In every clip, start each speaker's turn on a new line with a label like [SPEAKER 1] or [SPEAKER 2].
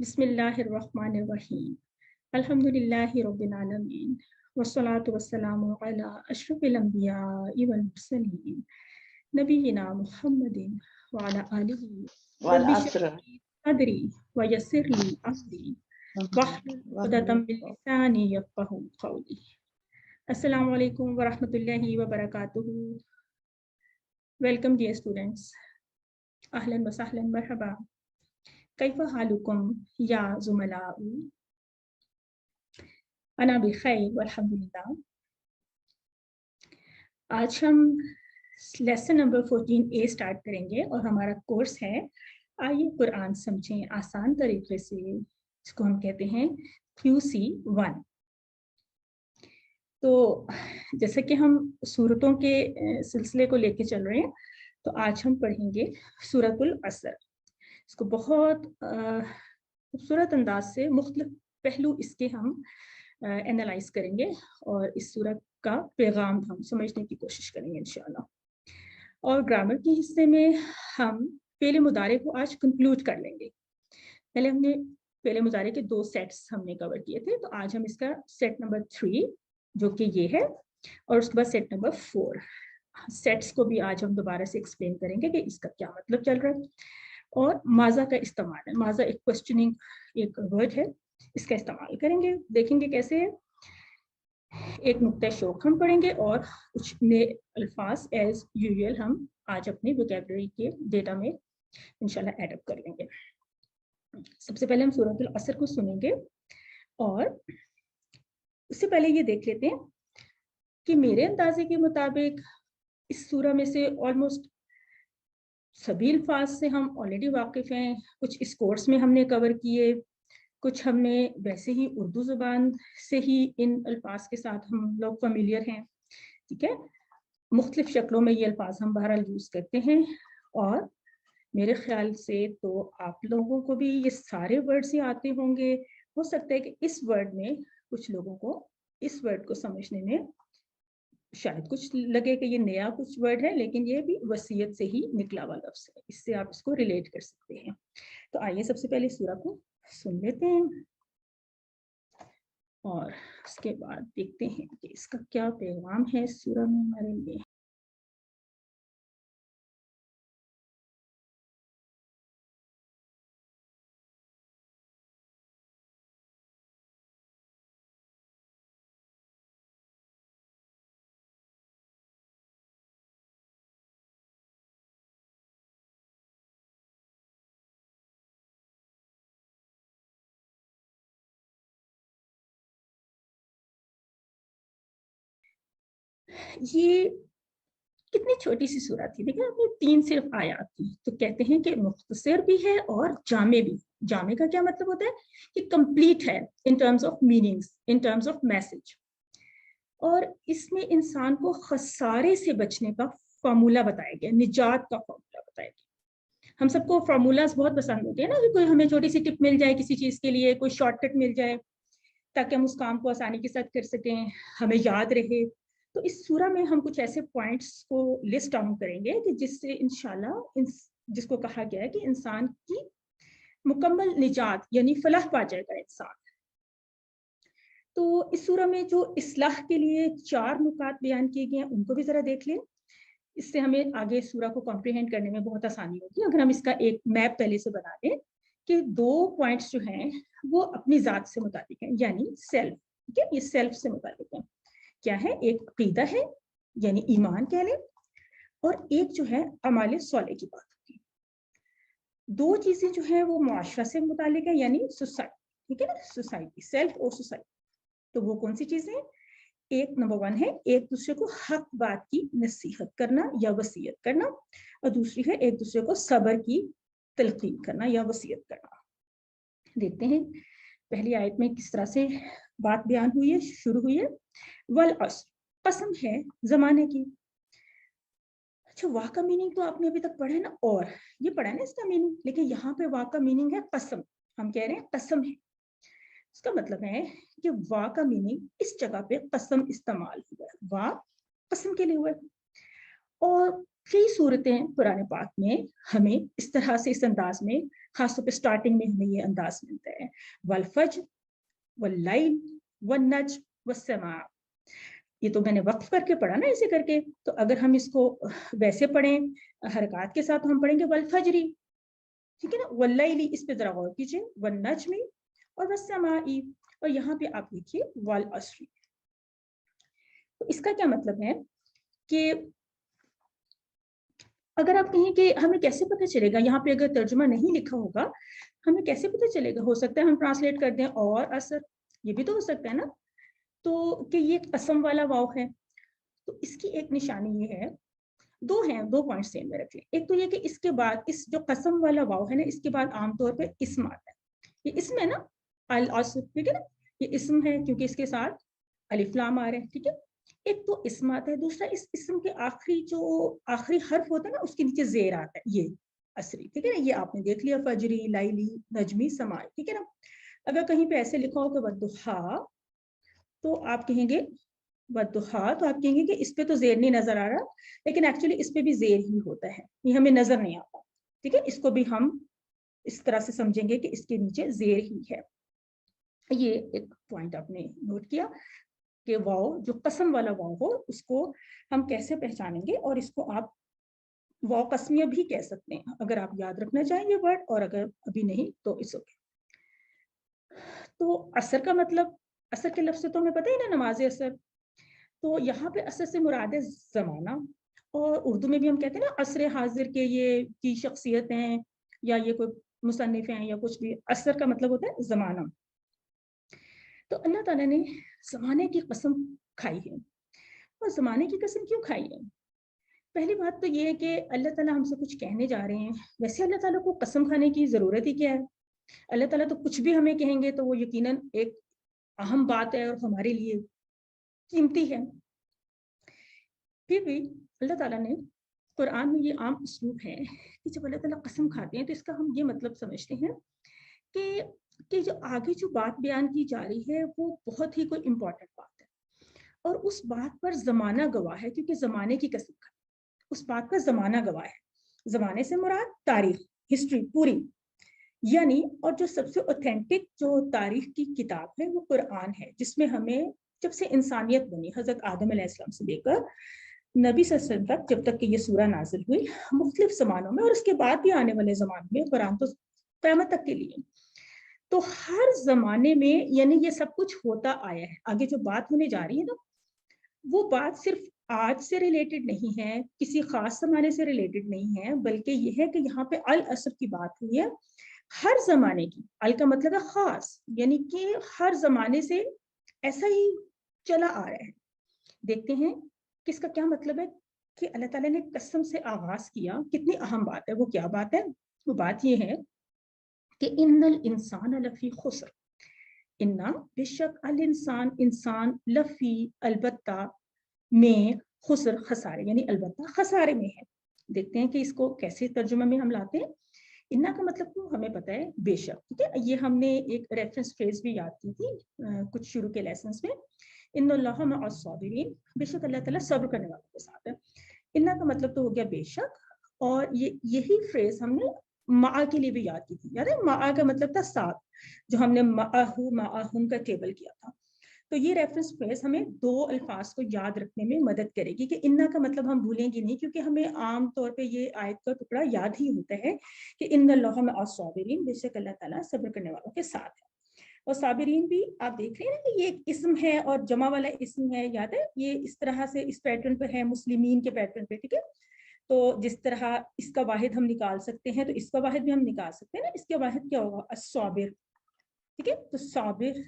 [SPEAKER 1] बिस्मिल्लाहिर्रहमानिर्रहीम अल्हम्दुलिल्लाहि रब्बिल आलमीन वस्सलातु वस्सलामु अला अशरफिल अंबिया'i वल मुरसलीन नबीना मुहम्मदिन व अला आलिहि रब्बि
[SPEAKER 2] والعصر
[SPEAKER 1] इश्रह ली सदरी व यस्सिर ली अमरी वहलुल उक़दतम मिन लिसानी यफ़क़हू क़ौली। अस्सलामु अलैकुम व रहमतुल्लाहि व बरकातुहू। वेलकम डियर स्टूडेंट्स, अहलन व सहलन मरहबा। कैफ़ हालुकुम या ज़ुमलाउ? अना बिखैर वल्हम्दुलिल्लाह। आज हम लेसन नंबर 14A स्टार्ट करेंगे और हमारा कोर्स है आइए कुरान समझें आसान तरीके से, इसको हम कहते हैं QC1। तो जैसे कि हम सूरतों के सिलसिले को लेके चल रहे हैं, तो आज हम पढ़ेंगे सूरतुल असर। इसको बहुत खूबसूरत अंदाज से मुख्तलिफ पहलू इसके हम एनालाइज करेंगे और इस सूरत का पैगाम हम समझने की कोशिश करेंगे इंशाअल्लाह। और ग्रामर के हिस्से में हम फेले मुदारे को आज कंक्लूड कर लेंगे। पहले हमने फेले मुदारे के 2 सेट्स हमने कवर किए थे, तो आज हम इसका सेट नंबर 3 जो कि ये है, और उसके बाद सेट नंबर 4 सेट्स को भी आज हम दोबारा से एक्सप्लेन करेंगे कि इसका क्या मतलब चल रहा है। और माजा का इस्तेमाल है, माजा एक क्वेश्चनिंग एक वर्ड है, इसका इस्तेमाल करेंगे, देखेंगे कैसे है। एक नुक्ता शौक हम पढ़ेंगे और कुछ नए अल्फाज एज यूजुअल हम आज अपनी वोकैबुलरी के डेटा में इंशाल्लाह ऐड अप कर लेंगे। सबसे पहले हम सूरतुल असर को सुनेंगे और उससे पहले ये देख लेते हैं कि मेरे अंदाजे के मुताबिक इस सूरा में से ऑलमोस्ट सभी अल्फाज से हम ऑलरेडी वाकिफ हैं। कुछ इस कोर्स में हमने कवर किए, कुछ हमने वैसे ही उर्दू ज़ुबान से ही इन अल्फाज के साथ हम लोग फेमिलियर हैं, ठीक है। मुख्तलिफ शक्लों में ये अल्फाज हम बहरहाल यूज़ करते हैं और मेरे ख्याल से तो आप लोगों को भी ये सारे वर्ड्स ही आते होंगे। हो सकता है कि इस वर्ड में कुछ लोगों को इस वर्ड को समझने में शायद कुछ लगे कि ये नया कुछ वर्ड है, लेकिन ये भी वसीयत से ही निकला हुआ लफ्ज़ है, इससे आप इसको रिलेट कर सकते हैं। तो आइए सबसे पहले सूरा को सुन लेते हैं और उसके बाद देखते हैं कि इसका क्या पैगाम है सूरा में हमारे लिए। ये कितनी छोटी सी सूरत थी, देखिए आपने 3 सिर्फ आयात थी, तो कहते हैं कि मुख्तसर भी है और जामे भी। जामे का क्या मतलब होता है कि कंप्लीट है in terms of meanings, in terms of message. और इसमें इंसान को खसारे से बचने का फार्मूला बताया गया, निजात का फार्मूला बताया गया। हम सबको फार्मूलाज बहुत पसंद होते हैं ना, कि कोई हमें छोटी सी टिप मिल जाए किसी चीज के लिए, कोई शॉर्टकट मिल जाए ताकि हम उस काम को आसानी के साथ कर सकें, हमें याद रहे। तो इस सूरा में हम कुछ ऐसे पॉइंट्स को लिस्ट डाउन करेंगे कि जिससे इंशाल्लाह जिसको कहा गया है कि इंसान की मुकम्मल निजात यानी फलाह पा जाएगा इंसान। तो इस सूरा में जो इस्लाह के लिए 4 नुकात बयान किए गए हैं उनको भी जरा देख लें, इससे हमें आगे सूरा को कॉम्प्रिहेंड करने में बहुत आसानी होगी। अगर हम इसका एक मैप पहले से बना दें कि 2 पॉइंट्स जो हैं वो अपनी जात से मुताबिक हैं, यानी सेल्फ, ठीक है, ये सेल्फ से मुताबिक है। क्या है? एक अकीदा है यानी ईमान कह लें, और एक जो है अमाले सॉले की बात होगी। 2 चीजें जो है वो मुआशरा से मुतालिक है यानी सोसाइटी, ठीक है ना, सोसाइटी, सेल्फ और सोसाइटी। तो वो कौन सी चीजें? एक नंबर 1 है एक दूसरे को हक बात की नसीहत करना या वसीयत करना, और दूसरी है एक दूसरे को सब्र की तलकीन करना या वसीयत करना। देखते हैं पहली आयत में किस तरह से बात बयान हुई है, शुरू हुई है। वल अस्र, कसम है जमाने की। अच्छा, वाह का मीनिंग तो आपने अभी तक पढ़ा है ना, और ये पढ़ा है ना इसका मीनिंग, लेकिन यहाँ पे वाह का मीनिंग है कसम। हम कह रहे हैं कसम है, इसका मतलब है कि वाह का मीनिंग इस जगह पे कसम इस्तेमाल हुआ है, वाह कसम के लिए हुआ है। और कई सूरतें कुरान पाक में हमें इस तरह से इस अंदाज में खासतौर पे स्टार्टिंग में हमें ये अंदाज मिलता है, वल फज्र वल्लैल वन्नज्म वस्समा। ये तो मैंने वक्फ करके पढ़ा ना ऐसे करके, तो अगर हम इसको वैसे पढ़ें हरकत के साथ, तो हम पढ़ेंगे वल फजरी, ठीक है ना, वल्लैली, इस पे जरा गौर कीजिए, वन्नज्मी और वस्समाई, और यहाँ पे आप लिखिए वल अस्री। तो इसका क्या मतलब है कि अगर आप कहें कि हमें कैसे पता चलेगा, यहाँ पे अगर तर्जुमा नहीं लिखा होगा, हमें कैसे पता चलेगा? हो सकता है हम ट्रांसलेट कर दें और असर, ये भी तो हो सकता है ना। तो कि ये कसम वाला वाव है, तो इसकी एक निशानी ये है, दो हैं, दो पॉइंट सेम में रख लें। एक तो ये कि इसके बाद इस जो कसम वाला वाव है ना, इसके बाद आमतौर पे इस्म आता है। ये इसम है ना, अल असर, ठीक है ना, ये इसम है क्योंकि इसके साथ अलिफ लाम आ रहे हैं, ठीक है। एक तो इसम आता है, दूसरा इस इसम के आखिरी जो आखिरी हर्फ होता है ना, उसके नीचे जेर आता है, ये असरी, ठीक है ना। ये आपने देख लिया, फजरी, लाइली, नजमी, समाई, ठीक है ना। अगर कहीं पे ऐसे लिखा हो कि वद्दुहा, तो आप कहेंगे वद्दुहा, तो आप कहेंगे कि इस पे तो जेर नहीं नजर आ रहा, लेकिन एक्चुअली इस पे भी जेर ही होता है, ये हमें नजर नहीं आता, ठीक है। इसको भी हम इस तरह से समझेंगे कि इसके नीचे जेर ही है। ये एक पॉइंट आपने नोट किया कि वाव जो कसम वाला वाव हो, उसको हम कैसे पहचानेंगे, और इसको आप वाव कस्मिया भी कह सकते हैं अगर आप याद रखना चाहें ये वर्ड, और अगर अभी नहीं तो इट्स ओके। तो असर का मतलब, असर के लफ्ज़ से तो हमें पता ही ना, नमाज असर। तो यहाँ पे असर से मुराद है ज़माना, और उर्दू में भी हम कहते हैं ना असर हाजिर के ये की शख्सियत हैं, या ये कोई मुसन्निफ हैं या कुछ भी, असर का मतलब होता है ज़माना। तो अल्लाह ताला ने ज़माने की कसम खाई है, और ज़माने की कसम क्यों खाई है? पहली बात तो ये है कि अल्लाह ताला हमसे कुछ कहने जा रहे हैं, वैसे अल्लाह ताला को कसम खाने की ज़रूरत ही क्या है? अल्लाह ताला तो कुछ भी हमें कहेंगे तो वो यकीनन एक अहम बात है और हमारे लिए कीमती है। फिर भी अल्लाह ताला ने कुरान में ये आम उसलूब है कि जब अल्लाह ताला कसम खाते हैं तो इसका हम ये मतलब समझते हैं कि जो आगे जो बात बयान की जा रही है वो बहुत ही कोई इम्पोर्टेंट बात है, और उस बात पर ज़माना गवाह है, क्योंकि ज़माने की कसम खाई, उस बात पर ज़माना गवाह है। ज़माने से मुराद तारीख, हिस्ट्री पूरी, यानी, और जो सबसे ऑथेंटिक जो तारीख की किताब है वो कुरान है, जिसमें हमें जब से इंसानियत बनी हज़रत आदम अलैहिस्सलाम से लेकर नबी सल्लल्लाहु अलैहि वसल्लम तक, जब तक कि ये सूरह नाज़िल हुई, मुख्तलिफ ज़मानों में और उसके बाद भी आने वाले ज़मानों में, कुरान तो क़यामत तक के लिए, तो हर ज़माने में यानी ये सब कुछ होता आया है। आगे जो बात होने जा रही है ना, वो बात सिर्फ आज से रिलेटेड नहीं है, किसी खास ज़माने से रिलेटेड नहीं है, बल्कि ये है कि यहाँ पे अल असर की बात हुई है, हर ज़माने की। अल का मतलब है खास, यानी कि हर ज़माने से ऐसा ही चला आ रहा है। देखते हैं कि इसका क्या मतलब है कि अल्लाह ताला ने कसम से आगाज़ किया, कितनी अहम बात है, वो क्या बात है? वो बात ये है कि इन्नल इंसान लफ़ी खुस्र, इन्ना बेशक अल इंसान, इंसान लफ़ी अलबत्ता में, खुस्र खसारे, यानी अलबत्ता खसारे में है। देखते हैं कि इसको कैसे तर्जुमा में हम लाते हैं। इन्ना का मतलब तो हमें पता है, बेशक, ठीक है। ये हमने एक रेफरेंस फ्रेज भी याद की थी कुछ शुरू के लेसन्स में, इन्नल्लाह मअस साबिरीन, बेशक अल्लाह ताला सब्र करने वालों के साथ है। इन्ना का मतलब तो हो गया बेशक, और ये यही फ्रेज हमने मा के लिए भी याद की थी, याद है? मा का मतलब था साथ, जो हमने माहू माहुम का टेबल किया था। तो ये रेफरेंस फ्रेज हमें दो अल्फाज को याद रखने में मदद करेगी कि इन्ना का मतलब हम भूलेंगे नहीं, क्योंकि हमें आम तौर पे ये आयत का टुकड़ा याद ही होता है कि इन्नल्लाह मअस साबिरीन, बेशक अल्लाह ताला सब्र करने वालों के साथ है। और साबिरीन भी आप देख रहे हैं ना कि ये एक इस्म है और जमा वाला इस्म है, याद है? ये इस तरह से इस पैटर्न पर है, मुस्लिमीन के पैटर्न पे, ठीक है। तो जिस तरह इसका वाहिद हम निकाल सकते हैं, तो इसका वाहिद भी हम निकाल सकते हैं ना। इसका वाहिद क्या होगा? अस्साबिर, ठीक है। तो साबिर,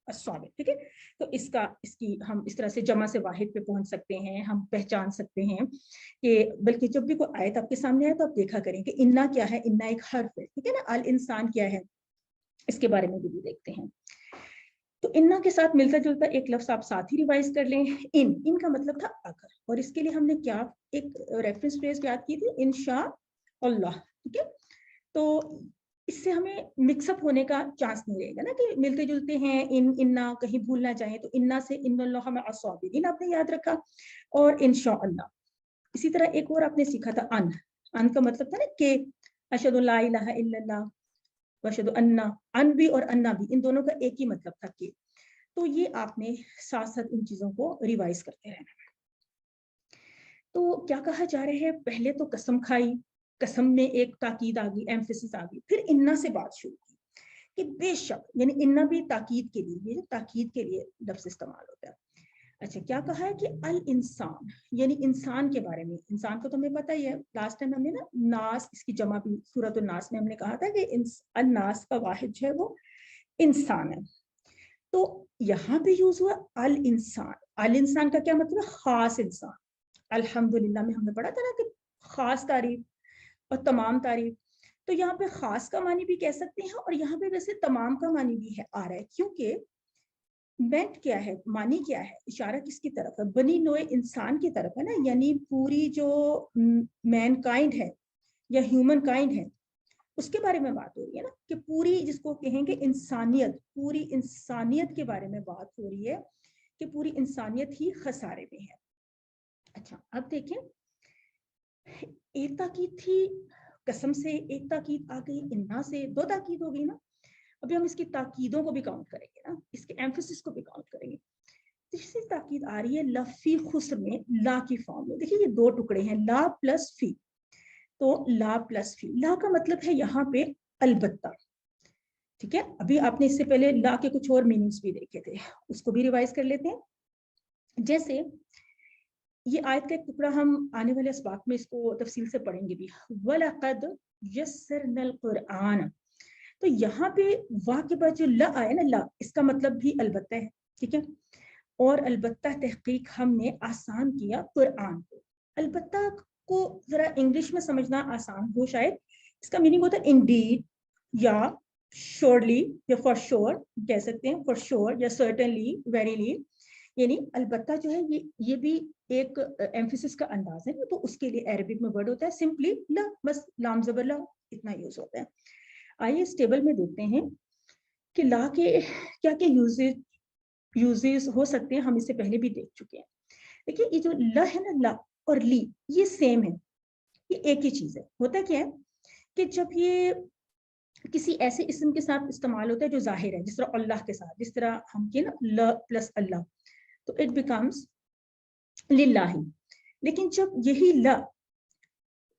[SPEAKER 1] अस्साबिर, ठीक है। तो इसकी हम इस तरह से जमा से वाहिद पे पहुंच सकते हैं, हम पहचान सकते हैं कि, बल्कि जब भी कोई आयत आपके सामने आए तो आप देखा करें कि इन्ना क्या है। इन्ना एक हर्फ है, ठीक है ना। अल इंसान क्या है, इसके बारे में भी देखते हैं। तो इन्ना के साथ मिलता जुलता एक लफ्ज आप साथ ही रिवाइज कर लें, इन का मतलब था अगर, और इसके लिए हमने क्या एक रेफरेंस फ्रेज याद की थी, इंशा अल्लाह, ठीक है। तो इससे हमें मिक्सअप होने का चांस नहीं रहेगा ना, कि मिलते जुलते हैं इन्ना कहीं भूल ना जाए। तो इन्ना से इन्नल्लाह मअस साबिरीन आपने याद रखा, और इंशा अल्लाह। इसी तरह एक और आपने सीखा था अन का मतलब था ना कि अशहदु ला इलाहा इल्लल्लाह, वशहदु अन्ना, अन भी और अन्ना भी, इन दोनों का एक ही मतलब था कि। तो ये आपने साथ साथ इन चीजों को रिवाइज करते रहना। तो क्या कहा जा रहा है, पहले तो कसम खाई, कसम में एक ताकीद आ गई, एम्फेसिस आ गई, फिर इन्ना से बात शुरू की कि बेशक, यानी इन्ना भी ताकीद के लिए, ये ताकीद के लिए लफ्ज इस्तेमाल होता है। अच्छा, क्या कहा है कि अल इंसान, यानी इंसान के बारे में। इंसान को तो हमें पता ही है, लास्ट टाइम हमने ना नास, इसकी जमा भी सूरत नास में हमने कहा था कि अल नास का वाहिद जो है वो इंसान है। तो यहाँ पे यूज हुआ अल इंसान। अल इंसान का क्या मतलब है, खास इंसान। अल्हम्दुलिल्लाह में हमने पढ़ा था ना कि खास तारीफ और तमाम तारीफ। तो यहाँ पे खास का मानी भी कह सकते हैं, और यहाँ पे वैसे तमाम का मानी भी है आ रहा है, क्योंकि मेंट क्या है, मानी क्या है, इशारा किसकी तरफ है, बनी नोए इंसान की तरफ है ना, यानी पूरी जो मैनकाइंड है या ह्यूमन काइंड है उसके बारे में बात हो रही है ना, कि पूरी जिसको कहेंगे इंसानियत, पूरी इंसानियत के बारे में बात हो रही है कि पूरी इंसानियत ही खसारे में है। अच्छा, अब देखें, एक ताकीद थी कसम से, एक ताकीद आ गई इन्ना से, दो ताकीद हो गई ना। अभी हम इसकी ताकीदों को भी काउंट करेंगे ना, इसके एम्फेसिस को भी काउंट करेंगे। तीसरी ताकीद आ रही है लफी खुस्र में, ला की फॉर्म में। देखिए ये दो टुकड़े हैं, ला प्लस फी। तो ला प्लस फी, ला का मतलब है यहाँ पे अलबत्ता, ठीक है। अभी आपने इससे पहले ला के कुछ और मीनिंग्स भी देखे थे, उसको भी रिवाइज कर लेते हैं। जैसे ये आयत का एक टुकड़ा हम आने वाले असबाक में इसको तफसील से पढ़ेंगे भी, वलक़द यस्सरनल कुरआन। तो यहाँ पे वाह के बाद जो ला आया ना, ला, इसका मतलब भी अलबत्ता है, ठीक है। और अलबत्ता तहकीक हमने आसान किया कुरआन को। अलबत्ता को जरा इंग्लिश में समझना आसान हो शायद, इसका मीनिंग होता है इंडीड या श्योरली या फॉर श्योर कह सकते हैं, फॉर श्योर या सर्टेनली, वेरीली। यानी अलबत्ता जो है ये भी एक एम्फेसिस का अंदाज है, तो उसके लिए अरबिक में वर्ड होता है सिंपली ला, बस लाम ज़बर ला, इतना यूज होता है। आइए इस टेबल में देखते हैं कि ला के क्या क्या यूजेस हो सकते हैं, हम इससे पहले भी देख चुके हैं। देखिए ये जो ला है ना, ला और ली ये सेम है, ये एक ही चीज है। होता क्या है कि जब ये किसी ऐसे इस्म के साथ इस्तेमाल होता है जो जाहिर है, जिस तरह अल्लाह के साथ, जिस तरह हम के ना ल प्लस अल्लाह, तो इट बिकम्स लिल्लाही। लेकिन जब यही ला,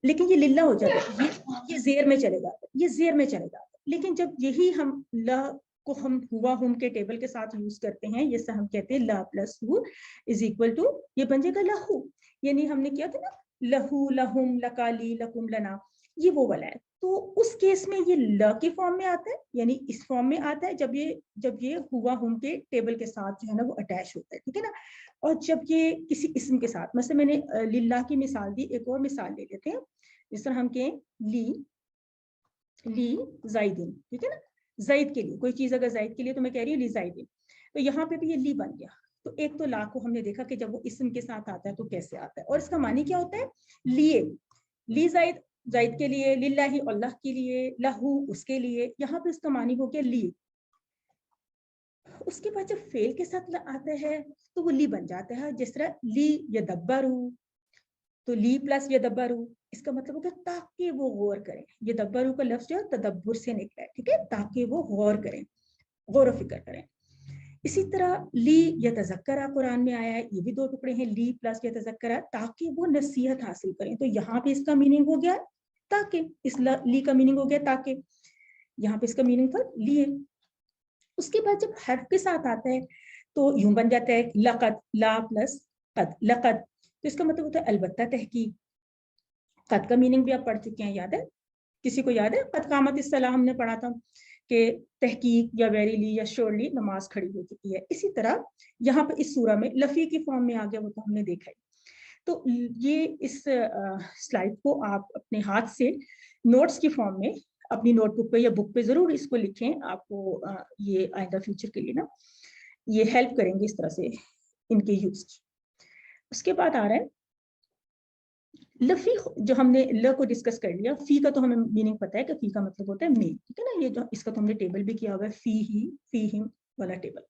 [SPEAKER 1] लेकिन ये लिल्ला हो जाता है, ये जेर में चले जाता है, ये जेर में चले जाता है। लेकिन जब यही हम ला को हम हुआ हुम के टेबल के साथ यूज करते हैं, जैसे हम कहते हैं ला प्लस हु इज इक्वल टू, ये बन जाएगा लहू। यानी हमने किया था ना लहू, लहुम, लकाली, लकुम, लना, ये वो वाला है। तो उस केस में ये ल के फॉर्म में आता है, यानी इस फॉर्म में आता है जब ये हुआ हुम के टेबल के साथ जो है ना वो अटैच होता है, ठीक है ना। और जब ये किसी इस्म के साथ, मतलब मैंने लिल्लाह की मिसाल दी, एक और मिसाल ले लेते हैं। जिस तरह हम कहें ली जाइदिन, ठीक है ना, जाइद के लिए कोई चीज अगर जाइद के लिए, तो मैं कह रही हूँ ली जाइदिन, तो यहाँ पे भी ये ली बन गया। तो एक तो ला को हमने देखा कि जब वो इस्म के साथ आता है तो कैसे आता है, और इसका मानी क्या होता है, लिए, ली जाइद, जाइद के लिए, लिल्लाही अल्लाह के लिए, लहू उसके लिए, यहाँ पे इसका मानी हो गया ली। उसके बाद जब फेल के साथ आता है तो वो ली बन जाता है, जिस तरह ली यदब्बरू, तो ली प्लस यदब्बरू, इसका मतलब होगा ताकि वो गौर करें। यदब्बरू का लफ्ज जो है तदब्बुर से निकला है, ठीक है, ताकि वो गौर करें, गौर व फिक्र करें। इसी तरह ली यतज़क्करा कुरान में आया है, ये भी दो टुकड़े हैं, ली प्लस यतज़क्करा, ताकि वो नसीहत हासिल करें। तो यहाँ पे इसका मीनिंग हो गया ताकि, इस ली का मीनिंग हो गया ताकि, यहाँ पे इसका मीनिंग था लिए। उसके बाद जब हर्फ के साथ आता है तो यूं बन जाता है लक़द, ला प्लस कद, लक़द। तो इसका मतलब होता है अलबत्ता तहकीक। कद का मीनिंग भी आप पढ़ चुके हैं, याद है, किसी को याद है, कद कामत इस्सलाह हमने पढ़ा था कि तहकीक या वेरीली या श्योरली नमाज खड़ी हो चुकी है। इसी तरह यहाँ पे इस सूरा में लफी की फॉर्म में आ गया, वो तो हमने देखा है। तो ये इस स्लाइड को आप अपने हाथ से नोट्स की फॉर्म में अपनी नोटबुक पे या बुक पे जरूर इसको लिखें, आपको ये आइंदा फ्यूचर के लिए ना ये हेल्प करेंगे इस तरह से इनके यूज। उसके बाद आ रहा है लफी, जो हमने ल को डिस्कस कर लिया। फी का तो हमें मीनिंग पता है कि फी का मतलब होता है में, ठीक है ना, ये जो इसका तो हमने टेबल भी किया हुआ है, फी हिम वाला टेबल।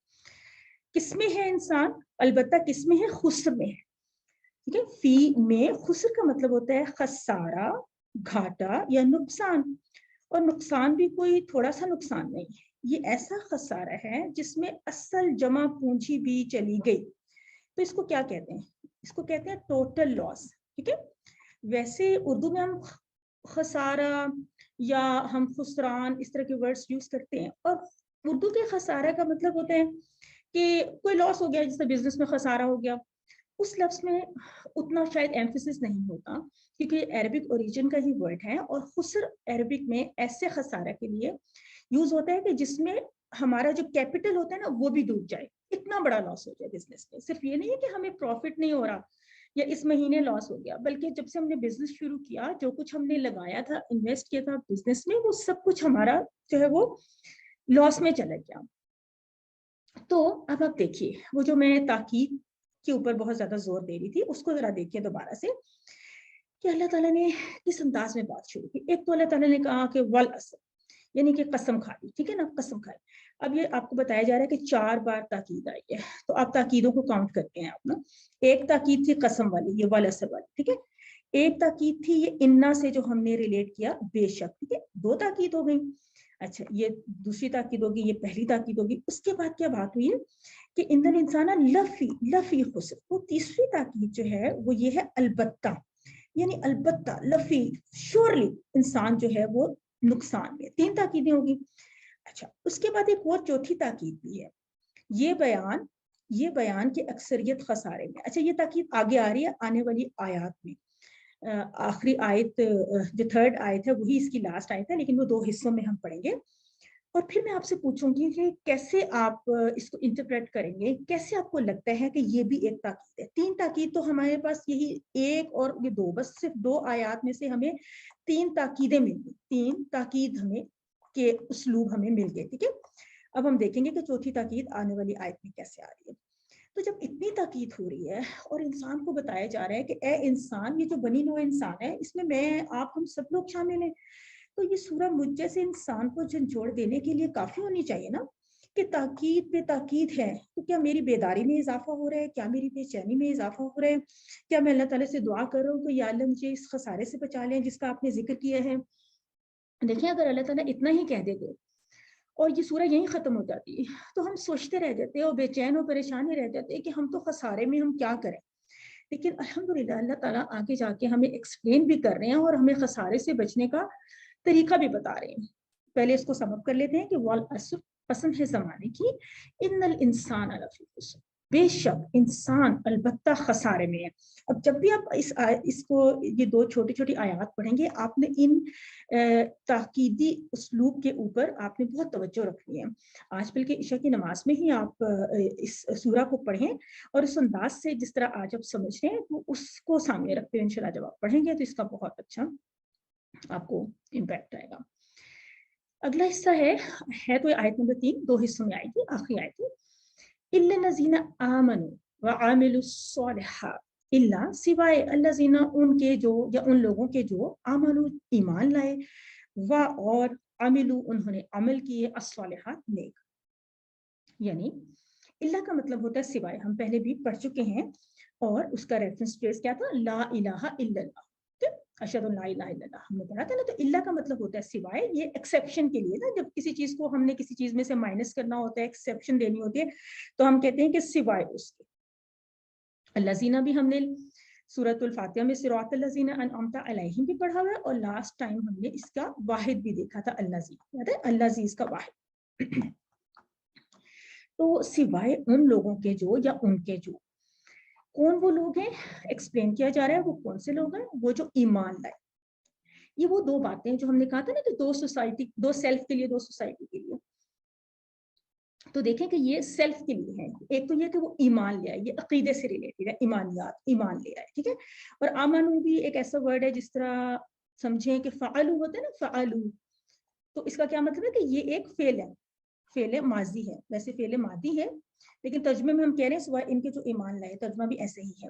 [SPEAKER 1] किसमें है इंसान, अलबत्ता किसमें है, खुस्र में है, ठीक है। फी में खुस्र का मतलब होता है खसारा, घाटा या नुकसान। اور نقصان بھی کوئی تھوڑا سا نقصان نہیں ہے، یہ ایسا خسارہ ہے جس میں اصل جمع پونجی بھی چلی گئی. تو اس کو کیا کہتے ہیں؟ اس کو کہتے ہیں ٹوٹل لاس. ٹھیک ہے. ویسے اردو میں ہم خسارہ یا ہم خسران اس طرح کے ورڈز یوز کرتے ہیں، اور اردو کے خسارہ کا مطلب ہوتا ہے کہ کوئی لاس ہو گیا، جیسے بزنس میں خسارہ ہو گیا. اس لفظ میں اتنا شاید ایمفیسس نہیں ہوتا کیونکہ عربک اوریجن کا ہی ورڈ ہے، اور خسر عربک میں ایسے خسارہ کے لیے یوز ہوتا ہے کہ جس میں ہمارا جو کیپٹل ہوتا ہے نا وہ بھی ڈوب جائے، اتنا بڑا لاس ہو جائے بزنس میں. صرف یہ نہیں ہے کہ ہمیں پروفٹ نہیں ہو رہا یا اس مہینے لاس ہو گیا، بلکہ جب سے ہم نے بزنس شروع کیا جو کچھ ہم نے لگایا تھا، انویسٹ کیا تھا بزنس میں، وہ سب کچھ ہمارا جو ہے وہ لاس میں چلا گیا. تو اب آپ دیکھیے وہ جو میں تاکید کے اوپر بہت زیادہ زور دے رہی تھی اس کو ذرا دیکھیے دوبارہ سے کہ اللہ تعالیٰ نے کس انداز میں بات شروع کی. ایک تو اللہ تعالیٰ نے کہا کہ والعصر، یعنی کہ قسم کھا لی. ٹھیک ہے نا، قسم کھائی. اب یہ آپ کو بتایا جا رہا ہے کہ 4 بار تاکید آئی ہے، تو آپ تاکیدوں کو کاؤنٹ کرتے ہیں آپ نا. ایک تاکید تھی قسم والی، یہ والعصر والی. ٹھیک ہے. ایک تاکید تھی یہ انا سے جو ہم نے ریلیٹ کیا بے شک. ٹھیک ہے، 2 تاکید ہو گئی. اچھا، یہ دوسری تاکید ہوگی، یہ پہلی تاکید ہوگی. اس کے بعد کیا بات ہوئی ہے کہ ان الانسان لفی خسر. وہ تیسری تاکید جو ہے وہ یہ ہے البتہ، یعنی البتہ لفی شورلی انسان جو ہے وہ نقصان میں. 3 تاکیدیں ہوگی. اچھا، اس کے بعد ایک اور چوتھی تاکید بھی ہے، یہ بیان کہ اکثریت خسارے میں. اچھا، یہ تاکید آگے آ رہی ہے آنے والی آیات میں. آخری آیت جو 3rd آیت ہے وہی اس کی لاسٹ آیت ہے، لیکن وہ 2 حصوں میں ہم پڑھیں گے. اور پھر میں آپ سے پوچھوں گی کہ کیسے آپ اس کو انٹرپریٹ کریں گے، کیسے آپ کو لگتا ہے کہ یہ بھی ایک تاکید ہے. 3 تاکید تو ہمارے پاس یہی ایک اور یہ 2، بس صرف 2 آیات میں سے ہمیں 3 تاکیدیں مل گئی. 3 تاکید ہمیں کے اسلوب ہمیں مل گئے. ٹھیک ہے. اب ہم دیکھیں گے کہ چوتھی تاکید آنے والی آیت میں کیسے آ رہی ہے. تو جب اتنی تاکید ہو رہی ہے اور انسان کو بتایا جا رہا ہے کہ اے انسان، یہ جو بنی نوع انسان ہے اس میں آپ ہم سب لوگ شامل ہیں، تو یہ سورہ مجھ جیسے انسان کو جھنجھوڑ دینے کے لیے کافی ہونی چاہیے نا کہ تاکید پہ تاکید ہے. تو کیا میری بیداری میں اضافہ ہو رہا ہے؟ کیا میری بے چینی میں اضافہ ہو رہا ہے؟ کیا میں اللہ تعالیٰ سے دعا کر رہا ہوں کہ یا اللہ مجھے اس خسارے سے بچا لیں جس کا آپ نے ذکر کیا ہے؟ دیکھیں، اگر اللہ تعالیٰ اتنا ہی کہہ دے اور یہ سورہ یہیں ختم ہو جاتی ہے تو ہم سوچتے رہ جاتے ہیں اور بے چین اور پریشان رہ جاتے ہیں کہ ہم تو خسارے میں ہم کیا کریں. لیکن الحمدللہ اللہ تعالیٰ آگے جا کے ہمیں ایکسپلین بھی کر رہے ہیں اور ہمیں خسارے سے بچنے کا طریقہ بھی بتا رہے ہیں. پہلے اس کو سم اپ کر لیتے ہیں کہ والعصر، قسم ہے زمانے کی، ان الانسان لفی خسر، بے شک انسان البتہ خسارے میں ہے. اب جب بھی آپ اس کو یہ 2 چھوٹی چھوٹی آیات پڑھیں گے، آپ نے ان تاکیدی اسلوب کے اوپر آپ نے بہت توجہ رکھنی ہے. آج بلکہ عشاء کی نماز میں ہی آپ اس سورہ کو پڑھیں اور اس انداز سے جس طرح آج آپ سمجھ رہے ہیں تو اس کو سامنے رکھتے ہوئے انشاءاللہ جب آپ پڑھیں گے تو اس کا بہت اچھا آپ کو امپیکٹ آئے گا. اگلا حصہ ہے تو آیت نمبر 3 2 حصوں میں آئی تھی. آخری آیت ہے الا الذین آمنوا وعملوا الصالحات، اللہ سوائے الذین ان کے جو یا ان لوگوں کے جو آمنوا ایمان لائے، و اور عملوا انہوں نے عمل کیے، الصالحات نیک. یعنی اللہ کا مطلب ہوتا ہے سوائے. ہم پہلے بھی پڑھ چکے ہیں اور اس کا ریفرنس فریز کیا تھا؟ لا الہ الا اللہ. اشہد ان لا الہ الا اللہ ہم نے پڑھا تھا نا. تو اللہ کا مطلب ہوتا ہے سوائے. یہ ایکسیپشن کے لیے نا، جب کسی چیز کو ہم نے کسی چیز میں سے مائنس کرنا ہوتا ہے، ایکسیپشن دینی ہوتی ہے، تو ہم کہتے ہیں کہ سوائے اس کے. الذین بھی ہم نے سورۃ الفاتحہ میں صراط الذین انعمت علیہم بھی پڑھا ہوا ہے، اور لاسٹ ٹائم ہم نے اس کا واحد بھی دیکھا تھا، الذی. یاد ہے الذی اس کا واحد. تو سوائے ان لوگوں کے جو یا ان کے جو. کون وہ لوگ ہیں؟ ایکسپلین کیا جا رہا ہے وہ کون سے لوگ ہیں. وہ جو ایمان لائے. یہ وہ 2 باتیں جو ہم نے کہا تھا نا کہ 2 سوسائٹی، 2 سیلف کے لیے 2 سوسائٹی کے لیے. تو دیکھیں کہ یہ سیلف کے لیے ہے. ایک تو یہ کہ وہ ایمان لے آئے، یہ عقیدے سے ریلیٹڈ ہے، ایمانیات، ایمان لے آئے. ٹھیک ہے. اور آمنو بھی ایک ایسا ورڈ ہے جس طرح سمجھیں کہ فعلو ہوتا ہے نا، فعلو. تو اس کا کیا مطلب ہے کہ یہ ایک فعل ہے، فعل ماضی ہے. ویسے فعل ماضی ہے لیکن ترجمے میں ہم کہہ رہے ہیں سوائے ان کے جو ایمان لائے. ترجمہ بھی ایسے ہی ہے.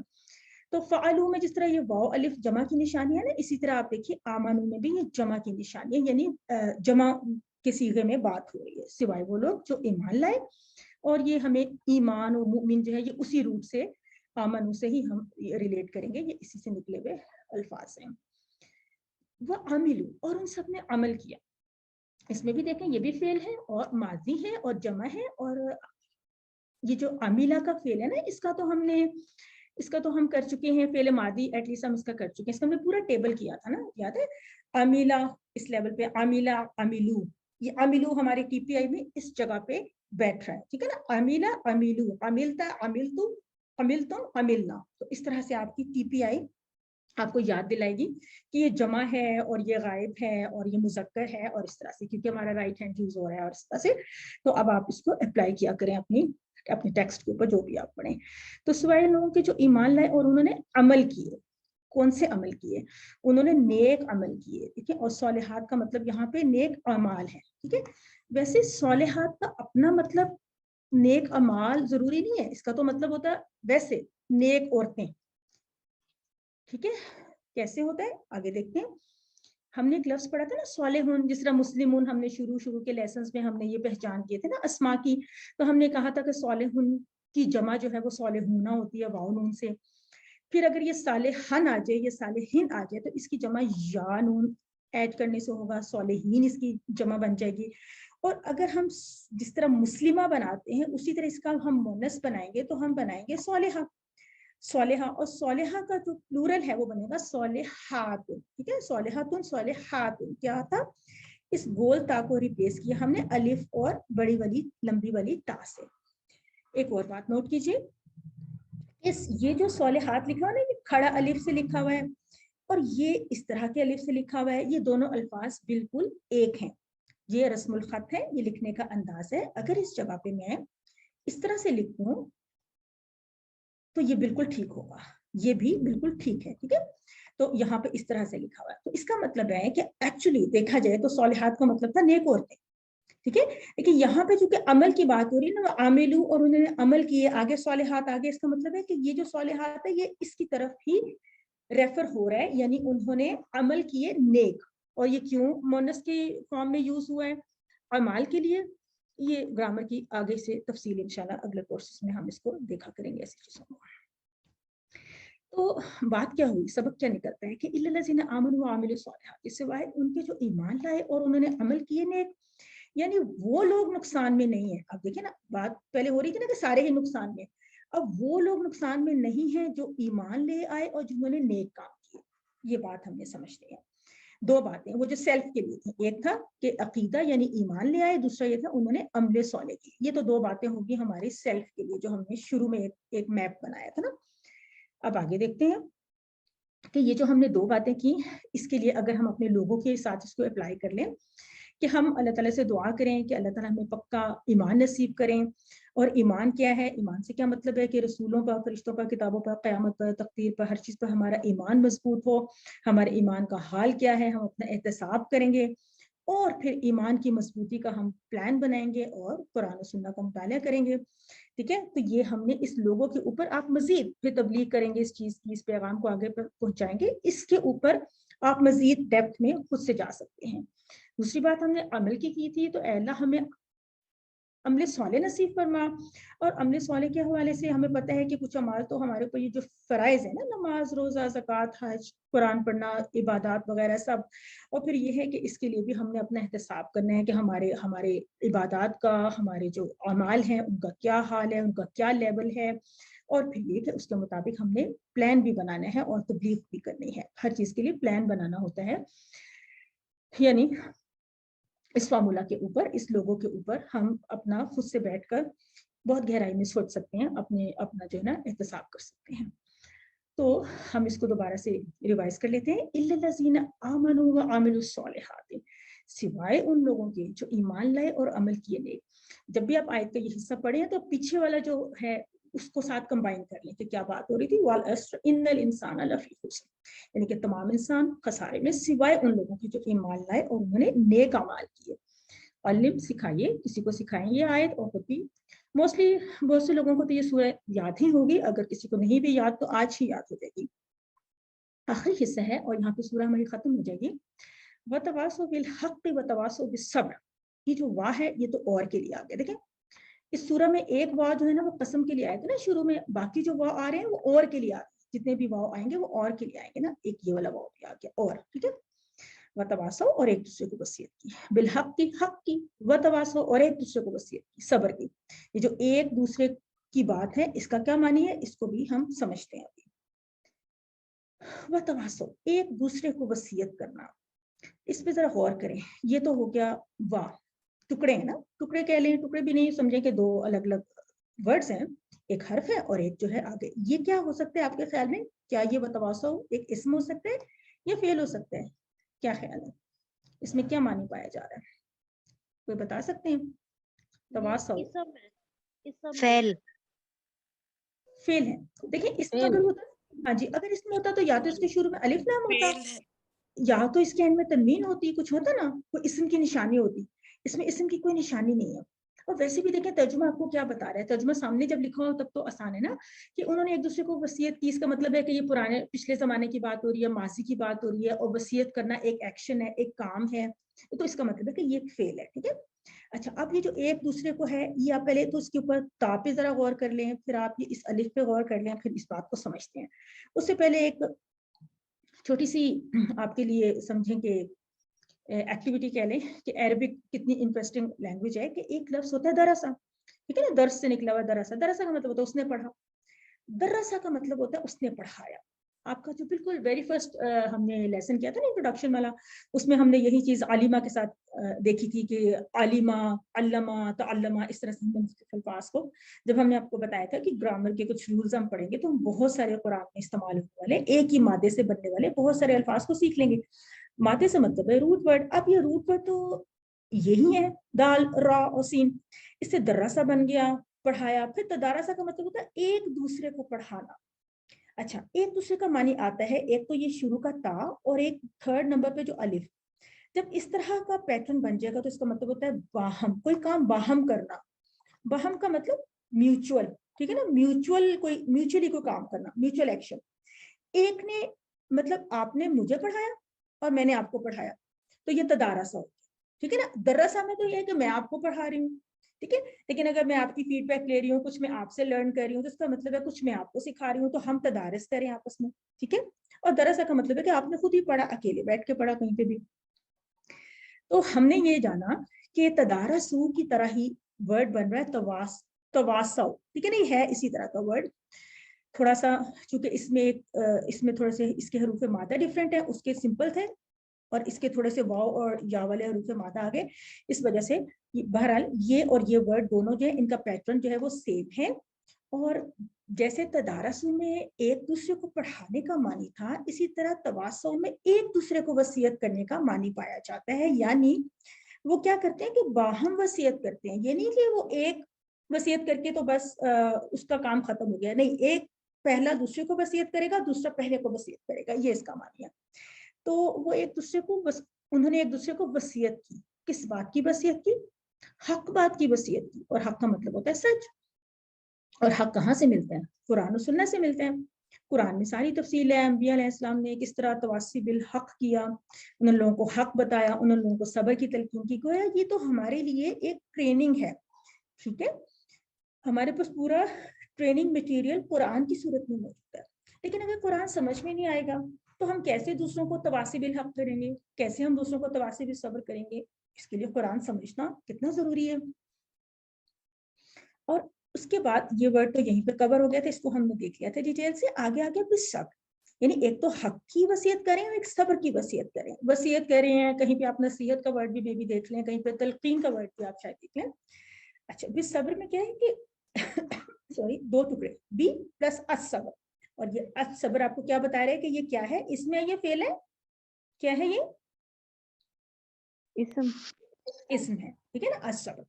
[SPEAKER 1] تو فعلو میں جس طرح یہ واو الف جمع کی نشانی ہے نا، اسی طرح آپ دیکھیے آمنو میں بھی یہ جمع کی نشانی ہے، یعنی جمع کے صیغے میں بات ہو رہی ہے. سوائے وہ لوگ جو ایمان لائے. اور یہ ہمیں ایمان اور مومن جو ہے یہ اسی روٹ سے آمنو سے ہی ہم ریلیٹ کریں گے، یہ اسی سے نکلے ہوئے الفاظ ہیں. وہ عملو، اور ان سب نے عمل کیا. इसमें भी देखें ये भी फेल है और माजी है और जमा है, और ये जो अमीला का फेल है ना, इसका तो हम कर चुके हैं, फेल मादी एटलीस्ट हम इसका कर चुके हैं, इसका हमने पूरा टेबल किया था ना, याद है। अमीला इस लेवल पे, अमीला अमीलू, ये अमीलू हमारे टीपीआई में इस जगह पे बैठ रहा है, ठीक है ना। अमीला अमीलू, अमिलता अमिलतू, अमिलतुम अमिलना, तो इस तरह से आपकी टीपीआई आपको याद दिलाएगी कि ये जमा है और ये गायब है और ये मुजक्कर है, और इस तरह से, क्योंकि हमारा राइट हैंड यूज हो रहा है और इस तरह से। तो अब आप इसको अप्लाई किया करें अपनी अपने टेक्स्ट के ऊपर जो भी आप पढ़ें। तो सिवाय लोगों के जो ईमान लाए और उन्होंने अमल किए, कौन से अमल किए, उन्होंने नेक अमल किए, ठीक है। और सालिहात का मतलब यहाँ पे नेक अमाल है, ठीक है। वैसे सालिहात का अपना मतलब नेक अमाल जरूरी नहीं है, इसका तो मतलब होता है वैसे नेक औरतें, ठीक है। कैसे होता है आगे देखते हैं। हमने एक लफ्ज पढ़ा था ना सालेहुन, जिस तरह मुस्लिमून हमने शुरू के लेसन्स में हमने ये पहचान किए थे ना अस्मा की, तो हमने कहा था कि सालेहुन की जमा जो है वो सालेहूना होती है वाव नून से। फिर अगर ये सालेहन आ जाए, ये सालेहिन आ जाए, तो इसकी जमा या नून ऐड करने से होगा, सालेहीन इसकी जमा बन जाएगी। और अगर हम जिस तरह मुस्लिमा बनाते हैं उसी तरह इसका हम मोनस बनाएंगे, तो हम बनाएंगे सालेहा, सालेहा, और सालेहा का जो प्लूरल है वो बनेगा सालेहातुन, ठीक है। सालेहातुन सालेहातुन क्या था, इस गोल ता को रिप्लेस किया हमने अलिफ और बड़ी वाली लंबी वाली ता से। एक और बात नोट कीजिए, इस ये जो सालेहात लिखा हुआ है ना, ये खड़ा अलिफ से लिखा हुआ है और ये इस तरह के अलिफ से लिखा हुआ है, ये दोनों अल्फाज बिल्कुल एक हैं। ये रस्मुल खत है, ये लिखने का अंदाज है। अगर इस जगह पे मैं इस तरह से लिखूं तो ये बिल्कुल ठीक होगा, ये भी बिल्कुल ठीक है, ठीक है। तो यहाँ पे इस तरह से लिखा हुआ है, तो इसका मतलब है कि एक्चुअली देखा जाए तो सालिहात का मतलब था नेक औरतें, ठीक है। लेकिन यहाँ पे चूंकि अमल की बात हो रही है ना, आमिलू और उन्होंने अमल किए, आगे सालिहात आगे, इसका मतलब है कि ये जो सालिहात है ये इसकी तरफ ही रेफर हो रहा है, यानी उन्होंने अमल किए नेक। और ये क्यों मोनस के फॉर्म में यूज हुआ है, अमाल के लिए, ये ग्रामर की आगे से तफसील इंशाल्लाह अगले कोर्सेज में हम इसको देखा करेंगे ऐसी चीजों को। तो बात क्या हुई, सबक क्या निकलता है कि इल्लल्लज़ीना आमनू व आमिलू सालिहात, सिवाय उनके जो ईमान लाए और उन्होंने अमल किए नेक, यानी वो लोग नुकसान में नहीं है। अब देखिए ना, बात पहले हो रही थी ना कि सारे ही नुकसान में, अब वो लोग नुकसान में नहीं है जो ईमान ले आए और जिन्होंने नेक काम किए। ये बात हमने समझनी है। दो बातें वो जो सेल्फ के लिए थी, एक था कि अकीदा यानी ईमान ले आए, दूसरा ये था उन्होंने अमले सौले किए। ये तो दो बातें होगी हमारी सेल्फ के लिए, जो हमने शुरू में एक मैप बनाया था ना। अब आगे देखते हैं कि ये जो हमने दो बातें की, इसके लिए अगर हम अपने लोगों के साथ इसको अप्लाई कर लें कि हम अल्लाह ताला से दुआ करें कि अल्लाह ताला हमें पक्का ईमान नसीब करें। और ईमान क्या है, ईमान से क्या मतलब है कि रसूलों पर, फरिश्तों पर, किताबों पर, क़यामत पर, तकदीर पर, हर चीज़ पर हमारा ईमान मजबूत हो। हमारे ईमान का हाल क्या है, हम अपना एहतसाब करेंगे और फिर ईमान की मजबूती का हम प्लान बनाएंगे और कुरान और सुन्नत का मुताला करेंगे, ठीक है। तो ये हमने इस लोगों के ऊपर, आप मजीद फिर तबलीग करेंगे इस चीज़ की, इस पैगाम को आगे पहुंचाएंगे, इसके ऊपर आप मजीद डेप्थ में खुद से जा सकते हैं। दूसरी बात हमने अमल की थी, तो अल्लाह हमें अमले स्वाले नसीब फरमा। और अमले स्वाले के हवाले से हमें पता है कि कुछ अमाल तो हमारे ऊपर, ये जो फ़राइज़ है ना, नमाज रोज़ा ज़कात हज कुरान पढ़ना इबादत वगैरह सब, और फिर ये है कि इसके लिए भी हमने अपना एहतसाब करना है कि हमारे हमारे इबादत का, हमारे जो अमाल हैं उनका क्या हाल है, उनका क्या लेवल है। और फिर ये कि उसके मुताबिक हमने प्लान भी बनाना है और तबलीग भी करनी है। हर चीज़ के लिए प्लान बनाना होता है, यानी इस फार्मूला के ऊपर, इस लोगों के ऊपर हम अपना खुद से बैठकर बहुत गहराई में सोच सकते हैं, अपना जो है ना एहतसाब कर सकते हैं। तो हम इसको दोबारा से रिवाइज कर लेते हैं। इल्लल्लज़ीना आमनू व आमिलुस सालिहात, सिवाय उन लोगों के जो ईमान लाए और अमल किए नेक। जब भी आप आयत का ये हिस्सा पढ़े तो पीछे वाला जो है उसको साथ कंबाइन कर लें कि क्या बात हो रही थी, वल अस्र इन्नल इंसाना लफी खुस्र, यानी कि तमाम इंसान खसारे में सिवाय उन लोगों के जो ईमान लाए और उन्होंने नेक अमाल किए। अलिम सिखाइए, किसी को सिखाएं ये आयत, और खुद भी मोस्टली बहुत से लोगों को तो ये सूरह याद ही होगी, अगर किसी को नहीं भी याद तो आज ही याद हो जाएगी। आखिरी हिस्सा है और यहाँ पे सूरह हमारी खत्म हो जाएगी। वतवासो बिल हक़ वतवासो बिस सब्र, ये जो वाह है ये तो और के लिए आ गया। देखें इस सूरह में एक वाह जो है ना वो कसम के लिए आया था ना शुरू में, बाकी जो वाह आ रहे हैं वो और के लिए आ रहे हैं, जितने भी वाह आएंगे वो और के लिए आएंगे ना, एक ये वाला वाह भी आ गया और, ठीक है। वतवासो और एक दूसरे को वसीयत की, बिलहक की हक की, वतवासो और एक दूसरे को वसीयत की, सब्र की। ये जो एक दूसरे की बात है इसका क्या मानी है, इसको भी हम समझते हैं अभी। वतवासो एक दूसरे को वसीयत करना, इस पे जरा गौर करें। ये तो हो गया वाह, टुकड़े हैं ना, टुकड़े कह लें, टुकड़े भी नहीं समझे कि दो अलग अलग वर्ड्स हैं, एक हर्फ है और एक जो है आगे। ये क्या हो सकता है आपके ख्याल में, क्या ये वतवासो एक इसम हो सकता है या फेल हो सकता है, क्या ख्याल है, इसमें क्या मानी पाया जा रहा है, कोई बता सकते हैं? तवासो
[SPEAKER 2] फेल
[SPEAKER 1] फेल है। देखिए इसमें अगर होता, हाँ जी, अगर इसमें होता तो या तो इसके शुरू में अलिफ लाम होता, या तो इसके एंड में तनवीन होती, कुछ होता ना, कोई इस्म की निशानी होती। इसमें इस्म की कोई निशानी नहीं है। और वैसे भी देखें तर्जुमा आपको क्या बता रहा है, तर्जुमा सामने जब लिखा हो तब तो आसान है ना, कि उन्होंने एक दूसरे को वसीयत की, इसका मतलब है कि ये पुराने पिछले जमाने की बात हो रही है, माजी की बात हो रही है, और वसीयत करना एक एक्शन है, एक काम है, तो इसका मतलब है कि ये फेल है, ठीक है। अच्छा, अब ये जो एक दूसरे को है, ये आप पहले तो इसके ऊपर ता पे जरा गौर कर लें, फिर आप ये इस अलिफ पे गौर कर लें, फिर इस बात को समझते हैं। उससे पहले एक छोटी सी आपके लिए समझें कि एक्टिविटी कह लें कि अरबिक कितनी इंटरेस्टिंग लैंग्वेज है, कि एक लफ्ज होता है दरसा, ठीक है ना, दर्स से निकला हुआ दरसा, दरसा का मतलब होता है उसने पढ़ा, दरसा का मतलब होता है उसने पढ़ाया। आपका जो बिल्कुल वेरी फर्स्ट हमने लेसन किया था ना इंट्रोडक्शन वाला, उसमें हमने यही चीज आलिमा के साथ देखी थी कि आलिमा, अल्लमा, तअल्लमा, इस तरह से हमने मुख्तलिफ अल्फाज को, जब हमने आपको बताया था कि ग्रामर के कुछ रूल्स हम पढ़ेंगे तो हम बहुत सारे कुरान में इस्तेमाल होने वाले एक ही मादे से बनने वाले बहुत सारे अल्फाज को सीख लेंगे। मादे से मतलब है रूट वर्ड। अब ये रूट वर्ड तो यही है, दाल, रा और सीन, इससे दर्रासा बन गया, पढ़ाया। फिर तदारसा का मतलब होता है एक दूसरे को पढ़ाना। अच्छा, एक दूसरे का मानी आता है, एक तो ये शुरू का ता और एक थर्ड नंबर पे जो अलिफ। जब इस तरह का पैटर्न बन जाएगा तो इसका मतलब होता है बाहम, कोई काम बाहम करना। बाहम का मतलब म्यूचुअल, ठीक है ना, म्यूचुअल, कोई म्यूचुअली कोई काम करना, म्यूचुअल एक्शन। एक ने मतलब आपने मुझे पढ़ाया और मैंने आपको पढ़ाया, तो ये तदारसा हो, ठीक है ना। दरसा में तो ये है कि मैं आपको पढ़ा रही हूँ, ठीक है, लेकिन अगर मैं आपकी फीडबैक ले रही हूँ, कुछ मैं आपसे लर्न कर रही हूँ, तो इसका मतलब है कुछ मैं आपको सिखा रही हूँ, तो हम तदारस करें आपस में, ठीक है। और दरसा का मतलब है कि आपने खुद ही पढ़ा, अकेले बैठ के पढ़ा कहीं पे भी। तो हमने ये जाना कि तदारसू की तरह ही वर्ड बन रहा है तवासौ, ठीक है ना, है इसी तरह का वर्ड। थोड़ा सा चूंकि इसमें थोड़े से इसके हरूफ मादा डिफरेंट है, उसके सिंपल थे, और इसके थोड़े से वाव और या वाले हरूफ मादा आ गए, इस वजह से बहरहाल ये और ये वर्ड दोनों जो है इनका पैटर्न जो है वो सेम है। और जैसे तदारसु में एक दूसरे को पढ़ाने का मानी था, इसी तरह तवासौ में एक दूसरे को वसीयत करने का मानी पाया जाता है। यानी वो क्या करते हैं कि बाहम वसीयत करते हैं, ये नहीं कि वो एक वसीयत करके तो बस उसका काम खत्म हो गया, नहीं, एक पहला दूसरे को वसीयत करेगा, दूसरा पहले को वसीयत करेगा, ये इसका मानिया। तो वो एक दूसरे को उन्होंने एक दूसरे को वसीयत की, किस बात की वसीयत की, हक बात की वसीयत की। और हक का मतलब होता है सच। और हक कहाँ से मिलता है, कुरान और सुन्नत से मिलता है। कुरान में सारी तफसील है, अंबिया अलैहिस्सलाम ने किस तरह तवासी बिल हक किया, उन लोगों को हक बताया, उन लोगों को सब्र की तलकीन की। गोया ये तो हमारे लिए एक ट्रेनिंग है, ठीक है, हमारे पास पूरा ट्रेनिंग मटेरियल कुरान की सूरत में मौजूद है। लेकिन अगर कुरान समझ में नहीं आएगा तो हम कैसे दूसरों को तवासी बिल हक करेंगे, कैसे हम दूसरों को तवासी बिल सब्र करेंगे। इसके लिए कुरान समझना कितना जरूरी है। और उसके बाद ये वर्ड तो यहीं पे कवर हो गया था, इसको हमने देख लिया था डिटेल से। आगे आगे फिर सब्र, यानी एक तो हक की वसीयत करें और एक सब्र की वसीयत करें। वसीयत करें हैं, कहीं पे आप नसीहत का वर्ड भी भी देख लें, कहीं पे तलकीन का वर्ड भी आप शायद देख लें। अच्छा, फिर सब्र में क्या है कि सॉरी, दो टुकड़े, बी प्लस असब्र। और ये असब्र आपको क्या बता रहे हैं कि ये क्या है, इसमें ये फेल है, क्या है ये इसम है, ठीक है ना, असब्र।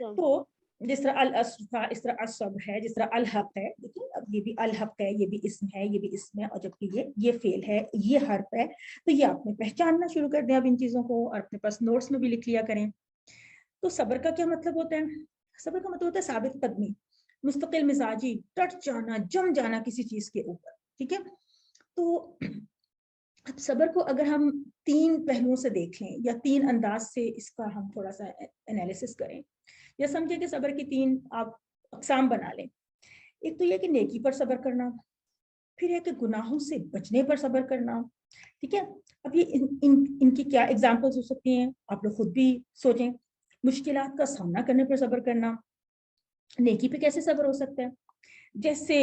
[SPEAKER 1] तो जिस तरह अल अस्र था, इस तरह असब्र है, जिस तरह अल हक है, देखिए अब ये भी अल हक है, ये भी इसम है, ये भी इसम है, और जबकि ये फेल है, ये हर्फ है। तो ये आपने पहचानना शुरू कर दिया अब इन चीजों को, और अपने पास नोट्स में भी लिख लिया करें। तो सब्र का क्या मतलब होता है, सब्र का मतलब होता है साबित कदमी, मुस्तकिल मिजाजी, डट जाना, जम जाना किसी चीज के ऊपर, ठीक है। तो अब सब्र को अगर हम तीन पहलुओं से देख लें, या तीन अंदाज से इसका हम थोड़ा सा एनालिसिस करें, या समझे कि सब्र की तीन आप अकसाम बना लें। एक तो यह कि नेकी पर सब्र करना, फिर है कि गुनाहों से बचने पर सब्र करना, ٹھیک ہے. اب یہ ان کی کیا ایگزامپلس ہو سکتی ہیں, آپ لوگ خود بھی سوچیں. مشکلات کا سامنا کرنے پر صبر کرنا, نیکی پہ کیسے صبر ہو سکتا ہے؟ جیسے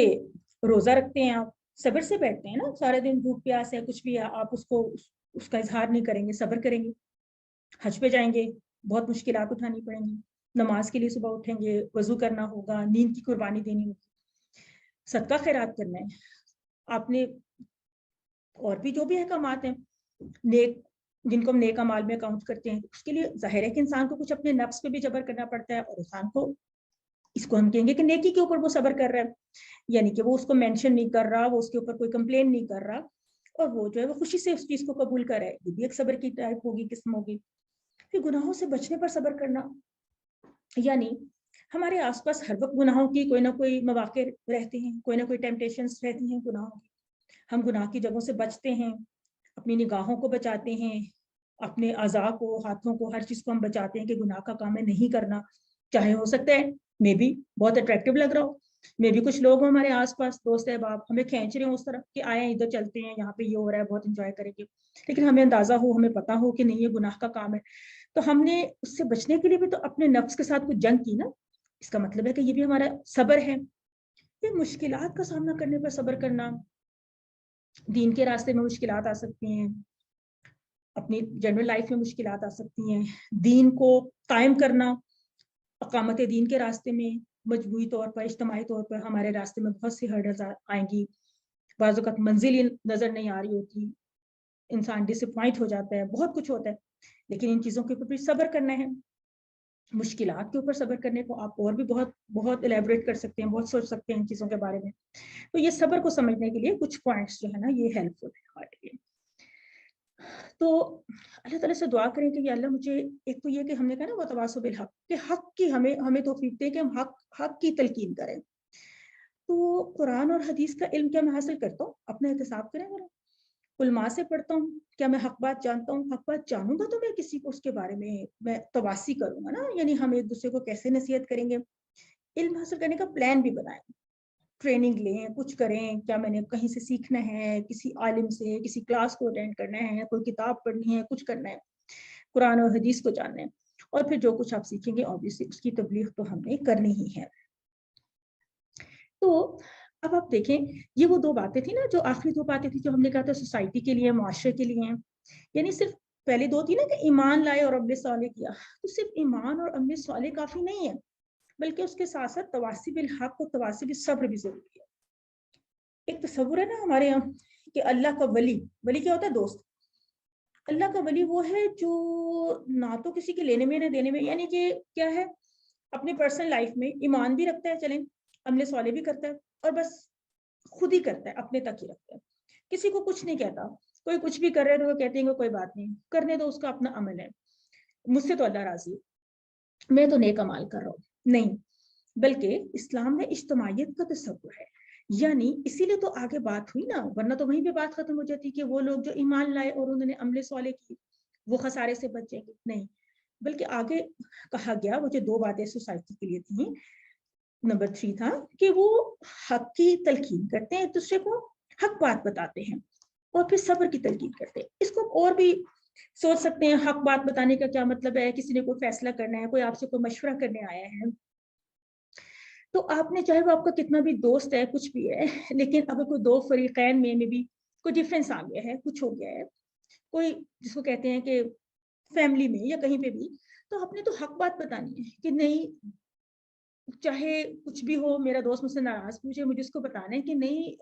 [SPEAKER 1] روزہ رکھتے ہیں آپ, صبر سے بیٹھتے ہیں نا, سارے دن بھوک پیاس ہے کچھ بھی ہے, آپ اس کا اظہار نہیں کریں گے, صبر کریں گے. حج پہ جائیں گے, بہت مشکلات اٹھانی پڑیں گی, نماز کے لیے صبح اٹھیں گے, وضو کرنا ہوگا, نیند کی قربانی دینی ہوگی, صدقہ خیرات کرنا ہے آپ نے, اور بھی جو بھی احکامات ہیں نیک, جن کو ہم نیک اعمال میں کاؤنٹ کرتے ہیں, اس کے لیے ظاہر ہے کہ انسان کو کچھ اپنے نفس پہ بھی جبر کرنا پڑتا ہے, اور انسان کو اس کو ہم کہیں گے کہ نیکی کے اوپر وہ صبر کر رہا ہے, یعنی کہ وہ اس کو مینشن نہیں کر رہا, وہ اس کے اوپر کوئی کمپلین نہیں کر رہا, اور وہ جو ہے وہ خوشی سے اس چیز کو قبول کر رہا ہے. یہ بھی ایک صبر کی ٹائپ ہوگی, قسم ہوگی. پھر گناہوں سے بچنے پر صبر کرنا, یعنی ہمارے آس پاس ہر وقت گناہوں کی کوئی نہ کوئی مواقع رہتے ہیں, کوئی نہ کوئی ٹیمپٹیشنز رہتی ہیں گناہوں کی, ہم گناہ کی جگہوں سے بچتے ہیں, اپنی نگاہوں کو بچاتے ہیں, اپنے اعضاء کو, ہاتھوں کو, ہر چیز کو ہم بچاتے ہیں کہ گناہ کا کام ہے نہیں کرنا, چاہے ہو سکتا ہے میں بھی بہت اٹریکٹیو لگ رہا ہو, میں بھی کچھ لوگ ہمارے آس پاس دوست احباب ہمیں کھینچ رہے ہیں اس طرف کہ آئے ادھر چلتے ہیں, یہاں پہ یہ ہو رہا ہے, بہت انجوائے کریں گے, لیکن ہمیں اندازہ ہو, ہمیں پتا ہو کہ نہیں یہ گناہ کا کام ہے, تو ہم نے اس سے بچنے کے لیے بھی تو اپنے نفس کے ساتھ کچھ جنگ کی نا. اس کا مطلب ہے کہ یہ بھی ہمارا صبر ہے. یہ مشکلات کا سامنا کرنے پر صبر کرنا, دین کے راستے میں مشکلات آ سکتی ہیں, اپنی جنرل لائف میں مشکلات آ سکتی ہیں, دین کو قائم کرنا, اقامت دین کے راستے میں مجموعی طور پر, اجتماعی طور پر ہمارے راستے میں بہت سی ہرڈلز آئیں گی, بعض اوقات منزل ہی نظر نہیں آ رہی ہوتی, انسان ڈس اپوائنٹ ہو جاتا ہے, بہت کچھ ہوتا ہے, لیکن ان چیزوں کے اوپر بھی صبر کرنا ہے. مشکلات کے اوپر صبر کرنے کو آپ اور بھی بہت بہت الیبوریٹ کر سکتے ہیں, بہت سوچ سکتے ہیں ان چیزوں کے بارے میں. تو یہ صبر کو سمجھنے کے لیے کچھ پوائنٹس جو ہے نا یہ ہیلپ فل ہے ہمارے لیے. تو اللہ تعالیٰ سے دعا کریں کہ یا اللہ مجھے, ایک تو یہ کہ ہم نے کہا نا وتواصوا بالحق, کہ حق کی ہمیں توفیق دے کہ ہم حق کی تلقین کریں. تو قرآن اور حدیث کا علم کیا میں حاصل کرتا ہوں, اپنا احتساب کریں ذرا. علماء سے پڑھتا ہوں, کیا میں حق بات جانتا ہوں؟ حق بات جانوں گا تو میں کسی کو اس کے بارے میں تواصی کروں گا نا, یعنی ہم ایک دوسرے کو کیسے نصیحت کریں گے. علم حاصل کرنے کا پلان بھی بنائیں, ٹریننگ لیں, کچھ کریں, کیا میں نے کہیں سے سیکھنا ہے, کسی عالم سے, کسی کلاس کو اٹینڈ کرنا ہے, کوئی کتاب پڑھنی ہے, کچھ کرنا ہے, قرآن اور حدیث کو جاننا ہے, اور پھر جو کچھ آپ سیکھیں گے obviously اس کی تبلیغ تو ہم نے کرنی ہی ہے. تو اب آپ دیکھیں, یہ وہ دو باتیں تھیں نا, جو آخری دو باتیں تھیں جو ہم نے کہا تھا سوسائٹی کے لیے, معاشرے کے لیے ہیں. یعنی صرف پہلے دو تھی نا کہ ایمان لائے اور عمل صالح کیا, تو صرف ایمان اور عمل صالح کافی نہیں ہے, بلکہ اس کے ساتھ ساتھ تواصی بالحق اور تواصی بالصبر بھی ضروری ہے. ایک تصور ہے نا ہمارے یہاں کہ اللہ کا ولی کیا ہوتا ہے؟ دوست. اللہ کا ولی وہ ہے جو نہ تو کسی کے لینے میں نہ دینے میں, یعنی کہ کیا ہے, اپنی پرسنل لائف میں ایمان بھی رکھتا ہے, چلیں عمل صالح بھی کرتا ہے, اور بس خود ہی کرتا ہے, اپنے تک ہی رکھتا ہے, کسی کو کچھ نہیں کہتا. کوئی کچھ بھی کر رہے تو وہ کہتے ہیں کہ کوئی بات نہیں, کرنے دو, اس کا اپنا عمل ہے, مجھ سے تو اللہ راضی ہے, میں تو نیک عمل کر رہا ہوں. نہیں, بلکہ اسلام میں اجتماعیت کا تصور ہے. یعنی اسی لیے تو آگے بات ہوئی نا, ورنہ تو وہیں پہ بات ختم ہو جاتی کہ وہ لوگ جو ایمان لائے اور انہوں نے عمل صالح کی وہ خسارے سے بچیں گے. نہیں, بلکہ آگے کہا گیا, وہ جو دو باتیں سوسائٹی کے لیے تھیں, نمبر 3 تھا کہ وہ حق کی تلقین کرتے ہیں, ایک دوسرے کو حق بات بتاتے ہیں, اور پھر صبر کی تلقین کرتے ہیں. اس کو اور بھی سوچ سکتے ہیں, حق بات بتانے کا کیا مطلب ہے, کسی نے کوئی فیصلہ کرنا ہے, کوئی آپ سے کوئی مشورہ کرنے آیا ہے, تو آپ نے چاہے وہ آپ کا کتنا بھی دوست ہے, کچھ بھی ہے, لیکن اگر کوئی دو فریقین میں بھی کوئی ڈفرینس آ گیا ہے, کچھ ہو گیا ہے, کوئی جس کو کہتے ہیں کہ فیملی میں یا کہیں پہ بھی, تو آپ نے تو حق بات بتانی ہے کہ نہیں, چاہے کچھ بھی ہو, میرا دوست مجھ سے ناراض پوچھے, مجھے اس کو بتانا ہے کہ نہیں,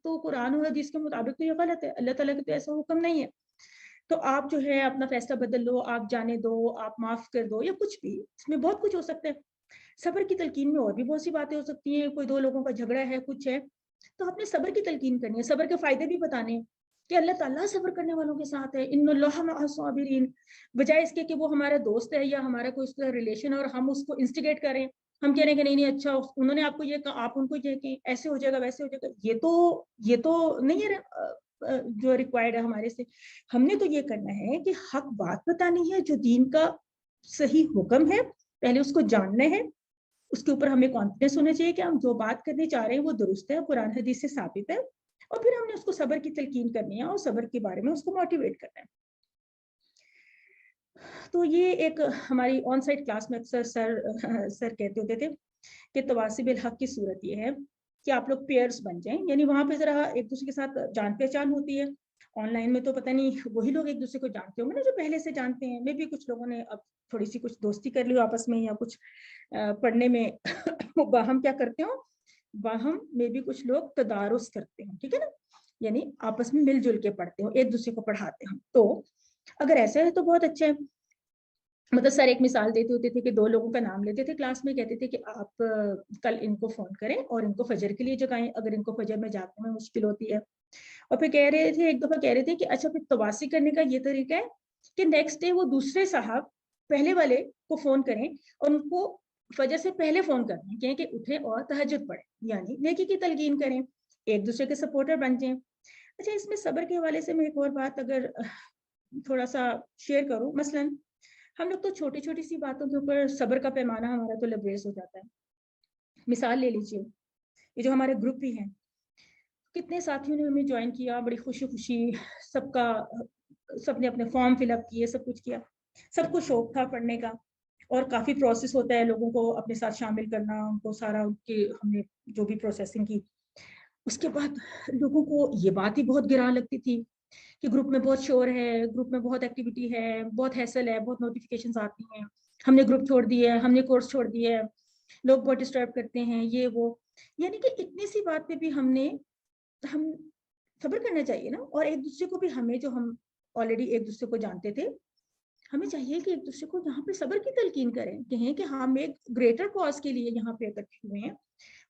[SPEAKER 1] تو قرآن اور حدیث کے مطابق تو یہ غلط ہے, اللہ تعالیٰ کا تو ایسا حکم نہیں ہے, تو آپ جو ہے اپنا فیصلہ بدل لو, آپ جانے دو, آپ معاف کر دو, یا کچھ بھی, اس میں بہت کچھ ہو سکتا ہے. صبر کی تلقین میں اور بھی بہت سی باتیں ہو سکتی ہیں, کوئی دو لوگوں کا جھگڑا ہے, کچھ ہے, تو آپ نے صبر کی تلقین کرنی ہے, صبر کے فائدے بھی بتانے ہیں کہ اللہ تعالیٰ صبر کرنے والوں کے ساتھ ہے, ان اللہ مع الصابرین, بجائے اس کے کہ وہ ہمارا دوست ہے یا ہمارا کوئی اس کا ریلیشن اور ہم اس کو انسٹیگیٹ کریں, ہم کہہ رہے ہیں کہ نہیں اچھا انہوں نے آپ کو یہ کہا, آپ ان کو یہ کہ ایسے ہو جائے گا ویسے ہو جائے گا, یہ تو نہیں ہے جو ریکوائرڈ ہے ہمارے سے. ہم نے تو یہ کرنا ہے کہ حق بات بتانی ہے, جو دین کا صحیح حکم ہے, پہلے اس کو جاننا ہے, اس کے اوپر ہمیں کانفیڈنس ہونا چاہیے کہ ہم جو بات کرنے چاہ رہے ہیں وہ درست ہے, قرآن حدیث سے ثابت ہے, اور پھر ہم نے اس کو صبر کی تلقین کرنی ہے اور صبر کے بارے میں اس کو موٹیویٹ کرنا ہے. تو یہ ایک ہماری آن سائٹ کلاس میں اکثر سر کہتے ہوتے تھے کہ تواصب الحق کی صورت یہ ہے کہ آپ لوگ پیئرس بن جائیں, یعنی وہاں پہ ذرا ایک دوسرے کے ساتھ جان پہچان ہوتی ہے. آن لائن میں تو پتہ نہیں وہی لوگ ایک دوسرے کو جانتے ہوں گے نا جو پہلے سے جانتے ہیں, میں بھی کچھ لوگوں نے اب تھوڑی سی کچھ دوستی کر لی آپس میں, یا کچھ پڑھنے میں باہم کیا کرتے ہوں, باہم میں بھی کچھ لوگ تدارس کرتے ہیں, ٹھیک ہے نا, یعنی آپس میں مل جل کے پڑھتے ہوں, ایک دوسرے کو پڑھاتے ہیں. تو اگر ایسا ہے تو بہت اچھا ہے. مطلب سر ایک مثال دیتے ہوتے تھے کہ 2 لوگوں کا نام لیتے تھے کلاس میں, کہتے تھے کہ آپ کل ان کو فون کریں اور ان کو فجر کے لیے جگائیں اگر ان کو فجر میں جاگنے میں مشکل ہوتی ہے. اور پھر کہہ رہے تھے, ایک دفعہ کہہ رہے تھے کہ اچھا پھر تواصی کرنے کا یہ طریقہ ہے کہ نیکسٹ ڈے وہ دوسرے صاحب پہلے والے کو فون کریں اور ان کو فجر سے پہلے فون کریں, کہیں کہ اٹھیں اور تہجد پڑھیں, یعنی نیکی کی تلقین کریں, ایک دوسرے کے سپورٹر بن جائیں. اچھا اس میں صبر کے حوالے سے میں ایک اور بات اگر تھوڑا سا شیئر کروں, مثلاً ہم لوگ تو چھوٹی چھوٹی سی باتوں کے اوپر صبر کا پیمانہ ہمارا تو لبریز ہو جاتا ہے. مثال لے لیجیے, یہ جو ہمارے گروپ بھی ہیں, کتنے ساتھیوں نے ہمیں جوائن کیا, بڑی خوشی خوشی سب نے اپنے فارم فل اپ کیے, سب کچھ کیا, سب کو شوق تھا پڑھنے کا, اور کافی پروسیس ہوتا ہے لوگوں کو اپنے ساتھ شامل کرنا, ان کو سارا ہم نے جو بھی پروسیسنگ کی. اس کے بعد لوگوں کو یہ بات ہی بہت گراں لگتی تھی کہ گروپ میں بہت شور ہے, گروپ میں بہت ایکٹیویٹی ہے, بہت ہیسل ہے, بہت نوٹیفیکیشنز آتی ہیں, ہم نے گروپ چھوڑ دی ہے, ہم نے کورس چھوڑ دی ہے, لوگ بہت ڈسٹرب کرتے ہیں, یہ وہ. یعنی کہ اتنی سی بات پہ بھی ہم صبر کرنا چاہیے نا. اور ایک دوسرے کو بھی, ہمیں جو ہم آلریڈی ایک دوسرے کو جانتے تھے, ہمیں چاہیے کہ ایک دوسرے کو یہاں پہ صبر کی تلقین کریں, کہیں کہ ہم ایک گریٹر کاز کے لیے یہاں پہ اکٹھے ہوئے ہیں,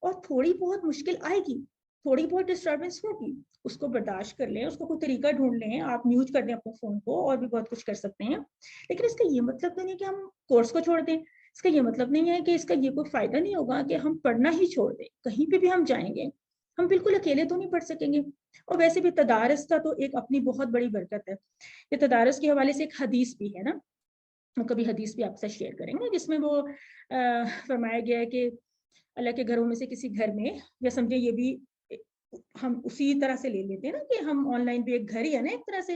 [SPEAKER 1] اور تھوڑی بہت مشکل آئے گی, تھوڑی بہت ڈسٹربنس ہوگی, اس کو برداشت کر لیں, اس کو کوئی طریقہ ڈھونڈ لیں, آپ میوٹ کر دیں اپنے فون کو, اور بھی بہت کچھ کر سکتے ہیں. لیکن اس کا یہ مطلب نہیں کہ ہم کورس کو چھوڑ دیں, اس کا یہ مطلب نہیں ہے کہ اس کا یہ کوئی فائدہ نہیں ہوگا کہ ہم پڑھنا ہی چھوڑ دیں. کہیں پہ بھی ہم جائیں گے, ہم بالکل اکیلے تو نہیں پڑھ سکیں گے. اور ویسے بھی تدارس کا تو ایک اپنی بہت بڑی برکت ہے. یہ تدارس کے حوالے سے ایک حدیث بھی ہے نا, کبھی حدیث بھی آپ سے شیئر کریں گے, جس میں وہ فرمایا گیا ہے کہ اللہ کے گھروں میں سے کسی گھر میں, یا سمجھے یہ بھی ہم اسی طرح سے لے لیتے ہیں نا کہ ہم آن لائن بھی ایک گھر ہی ہے نا ایک طرح سے,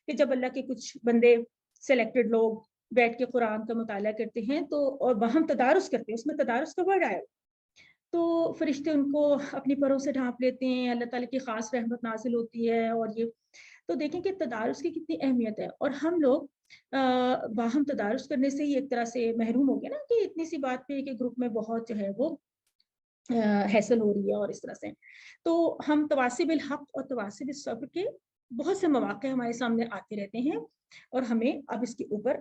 [SPEAKER 1] کہ جب اللہ کے کچھ بندے سلیکٹڈ لوگ بیٹھ کے قرآن کا مطالعہ کرتے ہیں تو, اور وہاں تدارس کرتے ہیں, اس میں تدارس کا ورڈ آیا, تو فرشتے ان کو اپنی پروں سے ڈھانپ لیتے ہیں, اللہ تعالیٰ کی خاص رحمت نازل ہوتی ہے. اور یہ تو دیکھیں کہ تدارس کی کتنی اہمیت ہے, اور ہم لوگ باہم تدارس کرنے سے ہی ایک طرح سے محروم ہو گئے نا, کہ اتنی سی بات پہ کہ گروپ میں بہت جو ہے وہ حاصل ہو رہی ہے. اور اس طرح سے تو ہم تواصب الحق اور تواصب الصبر کے بہت سے مواقع ہمارے سامنے آتے رہتے ہیں, اور ہمیں اب اس کے اوپر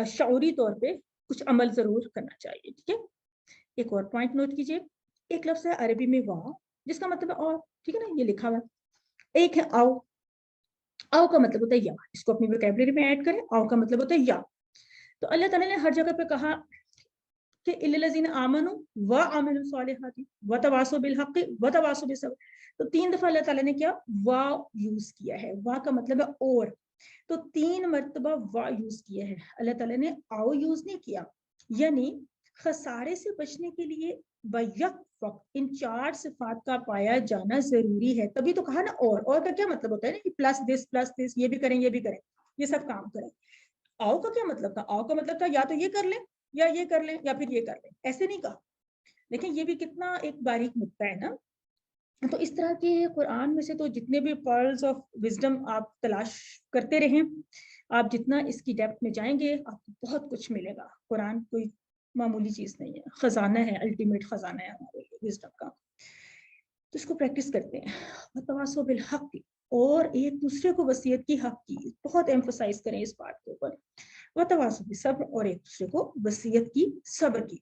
[SPEAKER 1] شعوری طور پہ کچھ عمل ضرور کرنا چاہیے. ٹھیک ہے, ایک اور پوائنٹ نوٹ کیجیے, ایک لفظ ہے عربی میں وا, جس کا مطلب ہے اور, ٹھیک ہے نا, یہ لکھا ہوا ہے. ایک ہے آؤ, آؤ کا مطلب ہوتا ہے یا, اس کو اپنی ووکیبلری میں ایڈ کریں, آؤ کا مطلب ہوتا ہے یا. تو اللہ تعالیٰ نے ہر جگہ پہ کہا کہ الذین آمنوا وعملوا الصالحات وتواصوا بالحق وتواصوا بالصبر. تو 3 دفعہ اللہ تعالیٰ نے کیا وا یوز کیا ہے, وا کا مطلب ہے اور, تو 3 مرتبہ وا یوز کیا ہے. اللہ تعالیٰ نے آؤ یوز نہیں کیا, یعنی خسارے سے بچنے کے لیے بیک وقت ان 4 صفات کا پایا جانا ضروری ہے. تبھی تو کہا نا اور کا کیا مطلب ہوتا ہے نا کہ پلس دس, یہ بھی کریں یہ بھی کریں, یہ سب کام کریں. آؤ کا کیا مطلب تھا, آؤ کا مطلب تھا یا تو یہ کر لیں یا یہ کر لیں یا پھر یہ کر لیں, ایسے نہیں کہا. لیکن یہ بھی کتنا ایک باریک نقطہ ہے نا. تو اس طرح کے قرآن میں سے تو جتنے بھی پرلز آف وزڈم آپ تلاش کرتے رہیں, آپ جتنا اس کی ڈیپتھ میں جائیں گے آپ کو بہت کچھ ملے گا. قرآن کوئی معمولی چیز نہیں ہے, خزانہ ہے, الٹیمیٹ خزانہ ہے ہمارے لیے وزڈم کا. تو اس کو پریکٹس کرتے ہیں. وتواصوا بالحق, اور ایک دوسرے کو وصیت کی حق کی, بہت ایمفسائز کریں اس بات کے اوپر. وتواصوا بالصبر, اور ایک دوسرے کو وصیت کی صبر کی.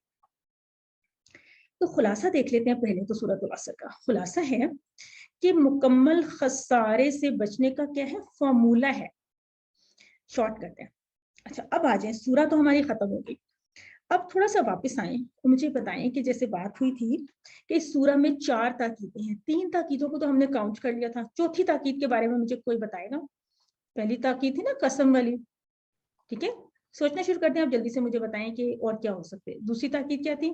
[SPEAKER 1] تو خلاصہ دیکھ لیتے ہیں پہلے تو سورۃ العصر کا. خلاصہ ہے کہ مکمل خسارے سے بچنے کا کیا ہے, فارمولہ ہے. شارٹ کرتے ہیں. اچھا اب آ جائیں, سورہ تو ہماری ختم ہو گئی. اب تھوڑا سا واپس آئیں اور مجھے بتائیں کہ جیسے بات ہوئی تھی کہ اس سورہ میں 4 تاکیدیں ہیں. 3 تاکیدوں کو تو ہم نے کاؤنٹ کر لیا تھا, چوتھی تاکید کے بارے میں مجھے کوئی بتائے گا. پہلی تاکید تھی نا قسم والی, ٹھیک ہے, سوچنا شروع کرتے ہیں. آپ جلدی سے مجھے بتائیں کہ اور کیا ہو سکتے. دوسری تاکید کیا تھی,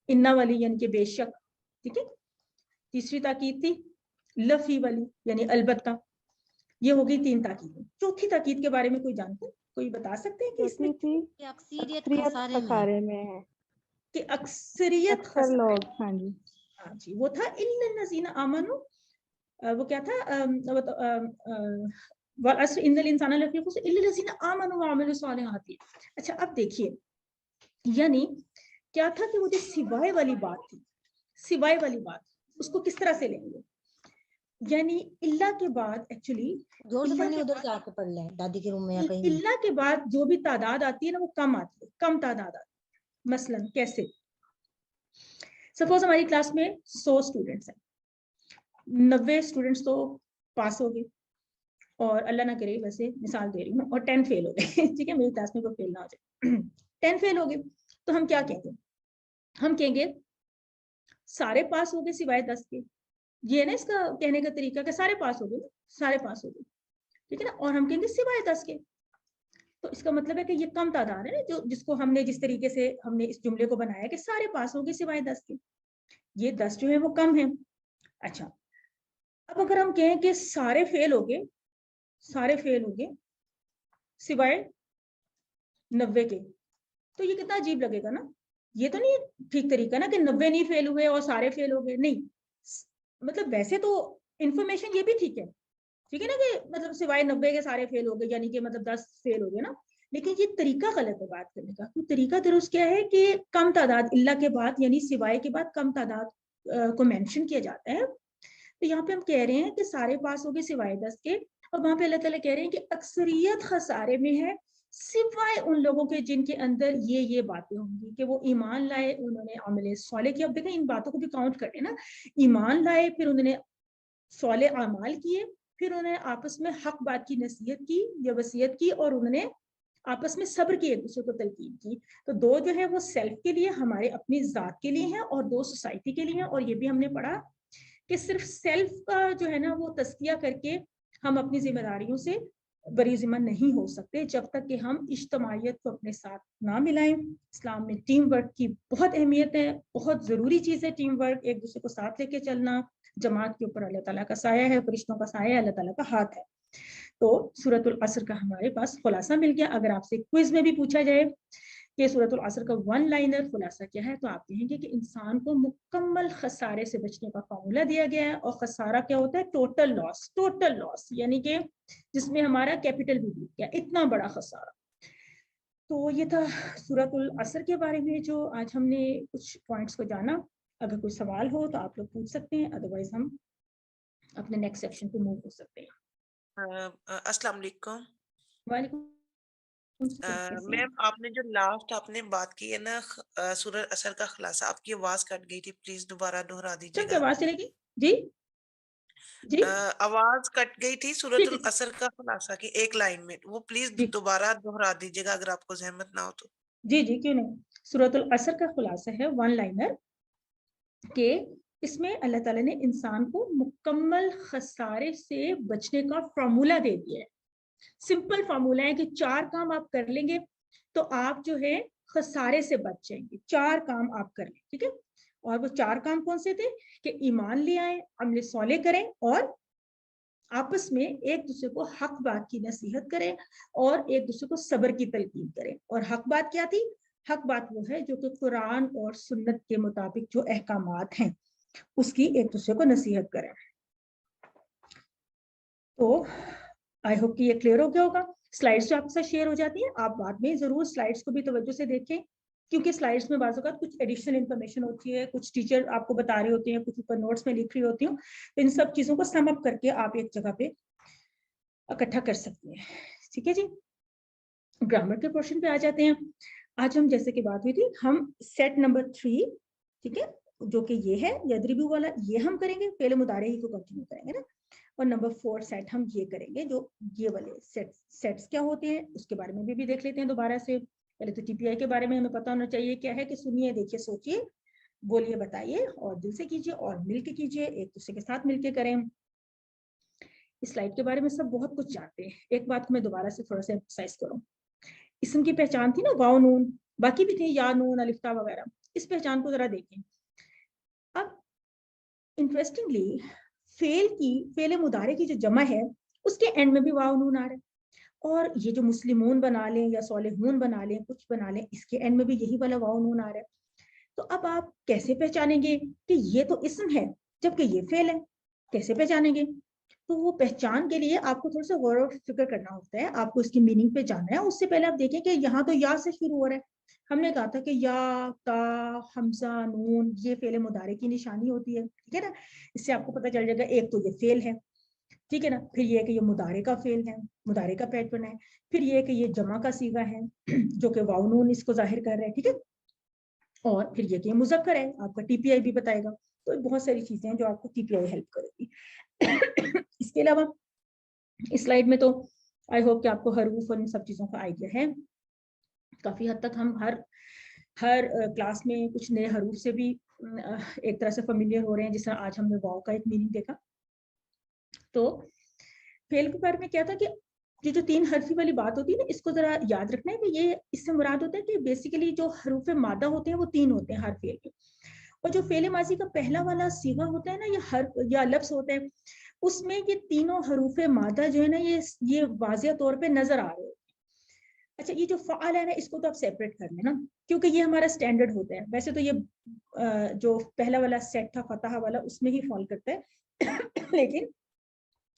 [SPEAKER 1] انا والی, یعنی کہ بے شک, ٹھیک ہے. تیسری تاکید تھی लफी वाली यानी अलबत्ता, ये हो गई 3 ताकीदें। चौथी ताकीद के बारे में कोई जानता है, कोई बता सकते हैं कि इसमें
[SPEAKER 2] कि अक्सरियत खसारे में है।
[SPEAKER 1] कि अक्सरियत
[SPEAKER 2] अक्सर लोग, हाँ जी।
[SPEAKER 1] हाँ जी, वो था इल्लल्लज़ीना आमनू, वो क्या था, वल अस्र इन्नल इंसाना लफी खुस्र इल्लल्लज़ीना आमनू व अमिलुस सालिहाति। अच्छा अब देखिए, यानी क्या था कि वो जो सिवाय वाली बात थी, सिवाय वाली बात उसको किस तरह से लेंगे, यानी इल्ला के बाद एक्चुअली
[SPEAKER 2] जोर से पढ़ने उधर जाके पढ़ ले दादी के रूम में या कहीं।
[SPEAKER 1] इल्ला के बाद जो भी तादाद आती है ना वो कम आती है, कम तादाद आती है। मसलन कैसे, सपोज हमारी क्लास में 100 स्टूडेंट्स हैं, 90 स्टूडेंट्स तो पास हो गए और अल्लाह ना करे, वैसे मिसाल दे रही हूँ, और 10 फेल हो गए ठीक है, मेरी क्लास में कोई फेल ना हो जाए 10 फेल हो गए, तो हम क्या कहेंगे, हम कहेंगे सारे पास हो गए सिवाय 10 के। ये ना इसका कहने का तरीका कि सारे पास हो गए, सारे पास हो गए, ठीक है ना, और हम कहेंगे सिवाय 10 के। तो इसका मतलब है कि ये कम तादाद है ना, जो जिसको हमने जिस तरीके से हमने इस जुमले को बनाया कि सारे पास हो गए सिवाय 10 के, ये 10 जो है वो कम है। अच्छा अब अगर हम कहें कि सारे फेल हो गए, सारे फेल हो गए सिवाय 90 के, तो ये कितना अजीब लगेगा ना, ये तो नहीं ठीक तरीका ना कि 90 नहीं फेल हुए और सारे फेल हो गए, नहीं, मतलब वैसे तो इंफॉर्मेशन ये भी ठीक है ना कि मतलब सिवाय 90 के सारे फेल हो गए, यानी कि मतलब 10 फेल हो गए ना, लेकिन ये तरीका गलत है बात करने का। तो तरीका दुरुस्त क्या है कि कम तादाद इल्ला के बाद यानी सिवाय के बाद कम तादाद को मेंशन किया जाता है। तो यहाँ पे हम कह रहे हैं कि सारे पास हो गए सिवाय 10 के, और वहां पे अल्लाह ताला कह रहे हैं कि अक्सरियत खसारे में है सिवाय उन लोगों के जिनके अंदर ये बातें होंगी कि वो ईमान लाए, उन्होंने अमल साले किया। अब देखें इन बातों को भी काउंट करें ना, ईमान लाए, फिर उन्होंने साले अमाल किए, फिर उन्होंने आपस में हक बात की नसीहत की या वसीयत की, और उन्होंने आपस में सब्र की, एक दूसरे को तलकीन की। तो 2 जो है वो सेल्फ के लिए, हमारे अपनी जात के लिए हैं, और 2 सोसाइटी के लिए हैं। और ये भी हमने पढ़ा कि सिर्फ सेल्फ का जो है ना वो तस्किया करके हम अपनी जिम्मेदारियों से बरी जिम्मा नहीं हो सकते जब तक कि हम इज्तमाइयत को अपने साथ ना मिलाएं। इस्लाम में टीम वर्क की बहुत अहमियत है, बहुत ज़रूरी चीज़ है टीम वर्क, एक दूसरे को साथ लेके चलना। जमात के ऊपर अल्लाह ताला का साया है, फरिश्तों का साया है, अल्लाह ताला का हाथ है। तो सूरतुल असर का हमारे पास खुलासा मिल गया। अगर आपसे क्विज में भी पूछा जाए कि सूरतुल असर का 1 लाइनर खुलासा क्या है, तो आप कहेंगे कि इंसान को मुकम्मल खसारे से बचने का फॉर्मूला दिया गया है। और खसारा क्या होता है, टोटल लॉस, यानी कि जिसमें हमारा कैपिटल भी डूब गया, इतना बड़ा खसारा। तो ये था सूरतुल असर के बारे में जो आज हमने कुछ पॉइंट्स को जाना। अगर कोई सवाल हो तो आप लोग पूछ सकते हैं, अदरवाइज हम अपने नेक्स्ट सेक्शन पे मूव हो सकते हैं।
[SPEAKER 3] अस्सलाम वालेकुम।
[SPEAKER 1] वालेकुम सलाम।
[SPEAKER 3] मैम आपने जो लास्ट आपने बात की है ना सूरत असर का खुलासा, आपकी आवाज कट गई थी, प्लीज दोबारा दोहरा
[SPEAKER 1] सब क्या
[SPEAKER 3] दीजिएगा।
[SPEAKER 1] आवाज चलेगी जी जी
[SPEAKER 3] आवाज कट गई थी
[SPEAKER 1] जी
[SPEAKER 3] सूरतुल
[SPEAKER 1] जी
[SPEAKER 3] असर का खुलासा की एक लाइन में, वो प्लीज
[SPEAKER 1] जी
[SPEAKER 3] दोबारा दोहरा दीजिएगा अगर आपको जहमत ना हो तो।
[SPEAKER 1] जी जी क्यों नहीं। सूरतुल असर का खुलासा है 1 लाइनर के, इसमें अल्लाह ताला ने इंसान को मुकम्मल खसारे से बचने का फार्मूला दे दिया है। सिंपल फार्मूला है कि 4 काम आप कर लेंगे तो आप जो है खसारे से बच जाएंगे। 4 काम आप कर लें, ठीक है। और वो 4 काम कौन से थे कि ईमान ले आए, अमल सौले करें, और आपस में एक दूसरे को हक बात की नसीहत करें, और एक दूसरे को सब्र की तलकीन करें। और हक बात क्या थी, हक बात वो है जो कि कुरान और सुन्नत के मुताबिक जो अहकामात हैं उसकी एक दूसरे को नसीहत करें। तो आई होप कि ये क्लियर हो गया होगा। स्लाइड्स जो आपके साथ शेयर हो जाती है, आप बाद में जरूर स्लाइड्स को भी तवज्जो से देखें, क्योंकि स्लाइड्स में बाज़ औक़ात कुछ एडिशनल इन्फॉर्मेशन होती है, कुछ टीचर आपको बता रहे होते हैं, कुछ ऊपर नोट्स में लिख रही होती हूँ, तो इन सब चीज़ों को सम अप करके आप एक जगह पे इकट्ठा कर सकती हैं। ठीक है जी, ग्रामर के पोर्शन पे आ जाते हैं। आज हम जैसे कि बात हुई थी, हम सेट नंबर 3, ठीक है, जो कि ये है यदरिबू वाला, ये हम करेंगे, पहले मुदारे ही को कंटिन्यू करेंगे ना। और नंबर 4 सेट हम ये करेंगे, जो ये वाले सेट्स क्या होते हैं उसके बारे में भी देख लेते हैं दोबारा से। पहले तो टीपीआई के बारे में हमें पता होना चाहिए क्या है, कि सुनिए, देखिए, सोचिए, बोलिए, बताइए, और दिल से कीजिए, और मिलके कीजिए, एक दूसरे के साथ मिलके करें। इस स्लाइड के बारे में सब बहुत कुछ जानते हैं, एक बात को मैं दोबारा से थोड़ा सा एम्फसाइज करूं। इसम की पहचान थी ना वाव नून, बाकी भी थे या नून अलिफ्ता वगैरह, इस पहचान को जरा देखें। अब इंटरेस्टिंगली فعل مضارع کی جو جمع ہے اس کے اینڈ میں بھی واو نون آ رہا ہے, اور یہ جو مسلمون بنا لیں یا صالحون بنا لیں, کچھ بنا لیں, اس کے اینڈ میں بھی یہی والا واو نون آ رہا ہے. تو اب آپ کیسے پہچانیں گے کہ یہ تو اسم ہے جبکہ یہ فعل ہے؟ کیسے پہچانیں گے؟ تو وہ پہچان کے لیے آپ کو تھوڑا سا غور و فکر کرنا ہوتا ہے, آپ کو اس کی میننگ پہ جاننا ہے. اس سے پہلے آپ دیکھیں کہ یہاں تو یا سے شروع ہو رہا ہے. ہم نے کہا تھا کہ یا, تا, حمزہ, نون یہ فعل مضارع کی نشانی ہوتی ہے, ٹھیک ہے نا. اس سے آپ کو پتہ چل جائے گا ایک تو یہ فعل ہے, ٹھیک ہے نا, پھر یہ کہ یہ مضارع کا فعل ہے, مضارع کا پیٹرن ہے, پھر یہ کہ یہ جمع کا صیغہ ہے جو کہ واو نون اس کو ظاہر کر رہا ہے, ٹھیک ہے, اور پھر یہ کہ یہ مذکر ہے, آپ کا ٹی پی آئی بھی بتائے گا. تو بہت ساری چیزیں ہیں جو آپ کو ٹی پی آئی ہیلپ کرے گی. اس کے علاوہ اس سلائیڈ میں تو آئی ہوپ کہ آپ کو حروف اور ان سب چیزوں کا آئیڈیا ہے. کافی حد تک ہم ہر کلاس میں کچھ نئے حروف سے بھی ایک طرح سے فیملیئر ہو رہے ہیں, جس طرح آج ہم نے واو کا ایک میننگ دیکھا. تو فعل کے بارے میں کیا تھا کہ یہ جو 3 حرفی والی بات ہوتی ہے نا, اس کو ذرا یاد رکھنا ہے کہ یہ اس سے مراد ہوتا ہے کہ بیسیکلی جو حروف مادہ ہوتے ہیں وہ 3 ہوتے ہیں ہر فعل کے, اور جو فعل ماضی کا پہلا والا صیغہ ہوتا ہے نا, یہ حرف یا لفظ ہوتا ہے, اس میں یہ تینوں حروف مادہ جو ہے نا یہ واضح طور پہ نظر آ رہے ہیں. اچھا, یہ جو فعل ہے نا, اس کو تو آپ سیپریٹ کر لیں نا, کیونکہ یہ ہمارا اسٹینڈرڈ ہوتا ہے. ویسے تو یہ جو پہلا والا سیٹ تھا فتح والا, اس میں ہی فال کرتا ہے, لیکن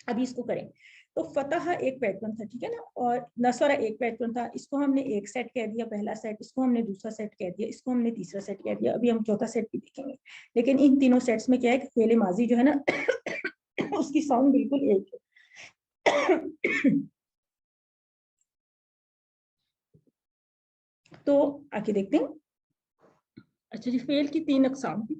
[SPEAKER 1] ابھی اس کو کریں. تو فتح ایک پیٹرن تھا, ٹھیک ہے نا, اور نصرہ ایک پیٹرن تھا. اس کو ہم نے ایک سیٹ کہہ دیا, پہلا سیٹ, اس کو ہم نے دوسرا سیٹ کہہ دیا, اس کو ہم نے تیسرا سیٹ کہہ دیا. ابھی ہم چوتھا سیٹ بھی دیکھیں گے. لیکن ان تینوں سیٹس میں کیا ہے کہ فعل ماضی جو ہے نا اس کی ساؤنڈ بالکل ایک ہے. تو آگے دیکھتے ہیں. اچھا جی, فعل کی 3 اقسام تھی.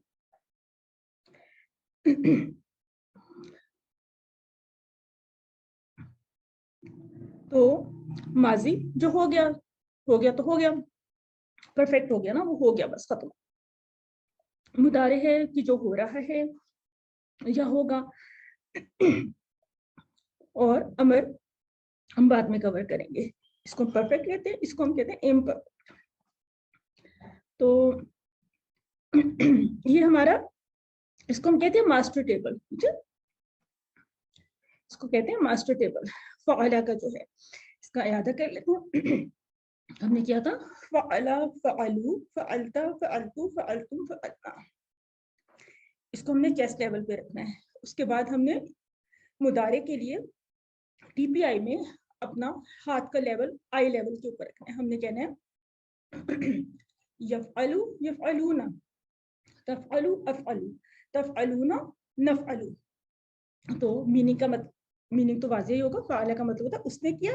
[SPEAKER 1] تو ماضی جو ہو گیا تو ہو گیا, پرفیکٹ ہو گیا نا, وہ ہو گیا, بس ختم. مضارع ہے کہ جو ہو رہا ہے یا ہوگا, اور امر ہم بعد میں کور کریں گے. اس کو پرفیکٹ کہتے ہیں, اس کو ہم کہتے ہیں امپرفیکٹ. تو یہ ہمارا, اس کو ہم کہتے ہیں ماسٹر ٹیبل, ٹھیک ہے, اس کو کہتے ہیں ماسٹر ٹیبل. فعلا کا جو ہے اس کا اعادہ کر لیتے ہیں. ہم نے کیا تھا, فعلا, فعلو, فعلتا, فعلتو, فعلتم, فعلنا. اس کو ہم نے چیسٹ لیول پہ رکھنا ہے. اس کے بعد ہم نے مضارع کے لیے ٹی پی آئی میں اپنا ہاتھ کا لیول آئی لیول کے اوپر رکھنا ہے. ہم نے کہنا ہے یفعلو, یفعلون, تفعلو, افعلو, تفعلون, نفعلو. تو میننگ کا میننگ تو واضح ہی ہوگا. فعلا کا مطلب ہوتا ہے اس نے کیا,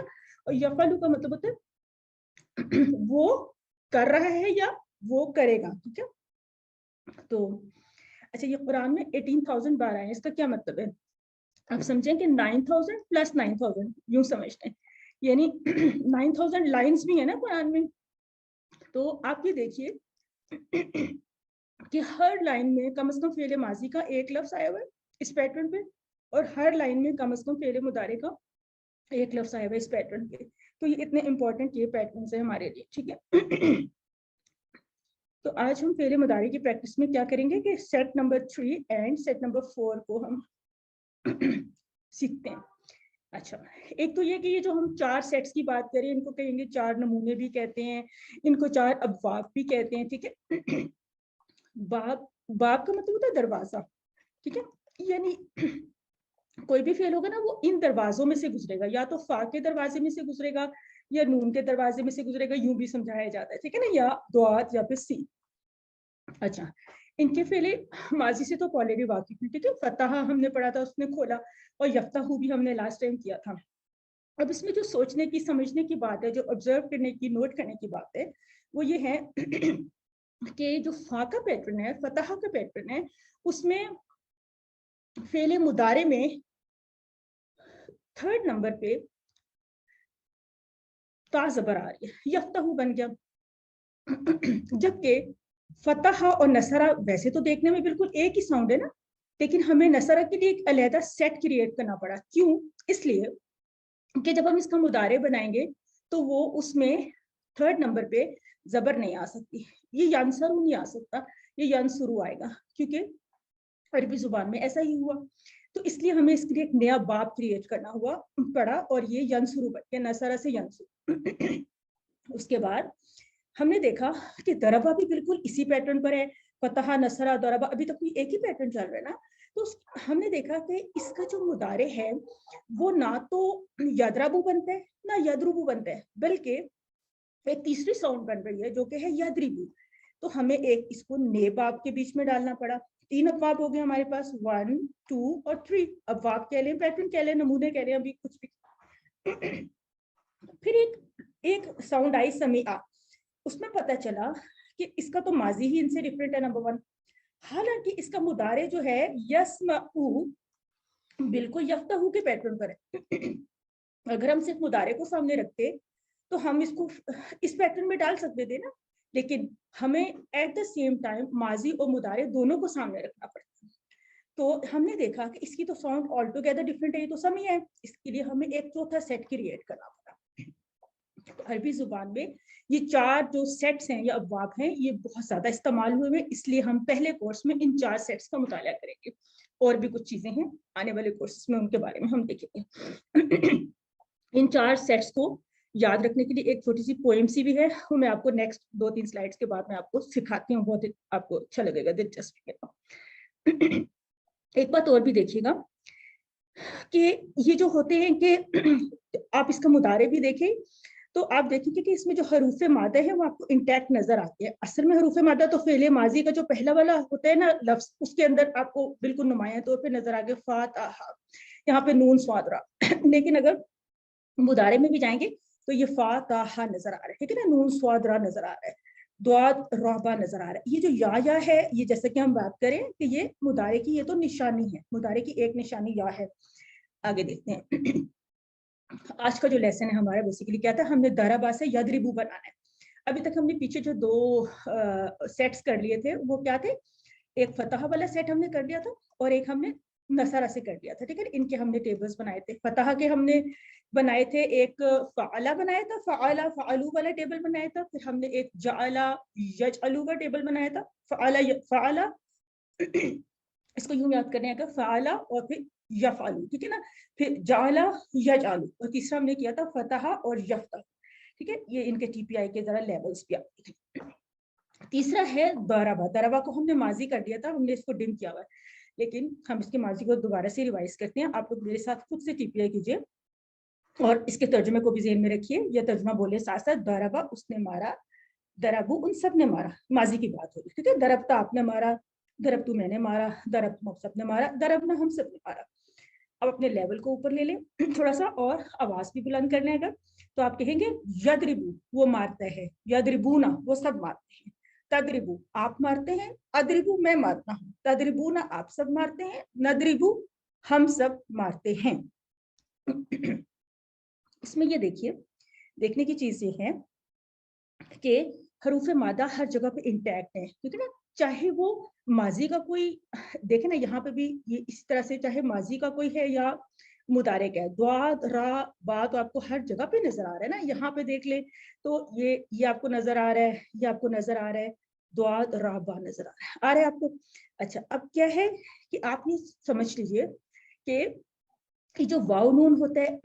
[SPEAKER 1] اور یفعلو کا مطلب ہوتا ہے وہ کر رہا ہے یا وہ کرے گا, ٹھیک ہے. تو اچھا, یہ قرآن میں 18,000 بار آئے ہیں. اس کا کیا مطلب ہے؟ آپ سمجھیں کہ 9,000 پلس 9,000 یوں سمجھتے ہیں, یعنی 9,000 لائنز بھی ہیں نا قرآن میں. تو آپ یہ دیکھیے کہ ہر لائن میں کم از کم فعل ماضی کا ایک لفظ آیا ہوا ہے اس پیٹرن پہ, اور ہر لائن میں کم از کم فعل مضارع کا ایک لفظ آیا ہوا ہے اس پیٹرن پہ. تو یہ اتنے امپورٹنٹ یہ پیٹرنز ہیں ہمارے لیے, ٹھیک ہے. تو آج ہم فعل مضارع کی پریکٹس میں کیا کریں گے کہ seat number 3 and seat number 4 کو ہم سیکھتے ہیں. اچھا, ایک تو یہ کہ یہ جو ہم 4 سیٹس کی بات کریں, ان کو کہیں گے 4 نمونے بھی کہتے ہیں, ان کو 4 ابواب بھی کہتے ہیں, ٹھیک ہے. باب کا مطلب ہوتا ہے دروازہ, ٹھیک ہے, یعنی کوئی بھی فعل ہوگا نا وہ ان دروازوں میں سے گزرے گا, یا تو فا کے دروازے میں سے گزرے گا یا نون کے دروازے میں سے گزرے گا, یوں بھی سمجھایا جاتا ہے, ٹھیک ہے نا, یا دعات یا پھر سی. اچھا, ان کے فعل ماضی سے تو آلریڈی واقف ہے, ٹھیک ہے. فتح ہم نے پڑھا تھا, اس نے کھولا, اور یفتح بھی ہم نے لاسٹ ٹائم کیا تھا. اب اس میں جو سوچنے کی, سمجھنے کی بات ہے, جو آبزرو کرنے کی, نوٹ کرنے کی بات ہے, وہ یہ ہے کہ جو فا کا پیٹرن ہے, فتح کا پیٹرن ہے, اس میں فعل مضارع میں 3rd نمبر پہ تا زبر آ رہی ہے, یفتح بن گیا. جبکہ فتح اور نصرہ ویسے تو دیکھنے میں بالکل ایک ہی ساؤنڈ ہے نا, لیکن ہمیں نصرہ کے لیے ایک علیحدہ سیٹ کریٹ کرنا پڑا. کیوں؟ اس لیے کہ جب ہم اس کا مضارع بنائیں گے تو وہ اس میں 3rd نمبر پہ زبر نہیں آ سکتی, یہ ینصرو نہیں آ سکتا, یہ ینصرو آئے گا, کیونکہ عربی زبان میں ایسا ہی ہوا. तो इसलिए हमें इसके लिए एक नया बाब क्रिएट करना पड़ा, और ये यंसुरु बन गया, नसरा से यंसुरु। उसके बाद हमने देखा कि दरबा भी बिल्कुल इसी पैटर्न पर है, फतहा नसरा दरबा, अभी तक भी एक ही पैटर्न चल रहा है ना। तो हमने देखा कि इसका जो मुदारे है वो ना तो यदरबू बनता है ना यदरुबू बनता है, बल्कि एक तीसरी साउंड बन रही है जो कि है यदरिबू। तो हमें एक इसको नेबाब के बीच में डालना पड़ा। 3 अफवाब हो गए हमारे पास, 1, 2 और 3 अफवाब कह लें, पैटर्न कह लें, नमूने कह लें, अभी कुछ भी। फिर एक साउंड आई समीआ, उसमें पता चला कि इसका तो माजी ही इनसे डिफरेंट है, नंबर 1। हालांकि इसका मुदारे जो है यस्मऊ बिल्कुल यफ्तहू के पैटर्न पर है। अगर हम सिर्फ मुदारे को सामने रखते तो हम इसको इस पैटर्न में डाल सकते थे ना, लेकिन हमें एट द सेम टाइम माजी और मुदारे दोनों को सामने रखना पड़ता है। तो हमने देखा कि इसकी तो साउंड ऑल टुगेदर डिफरेंट है, ये तो समी है, इसके लिए हमें एक चौथा सेट क्रिएट करना पड़ा। अरबी जुबान में ये 4 जो सेट्स हैं या अब्वाब हैं, ये बहुत ज्यादा इस्तेमाल हुए हैं, इसलिए हम पहले कोर्स में इन 4 सेट्स का मुताला करेंगे। और भी कुछ चीजें हैं आने वाले कोर्सेस में, उनके बारे में हम देखेंगे। इन 4 सेट्स को याद रखने के लिए एक छोटी सी पोएम सी भी है, वो मैं आपको नेक्स्ट 2-3 स्लाइड्स के बाद में आपको सिखाती हूँ, बहुत आपको अच्छा लगेगा, दिलचस्प लगेगा। एक बात और भी देखिएगा कि ये जो होते हैं कि आप इसका मुदारे भी देखें तो आप देखेंगे कि इसमें जो हरूफ मादा है वो आपको इंटैक्ट नजर आते हैं। असल में हरूफ मादा तो फेले माजी का जो पहला वाला होता है ना लफ्ज, उसके अंदर आपको बिल्कुल नुमाया तौर पे नजर आ गया फातहा, यहाँ पे नून स्वाद रहा। लेकिन अगर मुदारे में भी जाएंगे तो ये फातहा नजर आ रहा है, ठीक है ना, नून स्वाद रहा नजर आ रहा है, द्वाद रहबा नजर आ रहा है। ये जो या है, ये जैसे कि हम बात करें कि ये मुदारे की ये तो निशानी है, मुदारे की एक निशानी या है। आगे देखते हैं। आज का जो लेसन है हमारा बेसिकली क्या था, हमने दरबा से यदरिबू बनाना है। अभी तक हमने पीछे जो 2 सेट्स कर लिए थे वो क्या थे, एक फतह वाला सेट हमने कर लिया था और एक हमने नसरा से कर लिया था, ठीक है। इनके हमने टेबल्स बनाए थे। फतह के हमने बनाए थे, एक फ़अला बनाया था, फ़अला फ़अलू वाला टेबल बनाया था। फिर हमने एक जअला यजअलू का टेबल बनाया था, फ़अला इसको यूं याद करने का, फ़अला और फिर यफ़अलू, ठीक है ना, फिर जअला यजअलू, और तीसरा हमने किया था फतह और यफ्तह, ठीक है। ये इनके टीपीआई के जरा लेवल्स भी आते थे। तीसरा है दरबा। दरबा को हमने माजी कर दिया था, हमने इसको डिम किया हुआ है, लेकिन हम इसके माजी को दोबारा से रिवाइज करते हैं। आप लोग मेरे साथ खुद से टीपीआई कीजिए और इसके तर्जुमे को भी ज़हन में रखिए। यह तर्जुमा बोले साथ साथ, दरबा उसने मारा, दरबू उन सब ने मारा, माजी की बात होगी, ठीक है। दरबता आपने मारा, दरबतू मैंने मारा, दरबतू हम सब ने मारा, दरबना हम सब ने मारा। अब अपने लेवल को ऊपर ले लें थोड़ा सा और आवाज भी बुलंद करने अगर, तो आप कहेंगे यदरिबू वो मारता है, यदरिबूना वो सब मारते हैं, तदरिबू आप मारते हैं, अदरिबू मैं मारता हूँ, तदरिबूना आप सब मारते हैं, नदरिबू हम सब मारते हैं। इसमें ये देखिए, देखने की चीज ये है कि हरूफ मादा हर जगह पे इंटैक्ट है, ठीक है ना। चाहे वो माजी का कोई, देखे ना यहाँ पे भी ये इस तरह से, चाहे माजी का कोई है या मुदारे का है, द्वाद रा बा तो आपको हर जगह पे नजर आ रहा है ना। यहाँ पे देख ले तो ये आपको नजर आ रहा है, ये आपको नजर आ रहा है, द्वाद रा बा नजर आ रहा है आपको। अच्छा, अब क्या है कि आप ये समझ लीजिए कि जो वाव नून होता है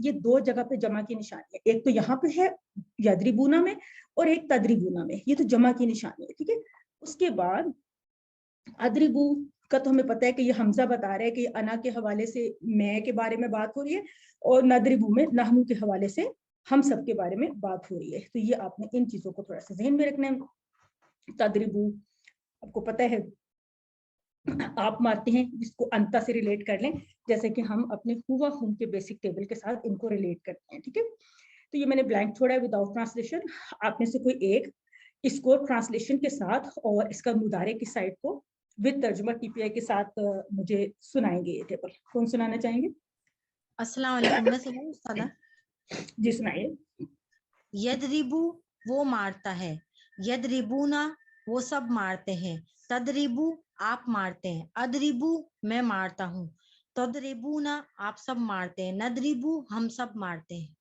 [SPEAKER 1] ये 2 जगह पे जमा की निशानी है। एक तो यहाँ पे है यदरिबूना में और एक तदरिबूना में, ये तो जमा की निशानी है, ठीक है। उसके बाद अदरिबू का तो हमें पता है कि ये हमजा बता रहा है कि अना के हवाले से मैं के बारे में बात हो रही है, और नदरिबू में नहनु के हवाले से हम सब के बारे में बात हो रही है। तो ये आपने इन चीजों को थोड़ा सा ज़हन में रखना है। तदरिबू आपको पता है आप मारते हैं, जिसको अंता से रिलेट कर लें, जैसे कि हम अपने हुआ हुम के बेसिक टेबल के साथ इनको रिलेट करते हैं, ठीक है। तो ये मैंने ब्लैंक छोड़ा है विदाउट ट्रांसलेशन। आप में से कोई एक इसको ट्रांसलेशन के साथ और इसका मुदारे की साइड को विद तर्जुमा टीपीआई के साथ मुझे सुनाएंगे। ये टेबल कौन सुनाना चाहेंगे?
[SPEAKER 2] अस्सलाम वालेकुम, मैं सुनाऊं उस्तादा?
[SPEAKER 1] जी सुनाइए।
[SPEAKER 2] यदरिबू वो मारता है, यदरिबूना वो सब मारते हैं, तदरिबू आप मारते हैं, अदरिबू मैं मारता हूँ, तदरिबूना आप सब मारते हैं, नदरिबू हम सब मारते हैं।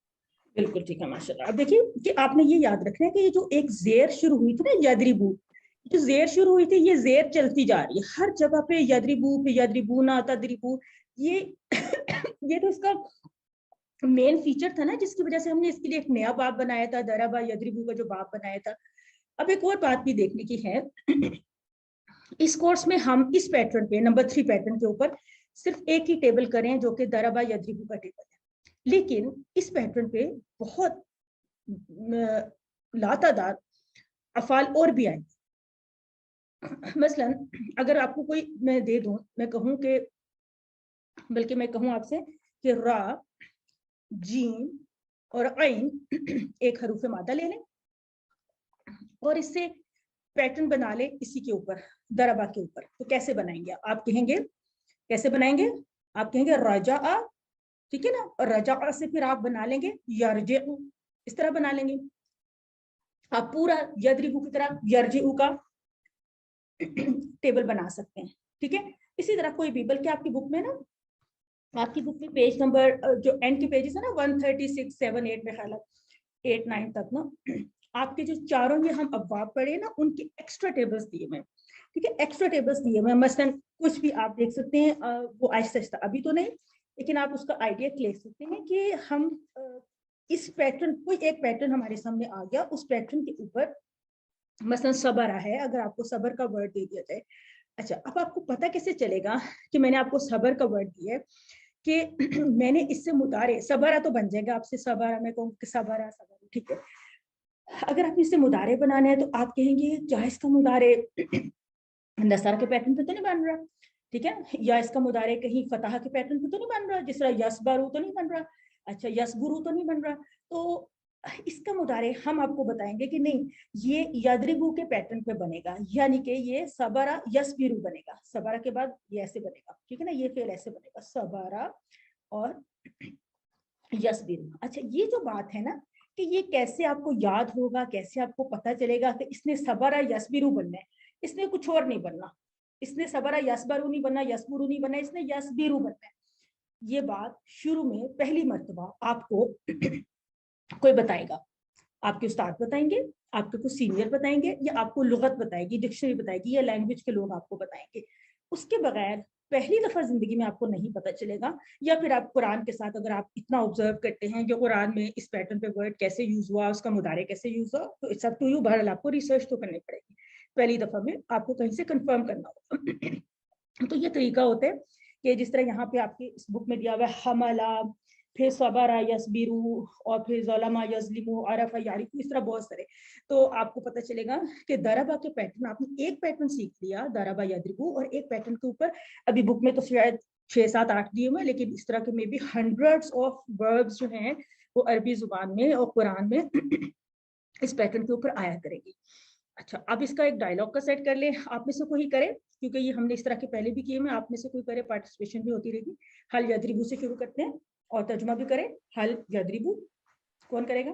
[SPEAKER 1] बिल्कुल ठीक है, माशाल्लाह। अब देखिए कि आपने ये याद रखना है कि ये जो एक जेर शुरू हुई थी ना, यदरिबू, जो जेर शुरू हुई थी, ये जेर चलती जा रही है हर जगह पे, यदरिबू पे यदरिबूना, तदरिबू, ये तो इसका मेन फीचर था ना, जिसकी वजह से हमने इसके लिए एक नया बाब बनाया था, दरबा यदरिबू का जो बाब बनाया था। अब एक और बात भी देखने की है, इस कोर्स में हम इस पैटर्न पे, नंबर 3 पैटर्न के ऊपर सिर्फ एक ही टेबल करें जो कि दरबा यदरिबू का टेबल है, लेकिन इस पैटर्न पे बहुत लातादार अफाल और भी आएंगे। मसलन अगर आपको कोई मैं दे दूं, मैं कहूं कि, बल्कि मैं कहूं आपसे कि रा, जीम और ऐन एक हरूफ मादा ले लें और इससे पैटर्न बना ले इसी के ऊपर, दरबा के ऊपर, तो कैसे बनाएंगे आप? कहेंगे कैसे बनाएंगे? आप कहेंगे रजा, ठीक है ना, और रजा से फिर आप बना लेंगे यरजिउ, इस तरह बना लेंगे आप पूरा यदरिबू की तरह यरजिउ का टेबल बना सकते हैं, ठीक है। इसी तरह कोई भी, बल्कि आपकी बुक में ना, आपकी बुक में पेज नंबर जो एंड के पेजेस है ना 136, 7, 8 में ख्याल 8, 9 तक ना, आपके जो चारों ये हम अब्वाब पढ़े ना, उनके एक्स्ट्रा टेबल्स दिए हुए, ठीक है, एक्स्ट्रा टेबल्स दिए हुए। मसलन कुछ भी आप देख सकते हैं, वो आहिस्ता आहिस्ता अभी तो नहीं, लेकिन आप उसका आइडिया ले सकते हैं कि हम इस पैटर्न, कोई एक पैटर्न हमारे सामने आ गया, उस पैटर्न के ऊपर मसलन सबरा है, अगर आपको सबर का वर्ड दे दिया जाए, अच्छा अब आपको पता कैसे चलेगा कि मैंने आपको सबर का वर्ड दिया है, कि मैंने इससे मुदारे, सबरा तो बन जाएगा आपसे, सबरा मैं कहूँ कि सबरा, सबरा, ठीक है। अगर आप इससे मुदारे बनाने हैं तो आप कहेंगे क्या इसका मुदारे नसर के पैटर्न पे तो नहीं बन रहा, ठीक है, या इसका मुदारे कहीं फतह के पैटर्न पे तो नहीं बन रहा, जिस तरह यसबरू तो नहीं बन रहा, अच्छा यसबुरु तो नहीं बन रहा, तो इसका मुदारे हम आपको बताएंगे कि नहीं, ये यदरिबू के पैटर्न पे बनेगा, यानी कि ये सबरा यसबिरु बनेगा, सबरा के बाद ये ऐसे बनेगा, ठीक है ना, ये फेल ऐसे बनेगा, सबरा और यसबिरु। अच्छा ये जो बात है ना कि ये कैसे आपको याद होगा, कैसे आपको पता चलेगा कि इसने सबरा यसबिरु बनना है, इसने कुछ और नहीं बनना, इसने सबरा यसबरू नहीं बनना, यसबुरु नहीं बनना, इसने यसबिरु बनना है। ये बात शुरू में पहली मर्तबा आपको कोई बताएगा, आपके उस्ताद बताएंगे, आपके कुछ सीनियर बताएंगे, या आपको लुगत बताएगी, डिक्शनरी बताएगी, या लैंग्वेज के लोग आपको बताएंगे। उसके बगैर पहली दफा जिंदगी में आपको नहीं पता चलेगा। या फिर आप कुरान के साथ अगर आप इतना ऑब्जर्व करते हैं कि कुरान में इस पैटर्न पे वर्ड कैसे यूज हुआ, उसका मुदारे कैसे यूज हुआ, तो इट्स अप टू यू, बहरहाल आपको रिसर्च तो करनी पड़ेगी, पहली दफा में आपको कहीं से कंफर्म करना होगा। तो ये तरीका होता है कि जिस तरह यहाँ पे आपके इस बुक में दिया हुआ है हमला, फिर सबरा यसबिरु, और फिर ज़लमा यज़लिमु, अरफा यारिफु, इस तरह बहुत सारे, तो आपको पता चलेगा कि दरबा के पैटर्न, आपने एक पैटर्न सीख लिया दरबा यदरिबु, और एक पैटर्न के ऊपर अभी बुक में तो शायद 6, 7, 8 दिए हुए, लेकिन इस तरह के में भी हंड्रेड्स ऑफ वर्ब्स जो हैं वो अरबी जुबान में और कुरान में इस पैटर्न के ऊपर आया करेंगी। अच्छा अब इसका एक डायलॉग का सेट कर ले, आप में से कोई करे, क्योंकि ये हमने इस तरह के पहले भी किए हैं, आप में से कोई करे, पार्टिसिपेशन भी होती रहेगी। हल यदरिबु से शुरू करते हैं और तर्जुमा भी करें। हल यदरिबु कौन करेगा?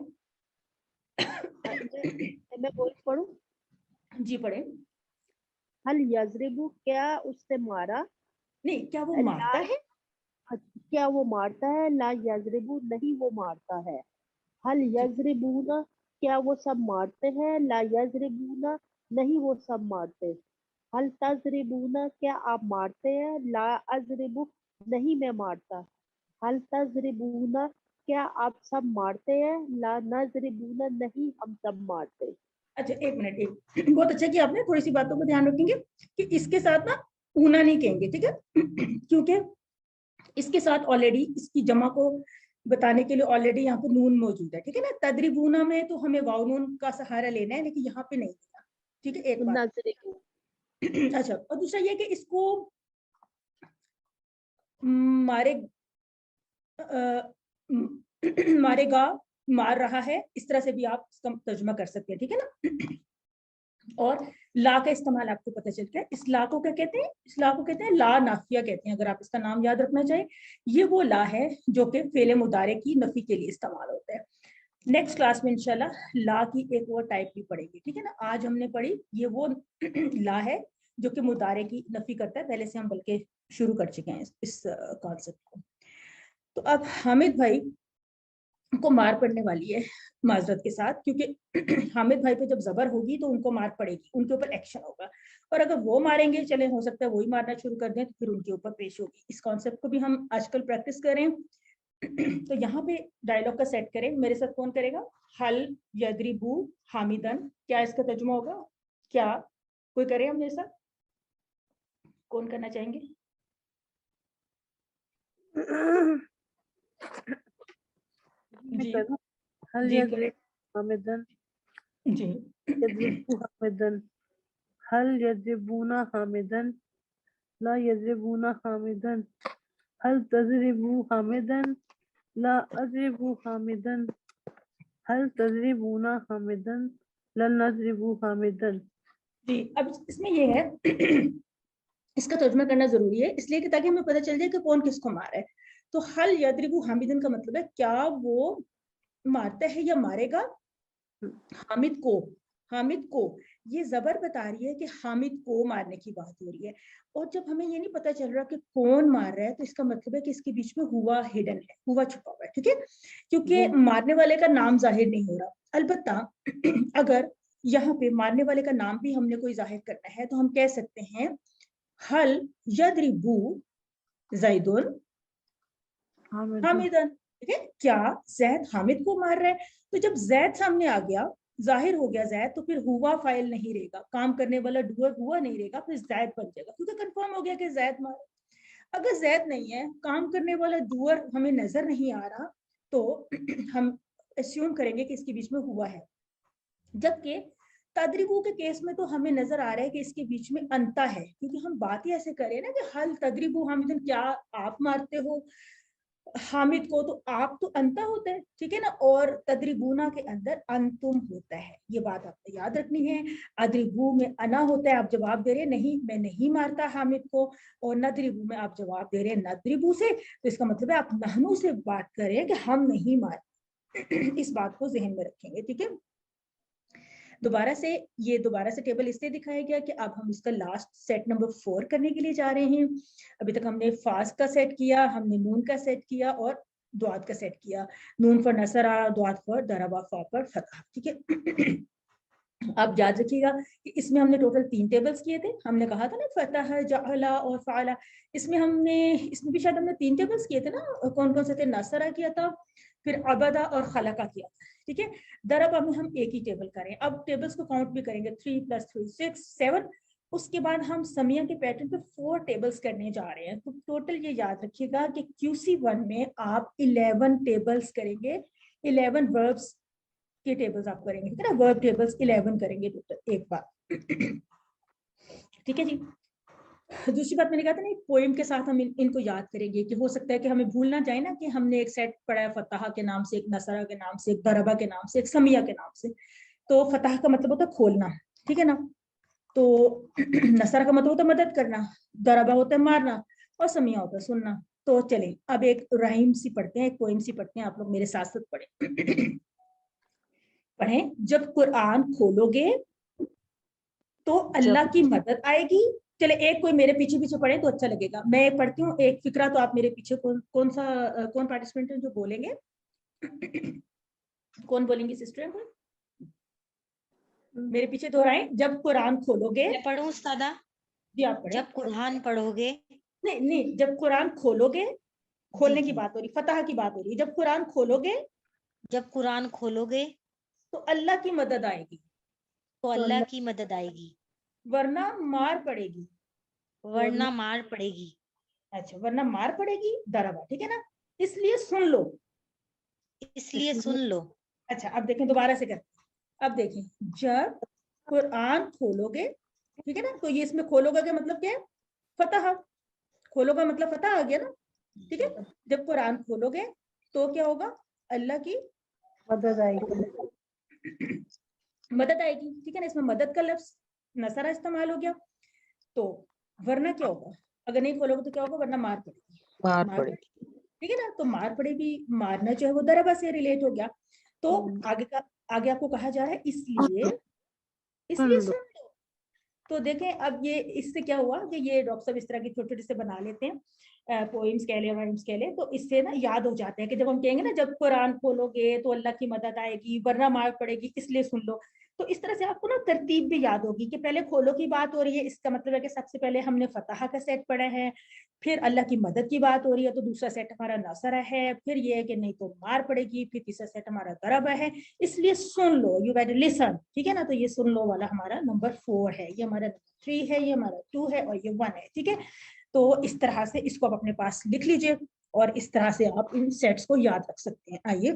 [SPEAKER 4] मैं बोल पढ़ूं?
[SPEAKER 1] जी पढ़े।
[SPEAKER 4] हल यजरिबु, क्या उससे मारा?
[SPEAKER 1] नहीं, क्या वो मारता है?
[SPEAKER 4] क्या वो मारता है? ला यजरिबु, नहीं वो मारता है। हल यजरिबूना, क्या वो सब मारते हैं? ला यजरिबूना, नहीं वो सब मारते। हल तजरिबूना, क्या आप मारते हैं? ला अजरिबु, नहीं मैं मारता। हल तजरिबूना, क्या आप सब मारते हैं? ला नजरिबूना, नहीं हम सब मारते।
[SPEAKER 1] अच्छा एक मिनट, एक बहुत अच्छा कि आपने थोड़ी सी बातों को ध्यान रखेंगे कि इसके साथ ना ऊना नहीं कहेंगे, ठीक है, क्योंकि इसके साथ ऑलरेडी इसकी जमा को बताने के लिए ऑलरेडी यहाँ पे नून मौजूद है, ठीक है ना। तदरिबूना में तो हमें वाव नून का सहारा लेना है, लेकिन यहाँ पे नहीं लेना, ठीक है, एक बात। अच्छा और दूसरा ये कि इसको मारे मारेगा, मार रहा है, इस तरह से भी आप इसका तर्जुमा कर सकते हैं, ठीक है ना। और ला का इस्तेमाल आपको पता चल गया, इस ला को क्या कहते हैं? इस ला को कहते हैं ला नाफिया कहते हैं, अगर आप इसका नाम याद रखना चाहें। ये वो ला है जो कि फेले मुदारे की नफी के लिए इस्तेमाल होता है। नेक्स्ट क्लास में इंशाल्लाह ला की एक और टाइप भी पढ़ेंगे, ठीक है ना। आज हमने पढ़ी ये वो ला है जो कि मुदारे की नफी करता है, पहले से हम बल्कि शुरू कर चुके हैं इस कॉन्सेप्ट को। तो अब हामिद भाई को मार पड़ने वाली है माजरत के साथ, क्योंकि हामिद भाई पे जब जबर होगी तो उनको मार पड़ेगी, उनके ऊपर एक्शन होगा, और अगर वो मारेंगे, चले हो सकता है वही मारना शुरू कर दें, तो फिर उनके ऊपर पेश होगी। इस कॉन्सेप्ट को भी हम आजकल प्रैक्टिस करें। तो यहाँ पे डायलॉग का सेट करें, मेरे साथ कौन करेगा? हल यदरिबू हामिदन, क्या इसका तर्जुमा होगा? क्या कोई करे हम मेरे साथ? कौन करना चाहेंगे? जी
[SPEAKER 5] हल
[SPEAKER 1] जी
[SPEAKER 5] यदरिबू हामिदन,
[SPEAKER 1] जी
[SPEAKER 5] यदरिबू हामिदन, हल यदरिबूना हामिदन, ला यदरिबूना हामिदन, हल तजरिबू हामिदन, ला अजरिबू हामिदन, हल तजरिबूना हामिदन, ला नजरिबू हामिदन।
[SPEAKER 1] जी। अब इसमें ये है इसका तर्जुमा करना जरूरी है, इसलिए कि ताकि हमें पता चल जाए कि कौन किसको मारा है। तो हल यदरिबू हामिदन का मतलब है क्या वो मारता है या मारेगा हामिद को। हामिद को, ये जबर बता रही है कि हामिद को मारने की बात हो रही है। और जब हमें ये नहीं पता चल रहा कि कौन मार रहा है, तो इसका मतलब है कि इसके बीच में हुआ हिडन है, हुआ छुपा हुआ है, ठीक है, क्योंकि मारने वाले का नाम जाहिर नहीं हो रहा। अलबत्ता अगर यहाँ पे मारने वाले का नाम भी हमने कोई जाहिर करना है, तो हम कह सकते हैं हल यदरिबू जैदुन हामिदन, ठीक है, क्या जैद हामिद को मार रहा है। तो जब जैद सामने आ गया, जाहिर हो गया जैद, तो फिर हुआ फाइल नहीं रहेगा, काम करने वाला डूअर हुआ नहीं रहेगा, फिर जैद बन जाएगा, क्योंकि कंफर्म हो गया कि जैद मार। अगर जैद नहीं है, काम करने वाला डूअर हमें नजर नहीं आ रहा, तो हम अस्यूम करेंगे कि इसके बीच में हुआ है। जबकि तदरीबू के केस में तो हमें नजर आ रहा है कि इसके बीच में अंता है, क्योंकि हम बात ही ऐसे करें ना कि हल तदरीबू हामिदन, क्या आप मारते हो हामिद को, तो आप तो अंता होता है, ठीक है ना, और तदरीबूना के अंदर अंतुम होता है, ये बात आपको याद रखनी है। अदरीबू में अना होता है, आप जवाब दे रहे हैं नहीं मैं नहीं मारता हामिद को, और नदरीबू में आप जवाब दे रहे हैं नदरीबू से, तो इसका मतलब है आप नहनू से बात करें कि हम नहीं मारते। इस बात को जहन में रखेंगे, ठीक है। दोबारा से टेबल इससे दिखाया गया कि अब हम इसका लास्ट सेट नंबर 4 करने के लिए जा रहे हैं। अभी तक हमने फास्ट का सेट किया, हमने नून का सेट किया और दुआत का सेट किया। नून फॉर नसरा, दुआत फॉर दरबा, फा पर फतह, ठीक है। आप याद रखिएगा कि इसमें हमने टोटल 3 टेबल्स किए थे। हमने कहा था ना फतह, जअला और फाला, इसमें भी शायद हमने 3 टेबल्स किए थे ना। कौन कौन से थे? नसरा किया था, फिर अबदा और खलका किया था, ठीक है। दरबा में हम एक ही टेबल करें। अब टेबल्स को काउंट भी करेंगे, 3 + 3 6 7। उसके बाद हम समिया के पैटर्न पे 4 टेबल्स करने जा रहे हैं। तो टोटल ये याद रखिएगा कि QC1 में आप 11 टेबल्स करेंगे, 11 वर्ब्स के टेबल्स आप करेंगे, ठीक है ना। वर्ब टेबल्स 11 करेंगे टोटल एक बार, ठीक है जी। दूसरी बात मैंने कहा था ना, पोएम के साथ हम इनको याद करेंगे कि हो सकता है कि हमें भूल ना जाए ना कि हमने एक सेट पढ़ा है फतह के नाम से, एक नसरा के नाम से, एक दरबा के नाम से, एक समिया के नाम से। तो फतह का मतलब होता है खोलना, ठीक है ना। तो नसरा का मतलब होता है मदद करना, दरबा होता है मारना, और समिया होता है सुनना। तो चले अब एक राइम सी पढ़ते हैं, एक पोएम सी पढ़ते हैं, आप लोग मेरे साथ साथ पढ़े। पढ़ें, जब कुरान खोलोगे तो अल्लाह की मदद आएगी। चले एक कोई मेरे पीछे पीछे पढ़े तो अच्छा लगेगा। मैं एक पढ़ती हूँ एक फिक्रा, तो आप मेरे पीछे कौन पार्टिसिपेंट है जो बोलेंगे? कौन बोलेंगे सिस्टर? मेरे पीछे दोहराएं, जब कुरान खोलोगे।
[SPEAKER 2] मैं पढ़ूं उस्तादा?
[SPEAKER 1] जी आप पढ़े।
[SPEAKER 2] जब कुरान पढ़ोगे,
[SPEAKER 1] नहीं, जब कुरान खोलोगे, खोलने
[SPEAKER 2] जी,
[SPEAKER 1] की
[SPEAKER 2] जी।
[SPEAKER 1] बात हो रही, फतह की बात हो रही। जब कुरान खोलोगे
[SPEAKER 2] जब कुरान खोलोगे
[SPEAKER 1] तो अल्लाह की मदद आएगी,
[SPEAKER 2] तो अल्लाह की मदद आएगी,
[SPEAKER 1] वरना मार पड़ेगी।
[SPEAKER 2] वरना मार पड़ेगी।
[SPEAKER 1] अच्छा, वरना मार पड़ेगी, दरबा, ठीक है ना। इसलिए सुन लो,
[SPEAKER 2] इसलिए सुन लो।
[SPEAKER 1] अच्छा अब देखें, दोबारा से करते हैं। अब देखें, जब कुरान खोलोगे, ठीक है ना, तो ये इसमें खोलोगा का मतलब क्या है? फतह। खोलोगा मतलब फतह आ गया ना, ठीक है। जब कुरान खोलोगे तो क्या होगा? अल्लाह की
[SPEAKER 5] मदद आएगी,
[SPEAKER 1] मदद आएगी, ठीक है ना। इसमें मदद का लफ्ज नसरा इस्तेमाल हो गया। तो वरना क्या होगा? अगर नहीं खोलोगे तो क्या होगा? वरना मार पड़ेगी, मार पड़ेगी, ठीक है ना। तो मार पड़ेगी, मारना जो है वो दरबा से रिलेट हो गया। तो आगे आपको कहा जा रहा है इसलिए
[SPEAKER 5] सुन लो।
[SPEAKER 1] सुन लो, تو دیکھیں اب یہ اس سے کیا ہوا کہ یہ ڈاکٹر صاحب اس طرح کی چھوٹے چھوٹے سے بنا لیتے ہیں پوئمس کہہ لیں رائمس کہہ لیں, تو اس سے نا یاد ہو جاتا ہے کہ جب ہم کہیں گے نا جب قرآن کھولو گے تو اللہ کی مدد آئے گی ورنہ مار پڑے گی اس لیے سن لو. تو اس طرح سے آپ کو نا ترتیب بھی یاد ہوگی کہ پہلے کھولو کی بات ہو رہی ہے, اس کا مطلب ہے کہ سب سے پہلے ہم نے فتح کا سیٹ پڑھا ہے, پھر اللہ کی مدد کی بات ہو رہی ہے تو دوسرا سیٹ ہمارا نصرہ ہے, پھر یہ ہے کہ نہیں تو مار پڑے گی, پھر تیسرا سیٹ ہمارا ضربہ ہے, اس لیے سن لو, یو بیٹر لسن, ٹھیک ہے نا. تو یہ سن لو والا ہمارا نمبر 4 ہے, یہ ہمارا 3 ہے, یہ ہمارا 2 ہے اور یہ 1 ہے, ٹھیک ہے. تو اس طرح سے اس کو آپ اپنے پاس لکھ لیجئے اور اس طرح سے آپ ان سیٹس کو یاد رکھ سکتے ہیں. آئیے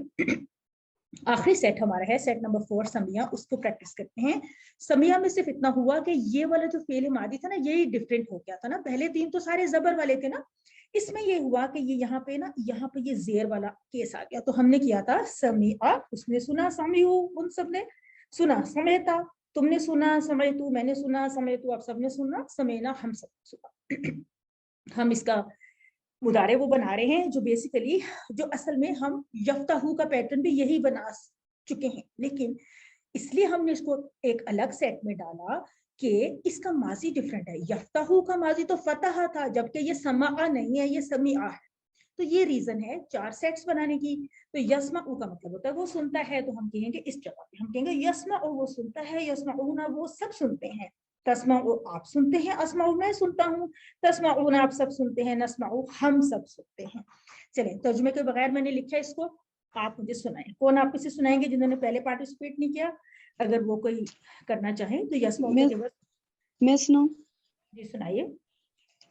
[SPEAKER 1] آخری سیٹ ہمارا ہے سیٹ نمبر 4 سمیہ, اس کو پریکٹس کرتے ہیں. سمیہ میں صرف اتنا ہوا کہ یہ والا جو فعل ماضی تھا نا یہی ڈفرینٹ ہو گیا تھا نا, پہلے 3 تو سارے زبر والے تھے نا, اس میں یہ ہوا کہ یہ یہاں پہ نا یہاں پہ یہ زیر والا کیس آ گیا. تو ہم نے کیا تھا سمیع, اس نے سنا, سمیعو ان سب نے سنا, سمیتا تم نے سنا, سمیتو میں نے سنا, سمیتو آپ سب نے سنا, سمینا ہم سب نے سنا. ہم اس کا مضارع وہ بنا رہے ہیں جو بیسیکلی جو اصل میں ہم یفتہو کا پیٹرن بھی یہی بنا چکے ہیں, لیکن اس لیے ہم نے اس کو ایک الگ سیٹ میں ڈالا کہ اس کا ماضی ڈفرینٹ ہے. یفتہو کا ماضی تو فتح تھا جبکہ یہ سمع نہیں ہے, یہ سمیع ہے. تو یہ ریزن ہے 4 سیٹس بنانے کی. تو یسمع کا مطلب ہوتا ہے وہ سنتا ہے, تو ہم کہیں گے اس جگہ پہ ہم کہیں گے یسمع وہ سنتا ہے, یسمعون وہ سب سنتے ہیں, تسمع آپ سنتے ہیں, اسمع میں سنتا ہوں, تسمعون آپ سب سنتے ہیں, نسمع ہم سب سنتے ہیں. چلیں ترجمے کے بغیر میں نے لکھا اس کو, آپ مجھے سنائیں. کون آپ سے سنائیں گے جنہوں نے پہلے پارٹیسپیٹ نہیں کیا؟ اگر وہ کوئی کرنا چاہیں تو یسمع
[SPEAKER 6] میں سناؤں؟
[SPEAKER 1] جی سنائیے.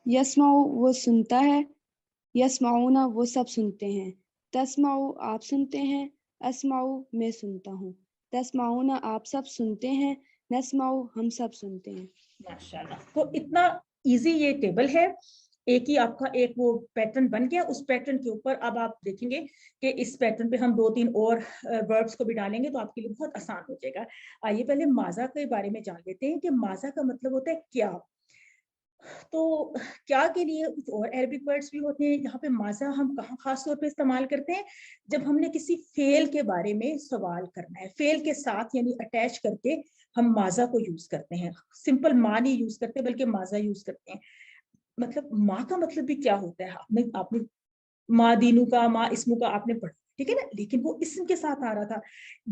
[SPEAKER 6] یسمع وہ سنتا ہے, یسمعون وہ سب سنتے ہیں, تسمع آپ سنتے ہیں, اسمع میں سنتا ہوں, تسمعون آپ سب سنتے ہیں, نسمع ہم سب سنتے ہیں.
[SPEAKER 1] ماشاءاللہ. تو اتنا ایزی یہ ٹیبل ہے, ایک ہی آپ کا ایک وہ پیٹرن بن گیا. اس پیٹرن کے اوپر اب آپ دیکھیں گے کہ اس پیٹرن پہ ہم 2-3 اور وربس کو بھی ڈالیں گے تو آپ کے لیے بہت آسان ہو جائے گا. آئیے پہلے ماضا کے بارے میں جان لیتے ہیں کہ ماضا کا مطلب ہوتا ہے کیا. تو کیا کے لیے کچھ اور عربک ورڈز بھی ہوتے ہیں. یہاں پہ ماضا ہم کہاں خاص طور پہ استعمال کرتے ہیں؟ جب ہم نے کسی فعل کے بارے میں سوال کرنا ہے, فعل کے ساتھ یعنی اٹیچ کر کے ہم ماضا کو یوز کرتے ہیں. سمپل ماں نہیں یوز کرتے بلکہ ماضا یوز کرتے ہیں. مطلب ماں کا مطلب بھی کیا ہوتا ہے, آپ نے ماں دینو کا, ماں اسمو کا آپ نے پڑھا, ٹھیک ہے نا, لیکن وہ اسم کے ساتھ آ رہا تھا.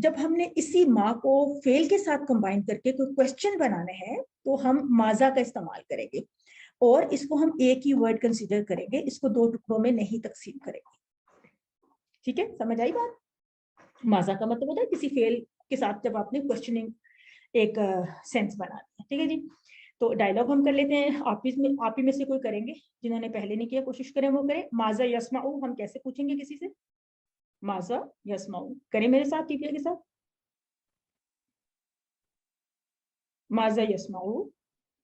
[SPEAKER 1] جب ہم نے اسی ماں کو فعل کے ساتھ کمبائن کر کے کوئی کوشچن بنانا ہے تو ہم ماضا کا استعمال کریں گے, اور اس کو ہم ایک ہی ورڈ کنسیڈر کریں گے, اس کو 2 ٹکڑوں میں نہیں تقسیم کریں گے. ٹھیک ہے, سمجھ آئی بات؟ ماضا کا مطلب ہوتا ہے کسی فعل کے ساتھ جب آپ نے کوشچننگ ایک سینس بنا دیا. ٹھیک ہے جی, تو ڈائلاگ ہم کر لیتے ہیں. آپ ہی میں سے کوئی کریں گے جنہوں نے پہلے نہیں کیا, کوشش کریں وہ کریں. ماذا یسمع, ہم کیسے پوچھیں گے کسی سے؟ ماذا یسمع, کریں میرے ساتھ ٹیپیا کے ساتھ. ماذا یسمع,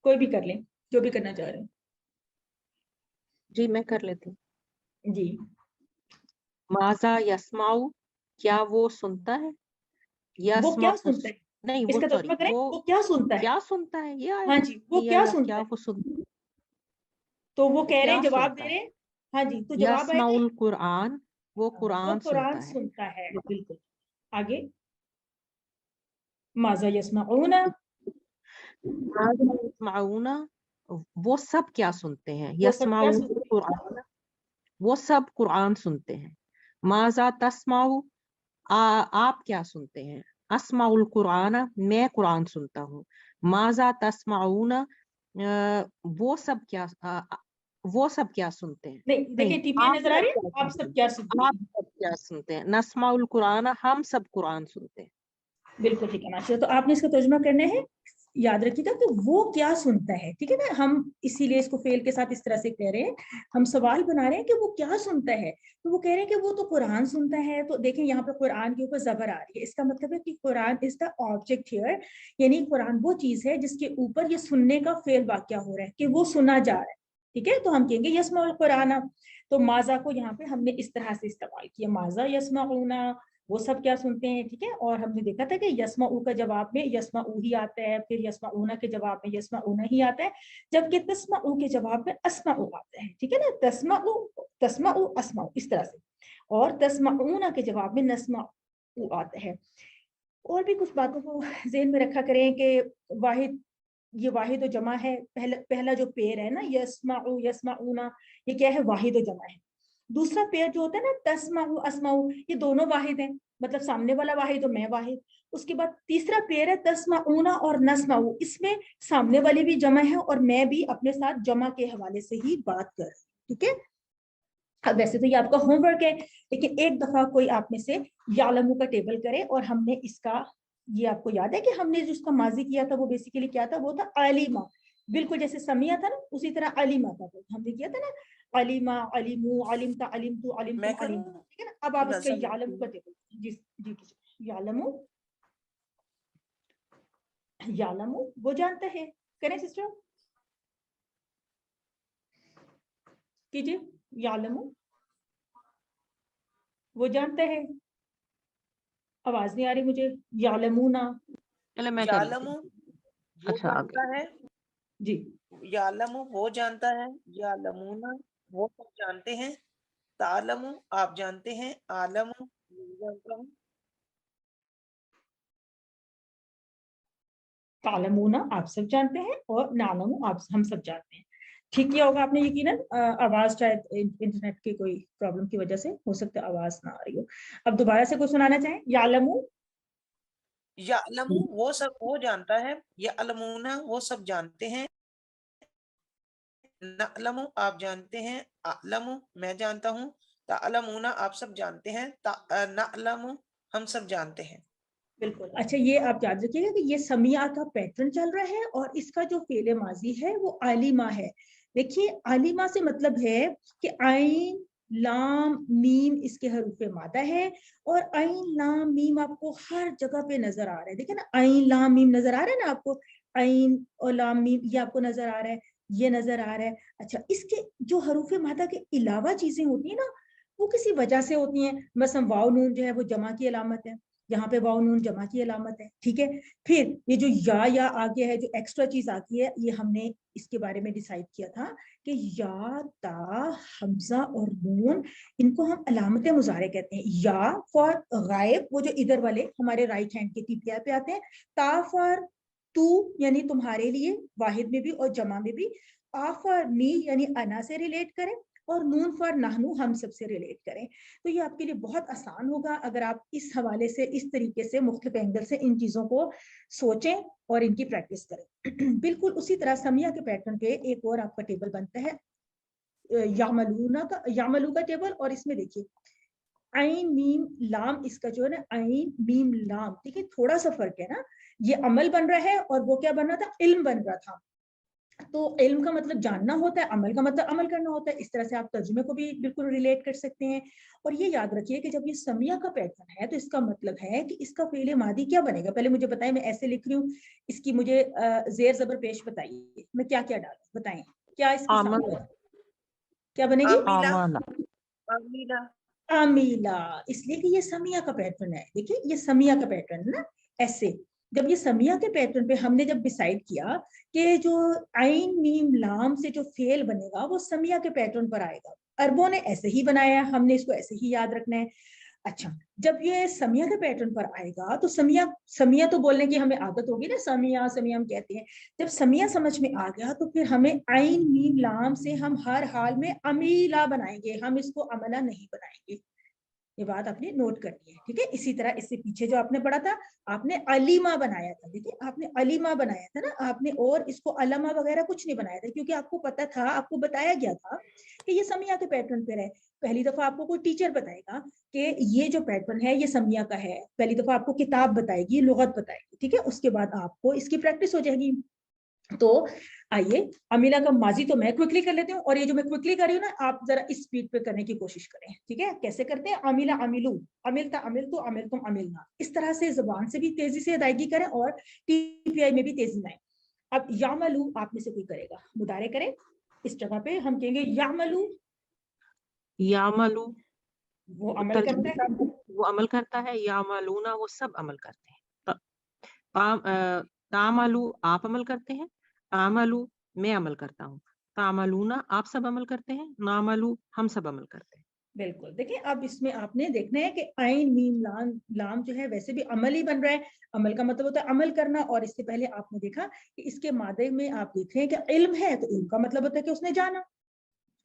[SPEAKER 1] کوئی بھی کر لیں جو بھی کرنا چاہ رہے ہیں.
[SPEAKER 7] جی میں کر لیتی ہوں.
[SPEAKER 1] جی.
[SPEAKER 7] ماذا یسمع, کیا وہ سنتا ہے؟
[SPEAKER 1] وہ کیا سنتا ہے؟
[SPEAKER 7] نہیں,
[SPEAKER 1] اس
[SPEAKER 7] وہ
[SPEAKER 1] کا
[SPEAKER 7] سوری,
[SPEAKER 1] ترجمہ کریں, وہ کیا سنتا ہے؟
[SPEAKER 7] کیا سنتا ہے, یہ
[SPEAKER 1] ہاں جی, وہ کیا سنتا
[SPEAKER 7] کیا
[SPEAKER 1] ہے؟
[SPEAKER 7] وہ سنتا ہے,
[SPEAKER 1] تو وہ کہہ رہے ہیں,
[SPEAKER 7] کیا
[SPEAKER 1] جواب
[SPEAKER 7] سنتا
[SPEAKER 1] دے
[SPEAKER 7] ہے؟
[SPEAKER 1] رہے ہیں. ہاں جی, تو جواب آئے
[SPEAKER 7] یسمع
[SPEAKER 1] گا
[SPEAKER 7] القرآن, وہ قرآن
[SPEAKER 1] قرآن
[SPEAKER 7] سنتا ہے.
[SPEAKER 1] سنتا ہے. بالکل. آگے ماذا یسمعون,
[SPEAKER 7] یسمعون, وہ سب کیا سنتے ہیں.
[SPEAKER 1] وہ سب کیا
[SPEAKER 7] یسمعون
[SPEAKER 1] سنتے ہیں؟
[SPEAKER 7] القرآن, وہ سب قرآن سنتے ہیں. ماذا تسمع, آپ کیا سنتے ہیں. اسمع القرآن, میں قرآن سنتا ہوں. ماذا تسمعون, وہ سب کیا سنتے ہیں.
[SPEAKER 1] نہیں دیکھیں ٹیپیا نظر آ رہی ہے, آپ سب کیا سنتے
[SPEAKER 7] آپ
[SPEAKER 1] ہیں.
[SPEAKER 7] سب کیا سنتے ہیں. نسمع القرآن, ہم سب قرآن سنتے ہیں.
[SPEAKER 1] بالکل ٹھیک ہے ماشاءاللہ. تو آپ نے اس کا ترجمہ کرنا ہے, یاد رکھیے گا کہ وہ کیا سنتا ہے. ٹھیک ہے نا, ہم اسی لیے اس کو فعل کے ساتھ اس طرح سے کہہ رہے ہیں, ہم سوال بنا رہے ہیں کہ وہ کیا سنتا ہے. تو وہ کہہ رہے ہیں کہ وہ تو قرآن سنتا ہے. تو دیکھیں یہاں پہ قرآن کے اوپر زبر آ رہی ہے, اس کا مطلب ہے کہ قرآن از دا آبجیکٹ ہیئر, یعنی قرآن وہ چیز ہے جس کے اوپر یہ سننے کا فعل واقع ہو رہا ہے کہ وہ سنا جا رہا ہے. ٹھیک ہے, تو ہم کہیں گے یسمع القرآن. تو ماذا کو یہاں پہ ہم نے اس طرح سے استعمال کیا, ماذا یسمعون, وہ سب کیا سنتے ہیں. ٹھیک ہے, اور ہم نے دیکھا تھا کہ یسمع کا جواب میں یسمع ہی آتا ہے, پھر یسمعون کے جواب میں یسمعون ہی آتا ہے, جبکہ تسمع کے جواب میں اسمع آتا ہے. ٹھیک ہے نا, تسمع اسمع اس طرح سے, اور تسمعون کے جواب میں نسمع آتا ہے. اور بھی کچھ باتوں کو ذہن میں رکھا کریں کہ واحد ये वाहिद और जमा है, पहला जो पेयर है ना यस्माउ यस्माउना, ये क्या है, वाहिद और जमा है। दूसरा पेयर जो होता है ना तस्माउ अस्माउ, ये दोनों वाहिद हैं, मतलब सामने वाला वाहिद और मैं वाहिद। उसके बाद तीसरा पेयर है तस्माउना और नस्माउ, इसमें सामने वाली भी जमा है और मैं भी अपने साथ जमा के हवाले से ही बात कर रही हूँ, ठीक है। अब वैसे तो ये आपका होमवर्क है, लेकिन एक दफा कोई आप में से यालमू का टेबल करे, और हमने इसका, ये आपको याद है कि हमने जो उसका माजी किया था वो बेसिकली क्या था, वो था अलीमा, बिल्कुल जैसे समिया था ना उसी तरह अलीमा था, वो हमने किया था ना, अलीमा अलीमू अलिमता अलिमतु अलिमतुम
[SPEAKER 3] मैं
[SPEAKER 1] अलिम,
[SPEAKER 3] करूँ
[SPEAKER 1] ठीक है ना। अब आप इसका
[SPEAKER 3] नजम?
[SPEAKER 1] यालमू का टेबल, जी जी यालमू, यालमू वो जानता है, करें सिस्टर, कीजिए, यालमू वो जानता है, आवाज नहीं आ रही मुझे, यालमूना,
[SPEAKER 7] चलो मैं कर लेती
[SPEAKER 3] यालमू
[SPEAKER 7] हूँ।
[SPEAKER 3] वो
[SPEAKER 7] अच्छा आगे।
[SPEAKER 3] जानता है,
[SPEAKER 1] जी
[SPEAKER 3] यालमू वो जानता है, यालमूना वो सब जानते हैं, तालमू आप जानते हैं, आलमू मैं जानता हूँ।
[SPEAKER 1] तालमूना आप सब जानते हैं, और नालमू आप हम सब जानते हैं। ठीक किया होगा आपने यकीनन। आवाज शायद इंटरनेट की कोई प्रॉब्लम की वजह से हो सकता है आवाज ना आ रही हो। अब दोबारा से कोई सुनाना चाहें, यालमू,
[SPEAKER 3] यालमू वो सब वो जानता है, यालमूना वो सब जानते हैं, नअलमु आप जानते हैं, अअलमु मैं जानता हूँ, तालमूना आप सब जानते हैं, नअलमु हम सब जानते हैं।
[SPEAKER 1] बिल्कुल। अच्छा ये आप याद रखिएगा कि ये समिया का पैटर्न चल रहा है, और इसका जो फेले माजी है वो आलिमा है। देखिए आलिमा से मतलब है कि आइन लाम मीम इसके हरूफे मादा है, और आइन लाम मीम आपको हर जगह पे नजर आ रहा है। देखिए ना आइन लाम मीम नजर आ रहा है ना आपको, आइन और लाम मीम ये आपको नजर आ रहा है, ये नजर आ रहा है। अच्छा इसके जो हरूफे मादा के अलावा चीजें होती है ना, वो किसी वजह से होती हैं। मसलन वाव नून जो है वो जमा की अलामत है, यहाँ पे वाव नून जमा की अलामत है, ठीक है। फिर ये जो या आ गया है, जो एक्स्ट्रा चीज आती है, ये हमने इसके बारे में डिसाइड किया था कि या ता हमजा और नून, इनको हम अलामत मुजारे कहते हैं। या फॉर गायब, वो जो इधर वाले हमारे राइट हैंड के टीपीआई पे आते हैं। ता फॉर तू यानी तुम्हारे लिए, वाहिद में भी और जमा में भी। आ फॉर मी यानी अना से रिलेट करें, और नून फॉर नाहनू हम सबसे रिलेट करें। तो ये आपके लिए बहुत आसान होगा अगर आप इस हवाले से, इस तरीके से मुख्तलिफ एंगल से इन चीजों को सोचें और इनकी प्रैक्टिस करें। बिल्कुल उसी तरह समिया के पैटर्न पे एक और आपका टेबल बनता है, यामलू का टेबल। और इसमें देखिए आइन मीम लाम, इसका जो है ना आइन मीम लाम, ठीक है, थोड़ा सा फर्क है ना। ये अमल बन रहा है और वो क्या बन रहा था, इल्म बन रहा था। तो इल्म का मतलब जानना होता है, अमल का मतलब अमल करना होता है। इस तरह से आप तर्जुमे को भी बिल्कुल रिलेट कर सकते हैं। और ये याद रखिए कि जब ये समिया का पैटर्न है तो इसका मतलब है कि इसका फेले मादी क्या बनेगा। पहले मुझे बताएं, मैं ऐसे लिख रही हूँ, इसकी मुझे जेर जबर पेश बताइए, मैं क्या क्या डालूं, बताएं क्या इसके साथ
[SPEAKER 7] आमल
[SPEAKER 1] होगा? क्या बनेगी?
[SPEAKER 3] आमिला
[SPEAKER 7] आमला
[SPEAKER 3] आमिला
[SPEAKER 1] अमीला, इसलिए कि ये समिया का पैटर्न है। देखिए ये समिया का पैटर्न है ना, ऐसे। जब ये समिया के पैटर्न पे हमने जब डिसाइड किया कि जो आइन मीम लाम से जो फेल बनेगा वो समिया के पैटर्न पर आएगा, अरबों ने ऐसे ही बनाया, हमने इसको ऐसे ही याद रखना है। अच्छा जब ये समिया के पैटर्न पर आएगा तो समिया समिया तो बोलने की हमें आदत होगी ना, समिया समिया हम कहते हैं। जब समिया समझ में आ गया तो फिर हमें आइन मीम लाम से हम हर हाल में अमीला बनाएंगे, हम इसको अमला नहीं बनाएंगे। ये बात आपने नोट करनी है, ठीक है। इसी तरह इससे पीछे जो आपने पढ़ा था, आपने अलीमा बनाया था, देखिए आपने अलीमा बनाया था ना आपने, और इसको अलमा वगैरह कुछ नहीं बनाया था, क्योंकि आपको पता था, आपको बताया गया था कि ये समिया के पैटर्न पर है। पहली दफा आपको कोई टीचर बताएगा कि ये जो पैटर्न है ये समिया का है, पहली दफा आपको किताब बताएगी, लुगत बताएगी, ठीक है। उसके बाद आपको इसकी प्रैक्टिस हो जाएगी। तो आइए अमीला का माजी तो मैं क्विकली कर लेती हूँ, और ये जो मैं क्विकली कर रही हूँ ना, आप जरा इस स्पीड पे करने की कोशिश करें, ठीक है। कैसे करते हैं, अमीला अमीलू, अमिलता अमिलतु अमिलतुम अमिलना, इस तरह से जुबान से भी तेजी से अदायगी करें और टीपीआई में भी तेजी लाएं। अब यामलू आप में से कोई करेगा, मुदारे करें। इस जगह पे हम कहेंगे यामलू,
[SPEAKER 7] यामलू
[SPEAKER 1] वो अमल करता है।
[SPEAKER 7] वो अमल करता है, यामलूना वो सब अमल करते हैं। तामलू आप अमल करते हैं, तामलू मैं अमल करता हूँ, तामलूना आप सब अमल करते हैं, नामलू हम सब अमल करते हैं।
[SPEAKER 1] बिल्कुल। देखिए अब इसमें आपने देखना है कि आइन मीम लाम लाम जो है वैसे भी अमल ही बन रहा है। अमल का मतलब होता है अमल करना, और इससे पहले आपने देखा कि इसके मादे में आप देख रहे हैं कि इल्म है, तो इल्म का मतलब होता है कि उसने जाना।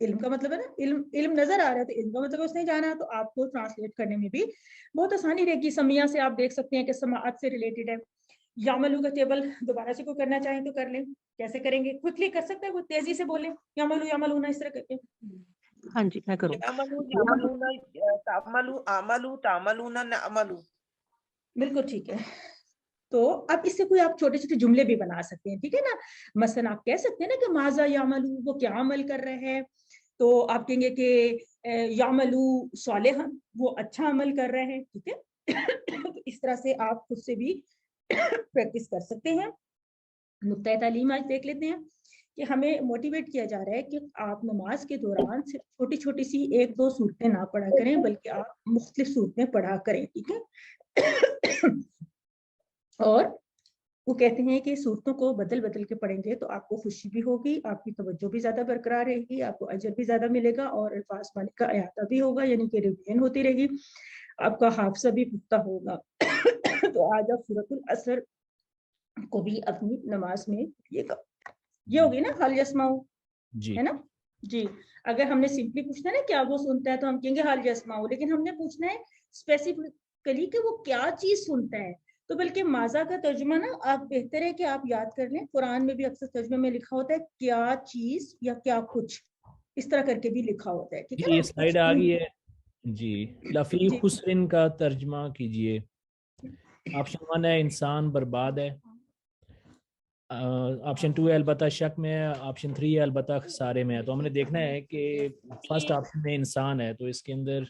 [SPEAKER 1] इल्म का मतलब है ना, इल्म इल्म नजर आ रहा है तो इल्म का मतलब उसने जाना। तो आपको ट्रांसलेट करने में भी बहुत आसानी रहेगी। समिया से आप देख सकते हैं कि समाअत से रिलेटेड है। यामलू का टेबल दोबारा से कोई करना चाहें तो कर लें। कैसे करेंगे, क्विकली कर सकते हैं, कोई तेजी से बोले। यामलू यामलू ना, इस तरह करके।
[SPEAKER 7] हाँ जी मैं करूँ।
[SPEAKER 3] यामलू यामलूना तामलू आमलू तामलूना नअमलू।
[SPEAKER 1] बिल्कुल ठीक है। तो अब इससे कोई आप छोटे छोटे जुमले भी बना सकते हैं, ठीक है ना। मसलन आप कह सकते हैं ना कि माजा यामलू, वो क्या अमल कर रहे हैं। तो आप कहेंगे कि यामलू सालिहन, वो अच्छा अमल कर रहे हैं, ठीक है। तो इस तरह से आप खुद से भी प्रैक्टिस कर सकते हैं। नुक्ता तालीम आज देख लेते हैं कि हमें मोटिवेट किया जा रहा है कि आप नमाज के दौरान सिर्फ छोटी छोटी सी 1-2 सूरतें ना पढ़ा करें, बल्कि आप मुख्तलिफ सूरतें पढ़ा करें, ठीक है। और वो कहते हैं कि सूरतों को बदल बदल के पढ़ेंगे तो आपको खुशी भी होगी, आपकी तवज्जो भी ज्यादा बरकरार रहेगी, आपको अजर भी ज्यादा मिलेगा, और अल्फाज मानी का अहाता भी होगा, यानी कि रिवीजन होती रहेगी, आपका हाफजा भी पुख्ता होगा। तो आज आप सूरतुल असर को भी अपनी नमाज में ये होगी ना हाल यस्माऊ,
[SPEAKER 8] जी
[SPEAKER 1] है ना जी। अगर हमने सिंपली पूछना है ना क्या वो सुनता है, तो हम कहेंगे हाल यस्माऊ, लेकिन हमने पूछना है स्पेसिफिकली कि वो क्या चीज सुनता है। तो बल्कि माजा का तर्जुमा ना आप बेहतर है कि आप याद कर लें। कुरान में भी अक्सर तर्जुमे में लिखा होता है क्या चीज या क्या कुछ, इस तरह करके भी लिखा होता है, ठीक है
[SPEAKER 8] ये
[SPEAKER 1] ना।
[SPEAKER 8] स्लाइड आ गई है जी। लफी
[SPEAKER 1] जी
[SPEAKER 8] खुसरिन का तर्जमा कीजिए। ऑप्शन 1 है इंसान बर्बाद है, ऑप्शन 2 है अलबत्ता शक में है, ऑप्शन 3 है अलबत्ता खसारे में है। तो हमने देखना है कि फर्स्ट ऑप्शन में इंसान है, तो इसके अंदर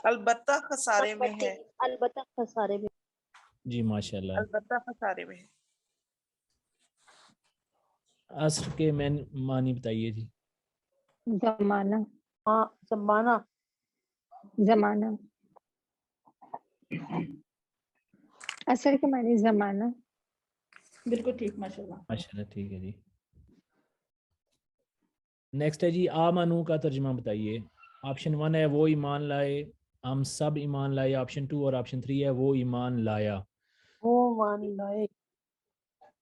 [SPEAKER 3] अलबत्ता खसारे में है।
[SPEAKER 4] अलबत्ता खसारे में।
[SPEAKER 8] जी माशाल्लाह।
[SPEAKER 3] अलबत्ता खसारे में है।
[SPEAKER 8] असर के मानी बताइए जी।
[SPEAKER 5] जमाना।
[SPEAKER 4] हाँ जमाना।
[SPEAKER 5] जमाना। असर के माने जमाना।
[SPEAKER 1] बिल्कुल ठीक, माशाल्लाह।
[SPEAKER 8] माशाल्लाह ठीक है जी। नेक्स्ट है जी आमनू का तर्जुमा बताइए। ऑप्शन 1 है वो ईमान लाए, हम सब ईमान लाए। ऑप्शन 2 और ऑप्शन 3 है वो ईमान लाया।
[SPEAKER 4] वो मान लाए।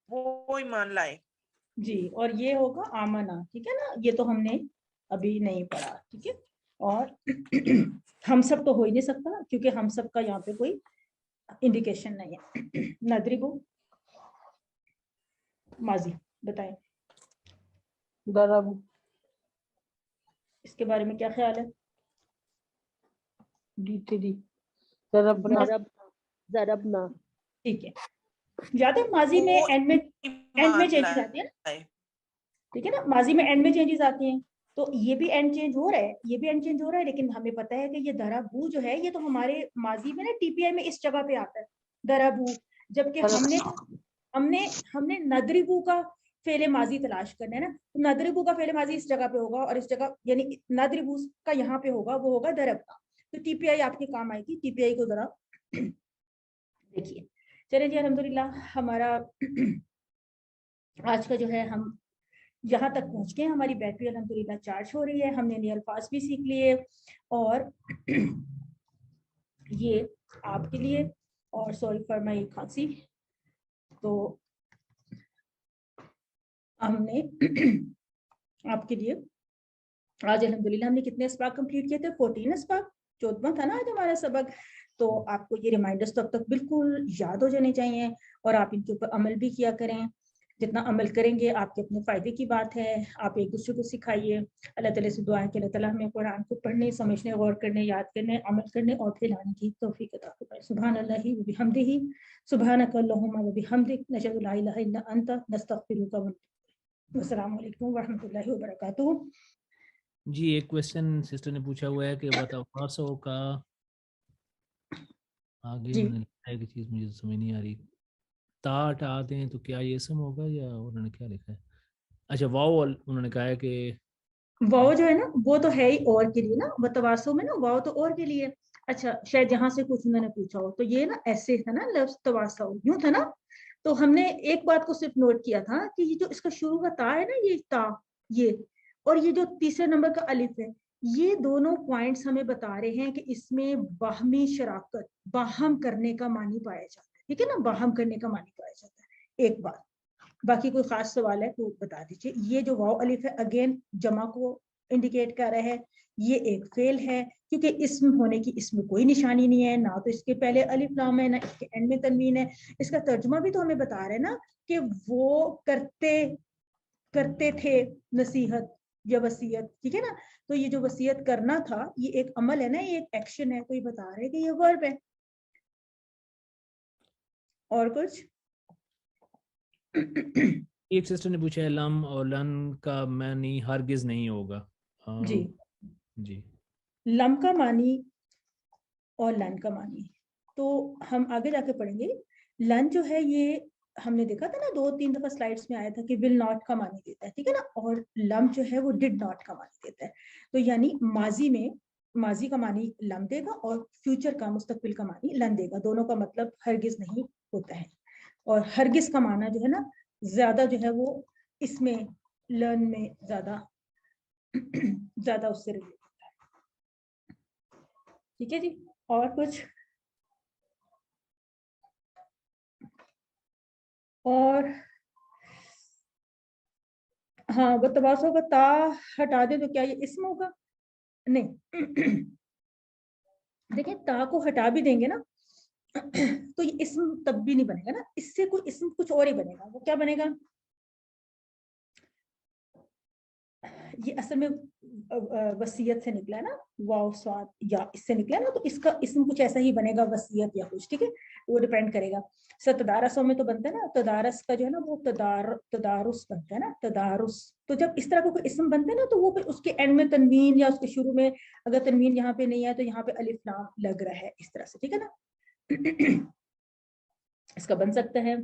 [SPEAKER 3] वो ईमान लाए।
[SPEAKER 1] जी, और ये होगा आमना, ठीक है ना। ये तो हमने अभी नहीं पढ़ा, ठीक है। और हम सब तो हो ही नहीं सकता क्योंकि हम सब का यहाँ पे कोई इंडिकेशन नहीं है। नदरिबु माजी बताएं,
[SPEAKER 4] दरब।
[SPEAKER 1] इसके बारे में क्या ख्याल है।
[SPEAKER 4] डी दरबना। दरबना।
[SPEAKER 1] ठीक है, याद है माजी में
[SPEAKER 3] वो
[SPEAKER 1] एंड में
[SPEAKER 3] ईमान
[SPEAKER 1] चेंजेस आती है ना,
[SPEAKER 3] लाए।
[SPEAKER 1] ठीक है ना। माजी में एंड में चेंजेस आती हैं, तो ये भी एंड चेंज हो रहा है, ये भी एंड चेंज हो रहा है। लेकिन हमें पता है कि ये दराबू जो है ये तो हमारे माजी में ना टीपीआई में इस जगह पे आता है दराबू, जबकि हमने हमने हमने नदरिबू का फेले माजी तलाश करना है ना। तो नदरिबू का फेले माजी इस जगह पे होगा, और इस जगह यानी नदरिबू का यहाँ पे होगा, वो होगा दरब का। तो टीपीआई आपके काम आएगी, टीपीआई को जरा देखिए। चलिए जी, अल्हम्दुलिल्लाह हमारा आज का जो है हम यहाँ तक पहुंच गए। हमारी बैटरी अल्हम्दुलिल्लाह चार्ज हो रही है, हमने नए अल्फाज भी सीख लिए, और ये आपके लिए, और सॉरी फॉर माई खांसी। तो हमने आपके लिए आज अल्हम्दुलिल्लाह हमने कितने अस्बाक कंप्लीट किए थे, 14 अस्बाक। 14वां था ना आज हमारा सबक। तो आपको ये रिमाइंडर्स तब तक बिल्कुल याद हो जाने चाहिए, और आप इनके ऊपर अमल भी किया करें। जितना अमल करेंगे आपके अपने फायदे की बात है। आप एक दूसरे को सिखाइए। अल्लाह ताला से दुआ है कि अल्लाह ताला हमें कुरान को पढ़ने, समझने, गौर करने, याद करने, अमल करने और फैलाने की तौफीक अता फरमाए। सुभान अल्लाहि व बिहम्दिही, सुभानक अल्लाहुम्मा व बिहम्दिक, नशहदु ला इलाहा इल्ला अंता, नस्तगफिरुका व अस्सलामु अलैकुम व रहमतुल्लाहि व बरकातुहू।
[SPEAKER 8] जी एक क्वेश्चन सिस्टर ने पूछा हुआ है कि वतवासो का आगे
[SPEAKER 1] जी,
[SPEAKER 8] उन्होंने लिखा है कि चीज़ मुझे समझ नहीं आ रही। ता हटा दें तो क्या ये सम होगा, या उन्होंने क्या लिखा है। अच्छा वाओ उन्होंने कहा है कि
[SPEAKER 1] वाव जो है ना वो तो है ही और के लिए ना, वतवासो में ना वाव तो और के लिए। अच्छा, शायद यहाँ से कुछ उन्होंने पूछा हो, तो ये ना ऐसे था ना, लफ्ज तवासो यूं था ना। तो हमने एक बात को सिर्फ नोट किया था कि ये जो इसका शुरू का ता है ना, ये ता, ये, और ये जो तीसरे नंबर का अलिफ है, یہ دونوں پوائنٹس ہمیں بتا رہے ہیں کہ اس میں باہمی شراکت، باہم کرنے کا معنی پایا جاتا ہے، ٹھیک ہے نا، باہم کرنے کا معنی پایا جاتا ہے. ایک بات، باقی کوئی خاص سوال ہے تو بتا دیجیے. یہ جو واو الف ہے اگین جمع کو انڈیکیٹ کر رہا ہے. یہ ایک فعل ہے کیونکہ اسم ہونے کی اس میں کوئی نشانی نہیں ہے، نہ تو اس کے پہلے الف لام ہے، نہ اس کے اینڈ میں تنوین ہے. اس کا ترجمہ بھی تو ہمیں بتا رہے ہیں نا کہ وہ کرتے تھے نصیحت یا وصیت، ٹھیک ہے نا. تو یہ جو وصیت کرنا تھا یہ ایک عمل ہے نا، یہ ایک ایکشن ہے. تو یہ بتا رہے کہ یہ ورب ہے. اور کچھ؟
[SPEAKER 8] ایک سسٹر نے پوچھا ہے لم اور لن کا معنی ہرگز نہیں ہوگا.
[SPEAKER 1] جی
[SPEAKER 8] جی
[SPEAKER 1] لم کا معنی اور لن کا معنی تو ہم آگے جا کے پڑھیں گے. لن جو ہے یہ ہم نے دیکھا تھا نا 2-3 دفعہ سلائڈس میں آیا تھا کہ ول ناٹ کا معنی دیتا ہے، ٹھیک ہے نا. اور لم جو ہے وہ ڈڈ ناٹ کا معنی دیتا ہے. تو یعنی ماضی میں ماضی کا معنی لم دے گا اور فیوچر کا مستقبل کا معنی لن دے گا. دونوں کا مطلب ہرگز نہیں ہوتا ہے. اور ہرگز کا معنی جو ہے نا زیادہ جو ہے وہ اس میں لرن میں زیادہ اس سے ریلیٹ ہوتا ہے. ٹھیک ہے جی. اور کچھ؟ اور ہاں وہ تباسو کا تا ہٹا دے تو کیا یہ اسم ہوگا؟ نہیں. دیکھیں تا کو ہٹا بھی دیں گے نا تو یہ اسم تب بھی نہیں بنے گا نا. اس سے کوئی اسم کچھ اور ہی بنے گا. وہ کیا بنے گا؟ یہ اصل میں وصیت سے نکلا ہے نا، واو سواد یا اس سے نکلا ہے نا، تو اس کا اسم کچھ ایسا ہی بنے گا، وصیت یا کچھ. ٹھیک ہے، وہ ڈیپینڈ کرے گا. تدارسوں میں تو بنتا ہے نا، تدارس کا جو ہے نا وہ تدارس بنتا ہے نا، تدارس. تو جب اس طرح کا کوئی اسم بنتا ہے نا تو وہ اس کے اینڈ میں تنوین یا اس کے شروع میں اگر تنوین یہاں پہ نہیں ہے تو یہاں پہ الف لام لگ رہا ہے اس طرح سے. ٹھیک ہے نا. اس کا بن سکتا ہے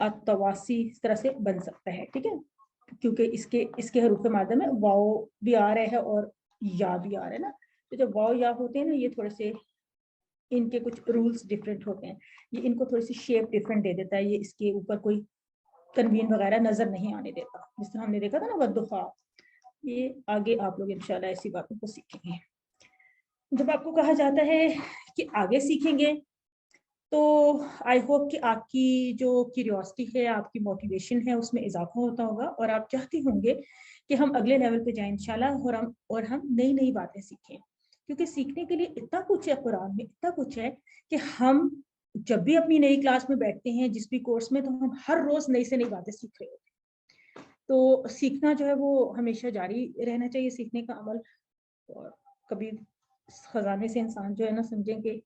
[SPEAKER 1] التواسی، اس طرح سے بن سکتا ہے. ٹھیک ہے، کیونکہ اس کے حروف مادہ میں واو بھی آ رہے ہیں اور یا بھی آ رہا ہے نا. تو جب واو یا ہوتے ہیں نا یہ تھوڑے سے ان کے کچھ رولز ڈفرینٹ ہوتے ہیں. یہ ان کو تھوڑی سی شیپ ڈفرینٹ دے دیتا ہے. یہ اس کے اوپر کوئی تنوین وغیرہ نظر نہیں آنے دیتا، جس طرح ہم نے دیکھا تھا نا والضحیٰ. یہ آگے آپ لوگ انشاءاللہ ایسی باتوں کو سیکھیں گے. جب آپ کو کہا جاتا ہے کہ آگے سیکھیں گے تو آئی ہوپ کہ آپ کی جو کیوریوسٹی ہے، آپ کی موٹیویشن ہے، اس میں اضافہ ہوتا ہوگا اور آپ چاہتے ہوں گے کہ ہم اگلے لیول پہ جائیں انشاءاللہ اور ہم نئی باتیں سیکھیں. کیونکہ سیکھنے کے لیے اتنا کچھ ہے قرآن میں، اتنا کچھ ہے کہ ہم جب بھی اپنی نئی کلاس میں بیٹھتے ہیں جس بھی کورس میں، تو ہم ہر روز نئی سے نئی باتیں سیکھ رہے ہوتے ہیں. تو سیکھنا جو ہے وہ ہمیشہ جاری رہنا چاہیے، سیکھنے کا عمل. اور کبھی خزانے سے انسان جو ہے نا سمجھیں کہ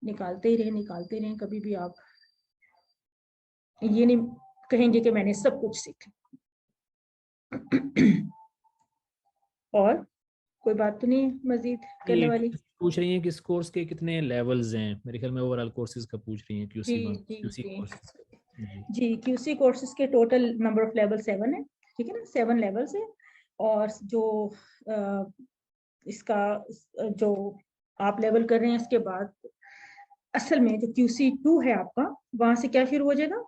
[SPEAKER 1] نکالتے ہی رہیں. کبھی بھی آپ یہ نہیں کہیں گے کہ میں نے سب کچھ سیکھا. اور کوئی بات تو نہیں مزید کرنے والی؟
[SPEAKER 8] پوچھ رہی ہیں کہ اس کورس کے کتنے لیولز ہیں. میرے خیال میں اوورآل کورسز کا پوچھ رہی ہیں.
[SPEAKER 1] جی QC کورسز کے ٹوٹل نمبر آف لیول 7 ہے. ٹھیک ہے نا، 7 لیولز ہیں. اور جو اس کا جو آپ لیول کر رہے ہیں اس کے بعد اصل میں جو QC2 ہے آپ کا، وہاں سے کیا شروع ہو جائے گا؟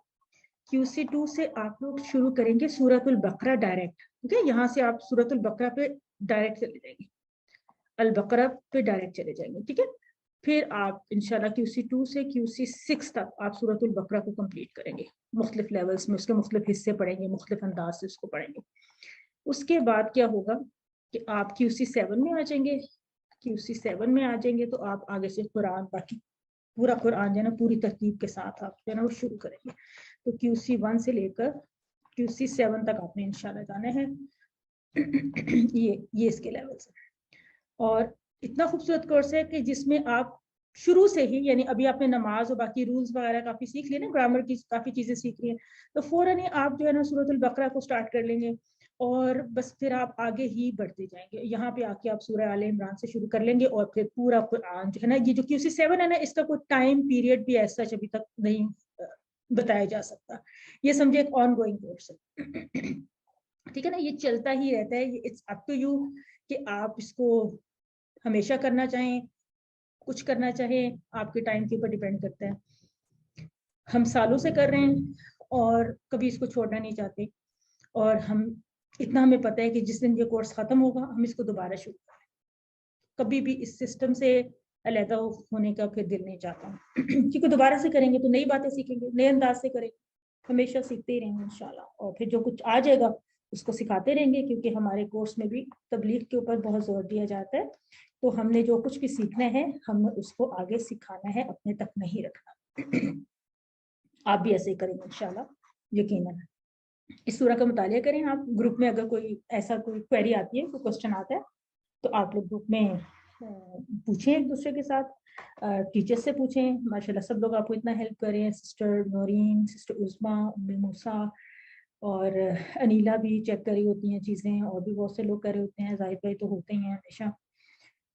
[SPEAKER 1] QC2 سے آپ لوگ شروع کریں گے سورۃ البقرہ ڈائریکٹ. ٹھیک ہے، یہاں سے آپ سورۃ البقرہ پہ ڈائریکٹ چلے جائیں گے، البقرہ پہ ڈائریکٹ چلے جائیں گے. ٹھیک ہے، پھر آپ انشاءاللہ QC2 سے QC6 تک آپ سورۃ البقرہ کو کمپلیٹ کریں گے. مختلف لیولز میں اس کے مختلف حصے پڑھیں گے، مختلف انداز سے اس کو پڑھیں گے. اس کے بعد کیا ہوگا کہ آپ QC7 میں آ جائیں گے. QC7 میں آ جائیں گے تو آپ آگے سے قرآن، باقی پورا قرآن جو ہے نا پوری ترتیب کے ساتھ آپ جو ہے نا وہ شروع کریں گے. تو QC1 سے لے کر QC7 تک آپ نے انشاءاللہ جانا ہے. یہ اس کے لیولز ہیں. اور اتنا خوبصورت کورس ہے کہ جس میں آپ شروع سے ہی، یعنی ابھی آپ نے نماز اور باقی رولز وغیرہ کافی سیکھ لیے نا، گرامر کی کافی چیزیں سیکھ لی ہیں، تو فوراً ہی آپ جو ہے نا سورۃ البقرہ کو سٹارٹ کر لیں گے اور بس پھر آپ آگے ہی بڑھتے جائیں گے. یہاں پہ آ کے آپ سورہ آل عمران سے شروع کر لیں گے اور پھر پورا قرآن جو ہے نا، یہ جو QC7 ہے نا، اس کا کوئی ٹائم پیریڈ بھی ایسا ابھی تک نہیں بتایا جا سکتا. یہ سمجھے ایک آن گوئنگ کورس ہے. ٹھیک ہے نا، یہ چلتا ہی رہتا ہے. اٹس اپ ٹو یو کہ آپ اس کو ہمیشہ کرنا چاہیں، کچھ کرنا چاہیں، آپ کے ٹائم کے اوپر ڈیپینڈ کرتا ہے. ہم سالوں سے کر رہے ہیں اور کبھی اس کو چھوڑنا نہیں چاہتے، اور ہم इतना हमें पता है कि जिस दिन ये कोर्स खत्म होगा हम इसको दोबारा शुरू करें, कभी भी इस सिस्टम से अलहदा होने का फिर दिल नहीं चाहता क्योंकि दोबारा से करेंगे तो नई बातें सीखेंगे, नए अंदाज से करेंगे, हमेशा सीखते ही रहेंगे इंशाल्लाह, और फिर जो कुछ आ जाएगा उसको सिखाते रहेंगे, क्योंकि हमारे कोर्स में भी तबलीग के ऊपर बहुत जोर दिया जाता है। तो हमने जो कुछ भी सीखना है हमने उसको आगे सिखाना है, अपने तक नहीं रखना। आप भी ऐसे ही करेंगे इंशाल्लाह, यकीनन। इस सूरह का मुतालिया करें आप ग्रुप में, अगर कोई ऐसा कोई क्वेरी आती है, कोई क्वेश्चन आता है तो आप लोग ग्रुप में पूछें एक दूसरे के साथ, टीचर से पूछें। माशाल्लाह सब लोग आपको इतना हेल्प कर रहे हैं, सिस्टर नौरीन, सिस्टर उस्मा, उम्मे मूसा और अनीला भी चेक कर रही होती हैं चीज़ें, और भी बहुत से लोग कर रहे होते हैं, जाहिद भाई तो होते ही हैं हमेशा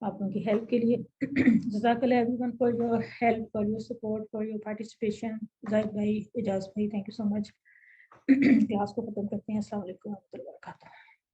[SPEAKER 1] आप लोगों की हेल्प के लिए। जज़ाकल्लाह everyone for your help, for your support, for your participation. Zahid भाई, इजाज़ भाई, thank you so much. Class को खत्म करते हैं। अस्सलाम वालेकुम व रहमतुल्लाहि व बरकातहू।